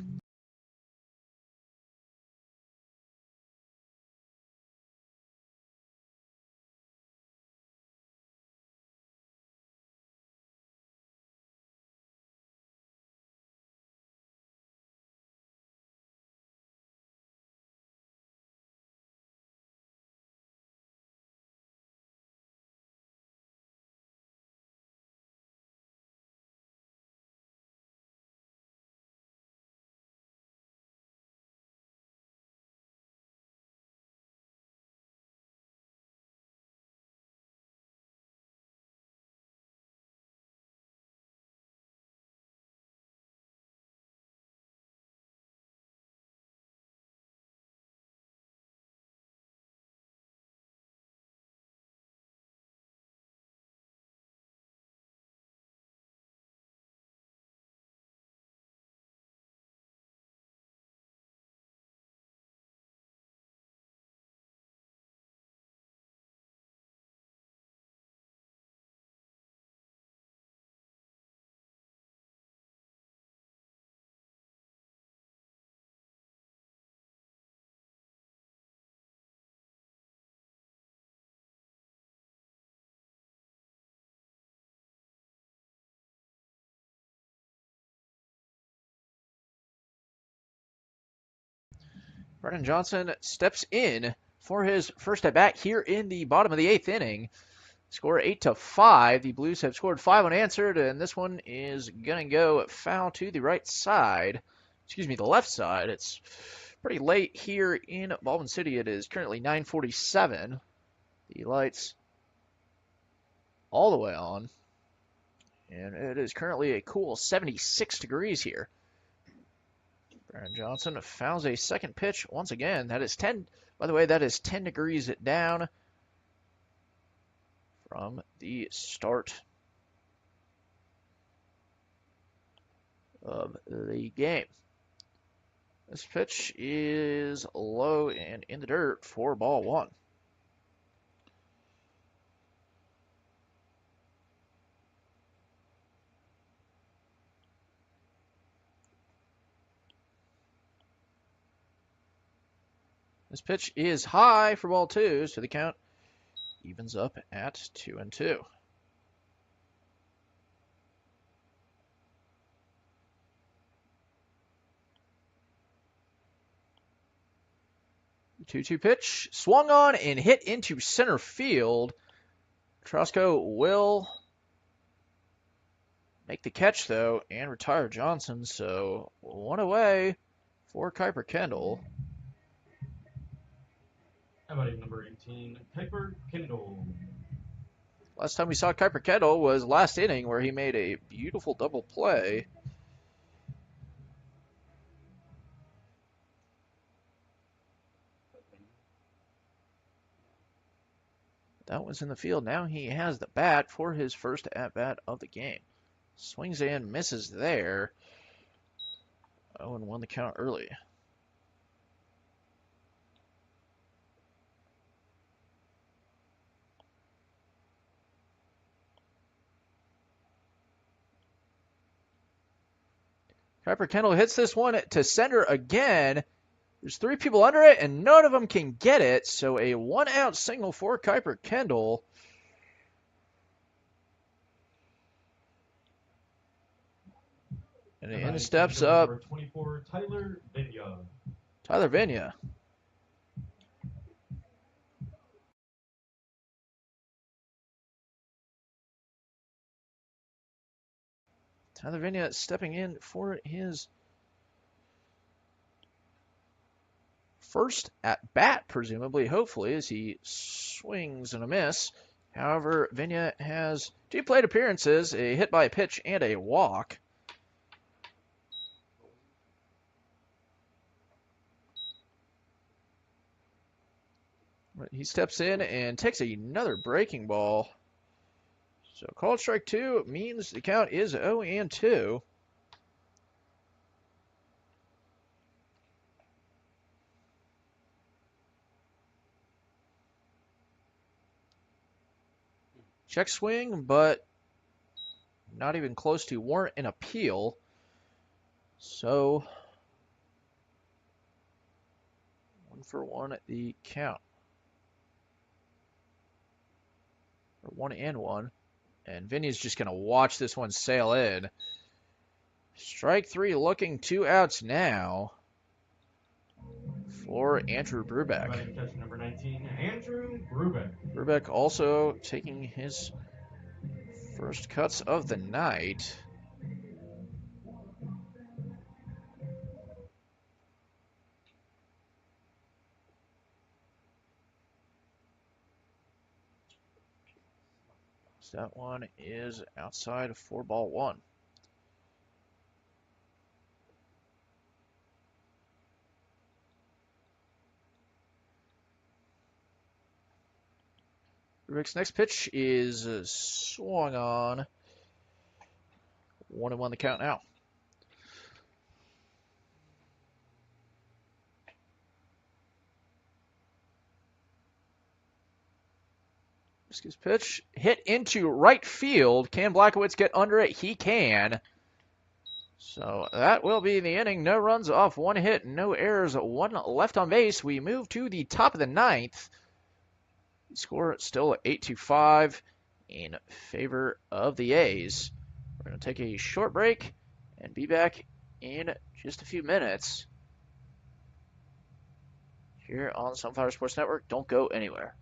Brennan Johnson steps in for his first at bat here in the bottom of the 8th inning. Score 8-5. The Blues have scored 5 unanswered, and this one is going to go foul to the right side. Excuse me, the left side. It's pretty late here in Baldwin City. It is currently 9:47. The lights all the way on, and it is currently a cool 76 degrees here. Brennan Johnson fouls a second pitch once again. That is 10. By the way, that is 10 degrees down from the start of the game. This pitch is low and in the dirt for ball 1. This pitch is high for ball 2, so the count evens up at 2-2. The 2-2 pitch swung on and hit into center field. Trosco will make the catch, though, and retire Johnson, so 1 away for Kuiper Kendall. How about even number 18, Kuiper Kendall? Last time we saw Kuiper Kendall was last inning, where he made a beautiful double play. That was in the field. Now he has the bat for his first at-bat of the game. Swings and misses there. 0-1 the count early. Kuiper Kendall hits this one to center again. There's 3 people under it, and none of them can get it. So a 1-out single for Kuiper Kendall. And in steps up number 24, Tyler Vigna. Tyler Vigna. Tyler Vigna stepping in for his first at bat, presumably, hopefully, as he swings and a miss. However, Vigna has 2 plate appearances, a hit by a pitch, and a walk. He steps in and takes another breaking ball. So called strike 2 means the count is 0-2. Check swing, but not even close to warrant an appeal. So 1-for-1 at the count. Or 1-1. And Vinny's just going to watch this one sail in. Strike 3 looking 2 outs now for Andrew Brubeck. Catcher number 19, Andrew Brubeck. Brubeck also taking his first cuts of the night. So that one is outside for ball 1. Rick's next pitch is swung on. 1-1 the count now. His pitch hit into right field. Can Blackowitz get under it? He can. So that will be the inning. No runs off, 1 hit, no errors, 1 left on base. We move to the top of the 9th. Score still 8-5 in favor of the A's. We're going to take a short break and be back in just a few minutes. here on the Sunflower Sports Network. Don't go anywhere.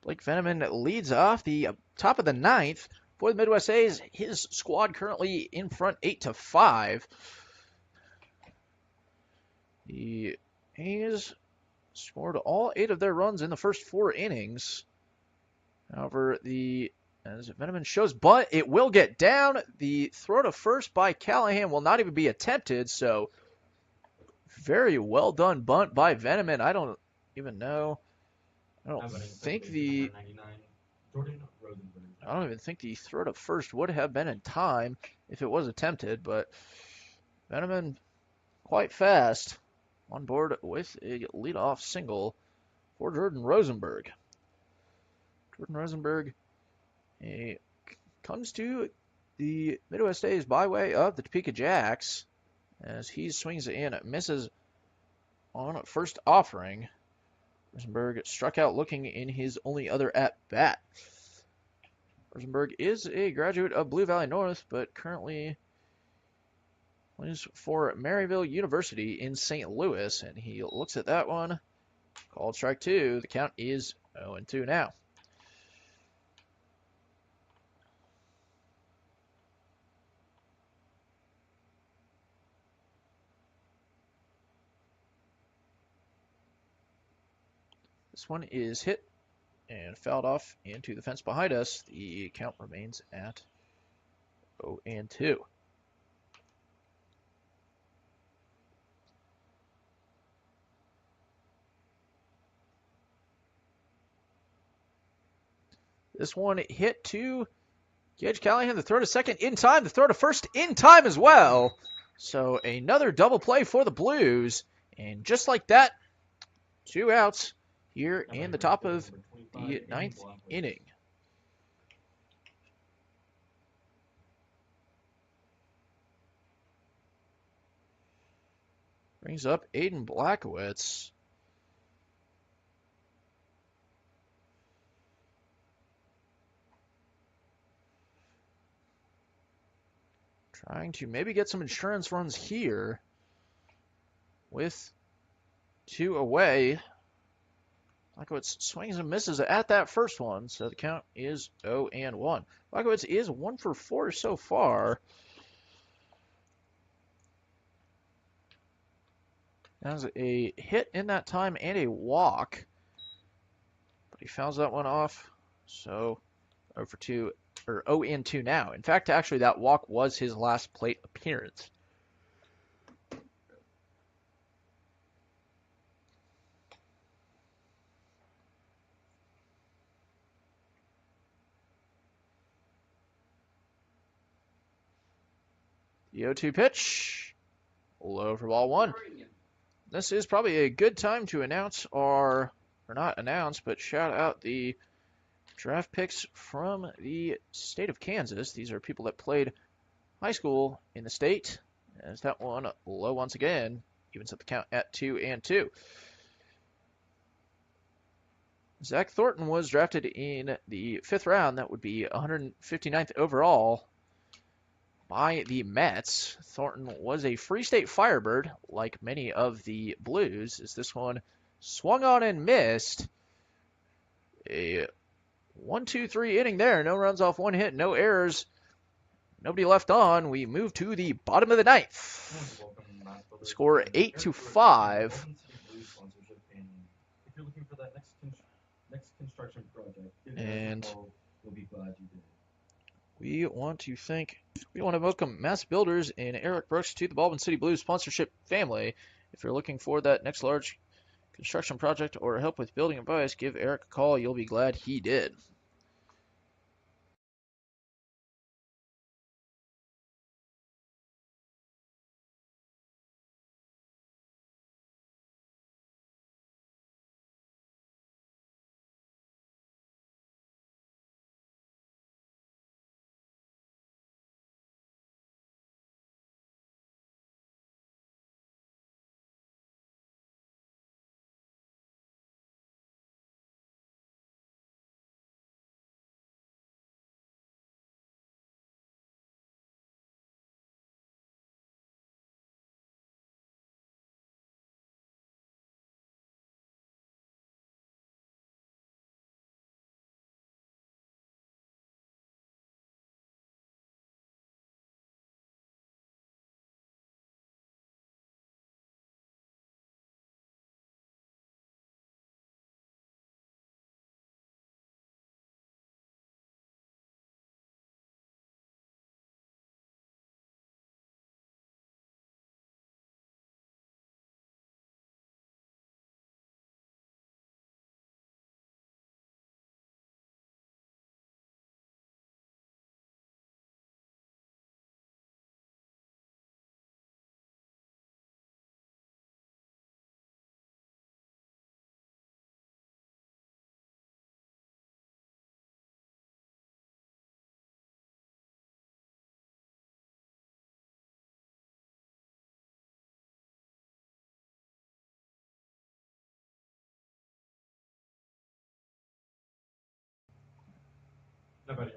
Blake Veneman leads off the top of the ninth for the Midwest A's. His squad currently in front 8-5. The A's scored all 8 of their runs in the first 4 innings. However, as Veneman shows, but it will get down. The throw to first by Callahan will not even be attempted, so very well done bunt by Veneman. I don't even know. I don't think the I don't even think the throw to first would have been in time if it was attempted, but Veneman quite fast on board with a leadoff single for Jordan Rosenberg. Jordan Rosenberg comes to the Midwest A's by way of the Topeka Jacks as he swings it in, misses on first offering. Rosenberg struck out looking in his only other at-bat. Rosenberg is a graduate of Blue Valley North, but currently plays for Maryville University in St. Louis, and he looks at that one. Called strike 2. The count is 0-2 now. This one is hit and fouled off into the fence behind us. The count remains at 0-2. This one hit to Gage Callahan. The throw to second in time. The throw to first in time as well. So another double play for the Blues. And just like that, 2 outs here in the top of the 9th inning. Brings up Aiden Blackowitz. Trying to maybe get some insurance runs here with 2 away. Blackowitz swings and misses at that first one, so the count is 0-1. Blackowitz is 1 for 4 so far. Has a hit in that time and a walk, but he fouls that one off, so 0-2 now. In fact, actually, that walk was his last plate appearance. The 0-2 pitch, low for ball 1. This is probably a good time to announce or not announce, but shout out the draft picks from the state of Kansas. These are people that played high school in the state. As that one low once again, evens up the count at 2-2. Zach Thornton was drafted in the 5th round. That would be 159th overall by the Mets. Thornton was a Free State Firebird, like many of the Blues, as this one swung on and missed. A 1-2-3 inning there. No runs off one hit, no errors, nobody left on. We move to the bottom of the ninth. Score 8-5. If you're looking for that next construction project, And we'll be glad you did. we want to welcome Mass Builders and Eric Brooks to the Baldwin City Blues sponsorship family. If you're looking for that next large construction project or help with building advice, give Eric a call. You'll be glad he did.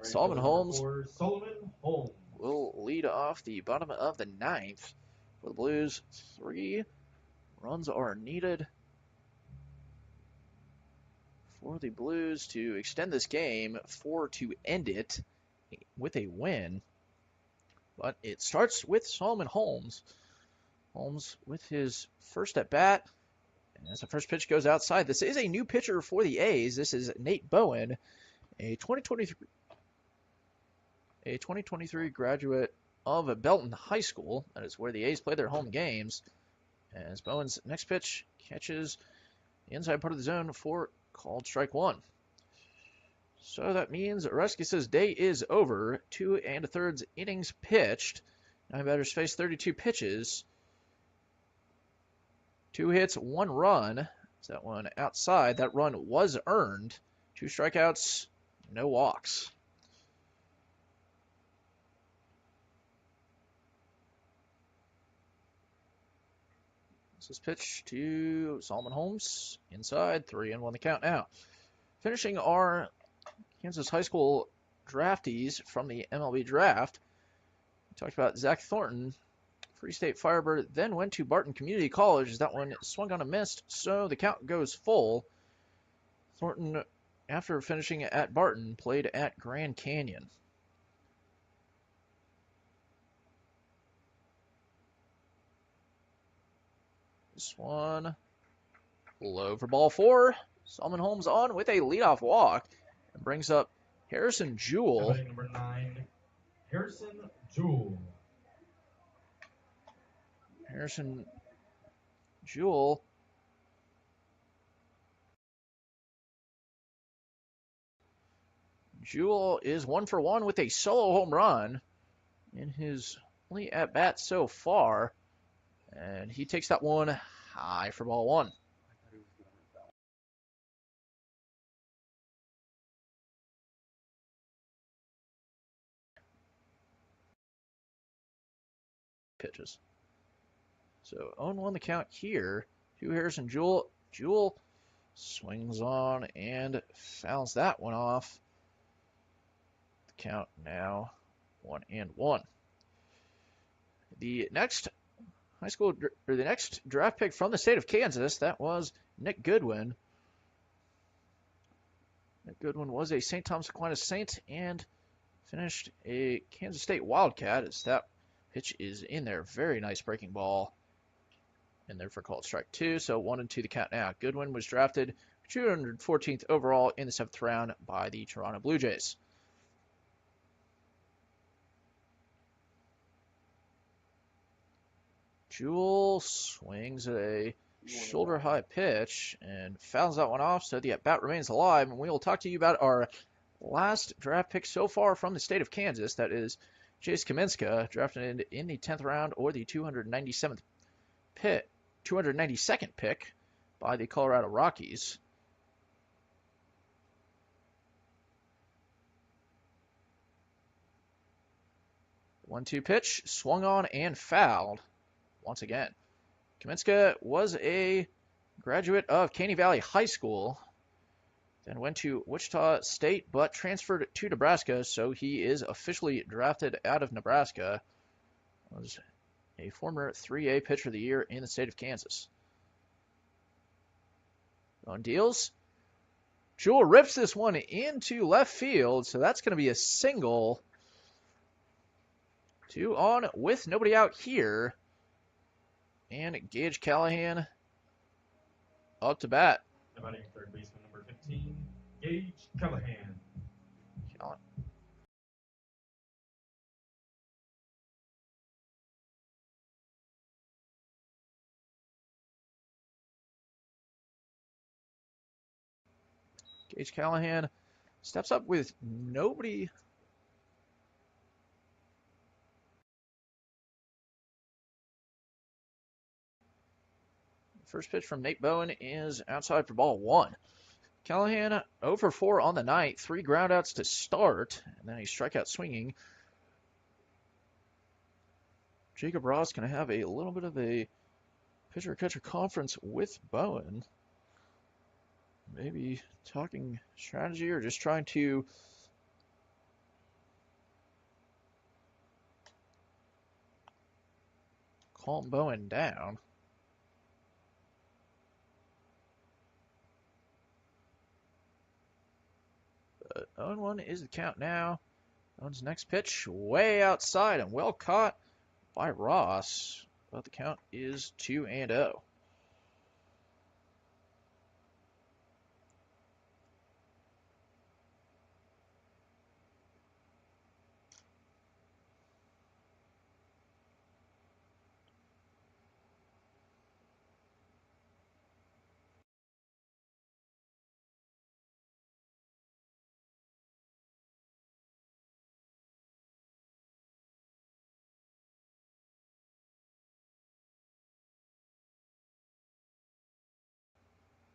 Solomon Holmes will lead off the bottom of the ninth for the Blues. 3 runs are needed for the Blues to extend this game, 4 to end it with a win. But it starts with Solomon Holmes. Holmes with his first at bat. And as the first pitch goes outside, this is a new pitcher for the A's. This is Nate Bowen, a 2023 graduate of Belton High School. That is where the A's play their home games. As Bowen's next pitch catches the inside part of the zone for called strike 1. So that means Ruskis' day is over. 2 1/3 innings pitched. 9 batters face 32 pitches. 2 hits, 1 run. So that one outside. That run was earned. 2 strikeouts, no walks. This is pitch to Solomon Holmes. Inside, 3-1 the count now. Finishing our Kansas high school draftees from the MLB draft. We talked about Zach Thornton, Free State Firebird, then went to Barton Community College. That one swung on a miss, so the count goes full. Thornton, after finishing at Barton, played at Grand Canyon. This one low for ball 4. Solomon Holmes on with a leadoff walk and brings up Harrison Jewell. Number 9, Harrison Jewell. Harrison Jewell is 1 for 1 with a solo home run in his only at bat so far. And he takes that one High for ball one. I thought he was going to rip that one. Pitches. So 0-1 the count here. Two Harrison Jewell. Jewell swings on and fouls that one off. The count now 1-1. The next the next draft pick from the state of Kansas, that was Nick Goodwin. Nick Goodwin was a St. Thomas Aquinas Saint and finished a Kansas State Wildcat, as that pitch is in there. Very nice breaking ball in there for called strike two. So 1-2 the count now. Goodwin was drafted 214th overall in the 7th round by the Toronto Blue Jays. Jewell swings a shoulder high pitch and fouls that one off, so the at-bat remains alive. And we will talk to you about our last draft pick so far from the state of Kansas. That is Chase Kaminska, drafted in the 10th round or the 297th pick, 292nd pick by the Colorado Rockies. One-two pitch, swung on and fouled once again. Kaminska was a graduate of Caney Valley High School, then went to Wichita State, but transferred to Nebraska, so he is officially drafted out of Nebraska. Was a former 3A pitcher of the year in the state of Kansas. On deals. Jewell rips this one into left field, so that's going to be a single. 2 on with nobody out here. And Gage Callahan up to bat. Batting third baseman number 15, Gage Callahan. Gage Callahan steps up with nobody. First pitch from Nate Bowen is outside for ball one. Callahan 0 for 4 on the night, 3 groundouts to start, and then a strikeout swinging. Jacob Ross going to have a little bit of a pitcher-catcher conference with Bowen. Maybe talking strategy or just trying to calm Bowen down. But 0-1 is the count now. Bowen's next pitch way outside and well caught by Ross. But the count is 2-0.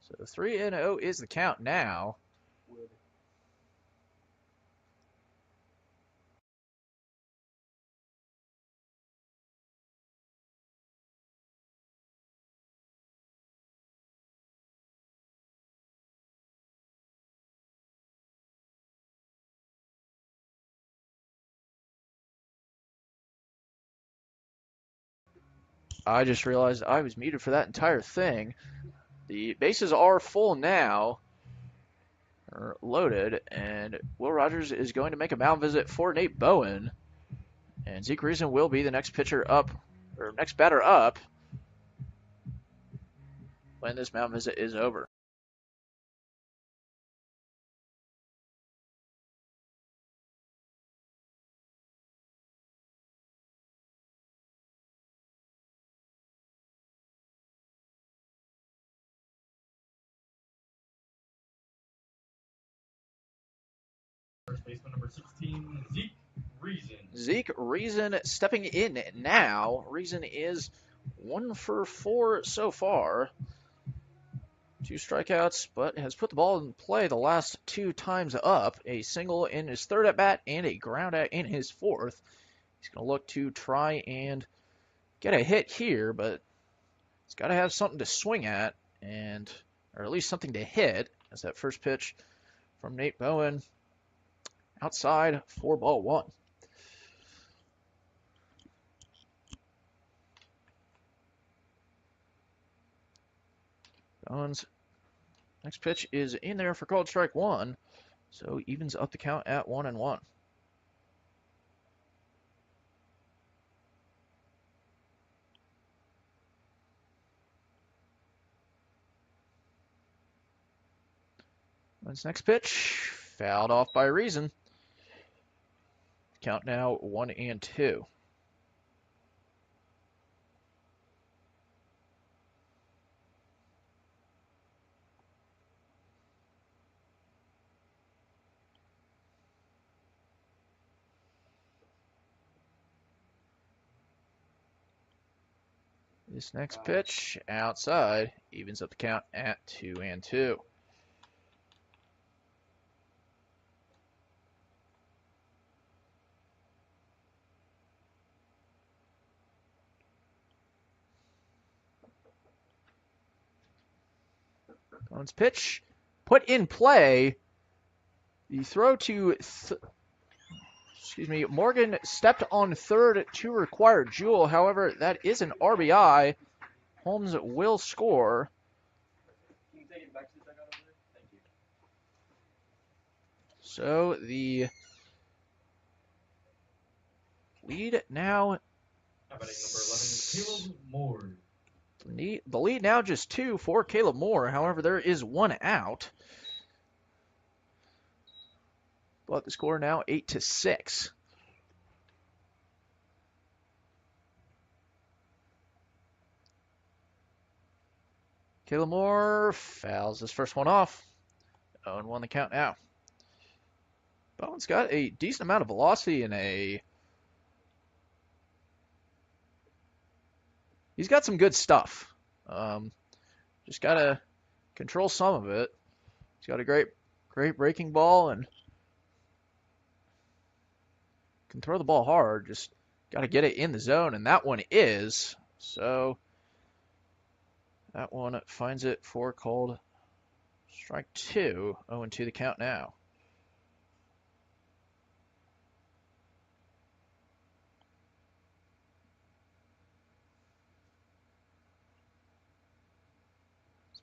So 3-0 is the count now. I just realized I was muted for that entire thing. The bases are full now, or loaded, and Will Rogers is going to make a mound visit for Nate Bowen. And Zeke Reason will be the next pitcher up, or next batter up, when this mound visit is over. First baseman number 16, Zeke Reason. Zeke Reason stepping in now. Reason is 1 for 4 so far. 2 strikeouts, but has put the ball in play the last 2 times up. A single in his third at bat and a ground out in his fourth. He's going to look to try and get a hit here, but he's got to have something to swing at, or at least something to hit, as that first pitch from Nate Bowen outside for ball 1. Bowen's next pitch is in there for called strike 1, so evens up the count at 1-1. Bowen's next pitch fouled off by Reason. Count now 1-2. This next pitch outside evens up the count at 2-2. Bowen's pitch put in play. The throw to Morgan stepped on third to require Jewell. However, that is an RBI. Holmes will score. Can you take it back to the dugout over there? Thank you. So the lead now. Batting number 11, Caleb Moore. The lead now just 2 for Caleb Moore. However, there is 1 out. But the score now 8-6. Caleb Moore fouls this first one off. 0-1 the count now. Bowen's got a decent amount of velocity and he's got some good stuff. Just got to control some of it. He's got a great breaking ball and can throw the ball hard. Just got to get it in the zone, and that one is. So that one finds it for called strike 2. 0-2 the count now.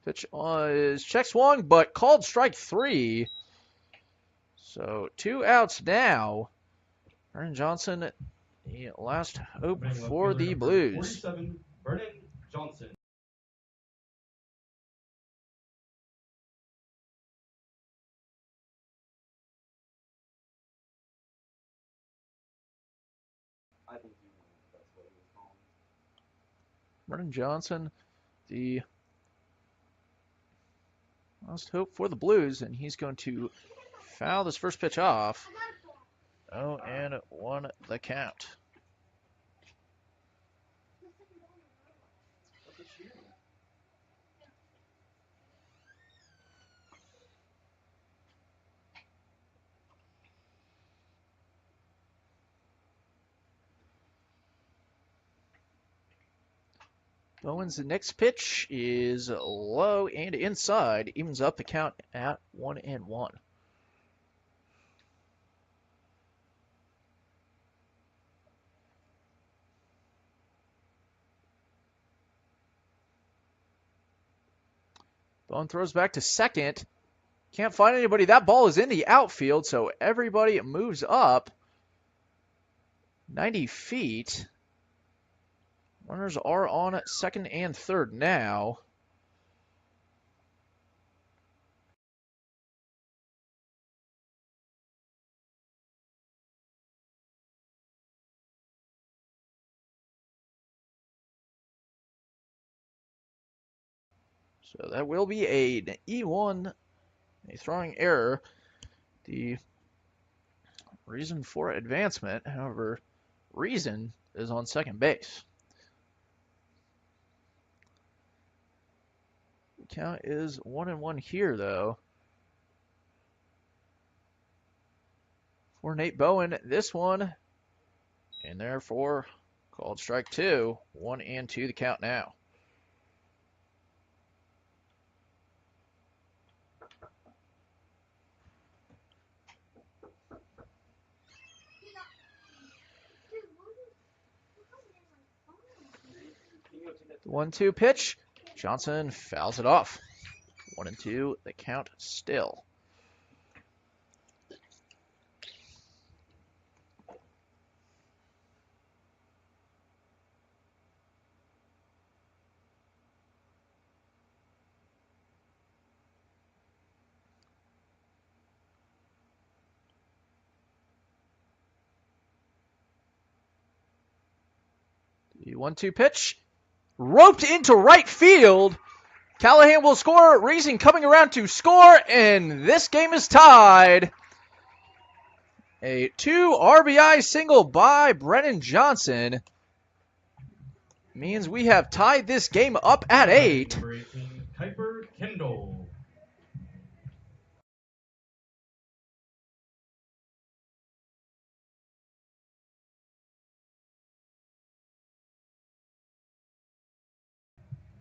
Pitch is check swung, but called strike 3. So 2 outs now. Vernon Johnson, the last hope Batting left for fielder the number Blues. 47, Vernon Johnson. I think he wins. That's what he was calling. Vernon Johnson, the last hope for the Blues, and he's going to foul this first pitch off. 0-1 the count. What's he shooting? Bowen's next pitch is low and inside, evens up the count at 1-1. Bowen throws back to second. Can't find anybody. That ball is in the outfield, so everybody moves up 90 feet. Runners are on second and third now. So that will be an E1, a throwing error. The reason for advancement, however, Reason is on second base. The count is 1-1 here, though. For Nate Bowen, this one, and therefore called strike 2. 1-2 the count now. The 1-2 pitch. Johnson fouls it off. 1-2 the count still. The 1-2 pitch. Roped into right field. Callahan will score. Reason coming around to score, and this game is tied. A 2 RBI single by Brennan Johnson means we have tied this game up at 8. Number 18, Kuiper Kendall.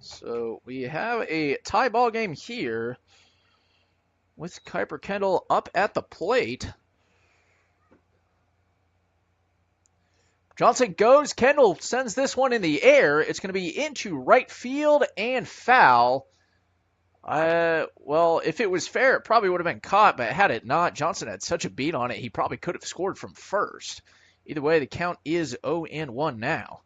So we have a tie ball game here with Kuiper Kendall up at the plate. Johnson goes. Kendall sends this one in the air. It's going to be into right field and foul. Well, if it was fair, it probably would have been caught, but had it not, Johnson had such a beat on it, he probably could have scored from first. Either way, the count is 0-1 now.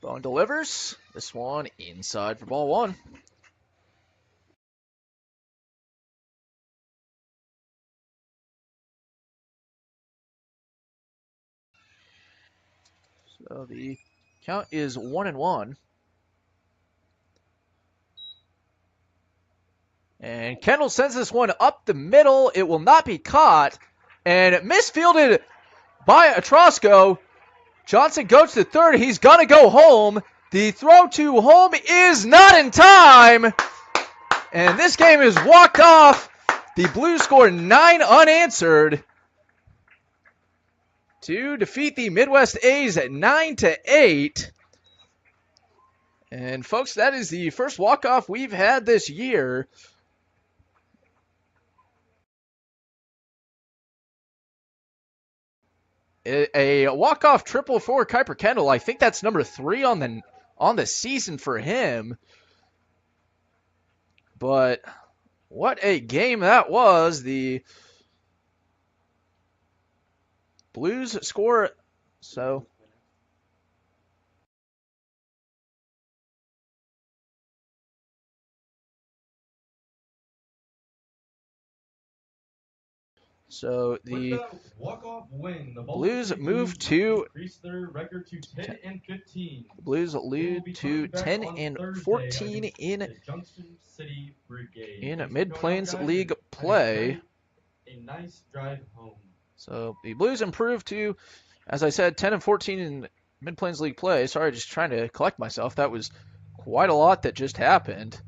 Bowen delivers. This one inside for ball 1. So the count is 1-1. And Kendall sends this one up the middle. It will not be caught. And misfielded by Atrosco. Johnson goes to third. He's going to go home. The throw to home is not in time. And this game is walked off. The Blues score 9 unanswered to defeat the Midwest A's at 9-8. And folks, that is the first walk-off we've had this year. A walk-off triple for Kuiper Kendall. I think that's number 3 on the season for him. But what a game that was. The Blues score so the walk-off win, the Blues move to increase their record to 10-15. The Blues lead to 10-14 in Junction City Brigade. in Mid-Plains League play. A nice drive home. So the Blues improve to, as I said, 10-14 in Mid-Plains League play. Sorry, just trying to collect myself. That was quite a lot that just happened.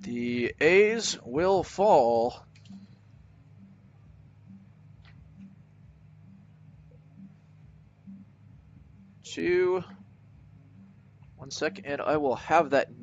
The A's will fall to 1 second, and I will have that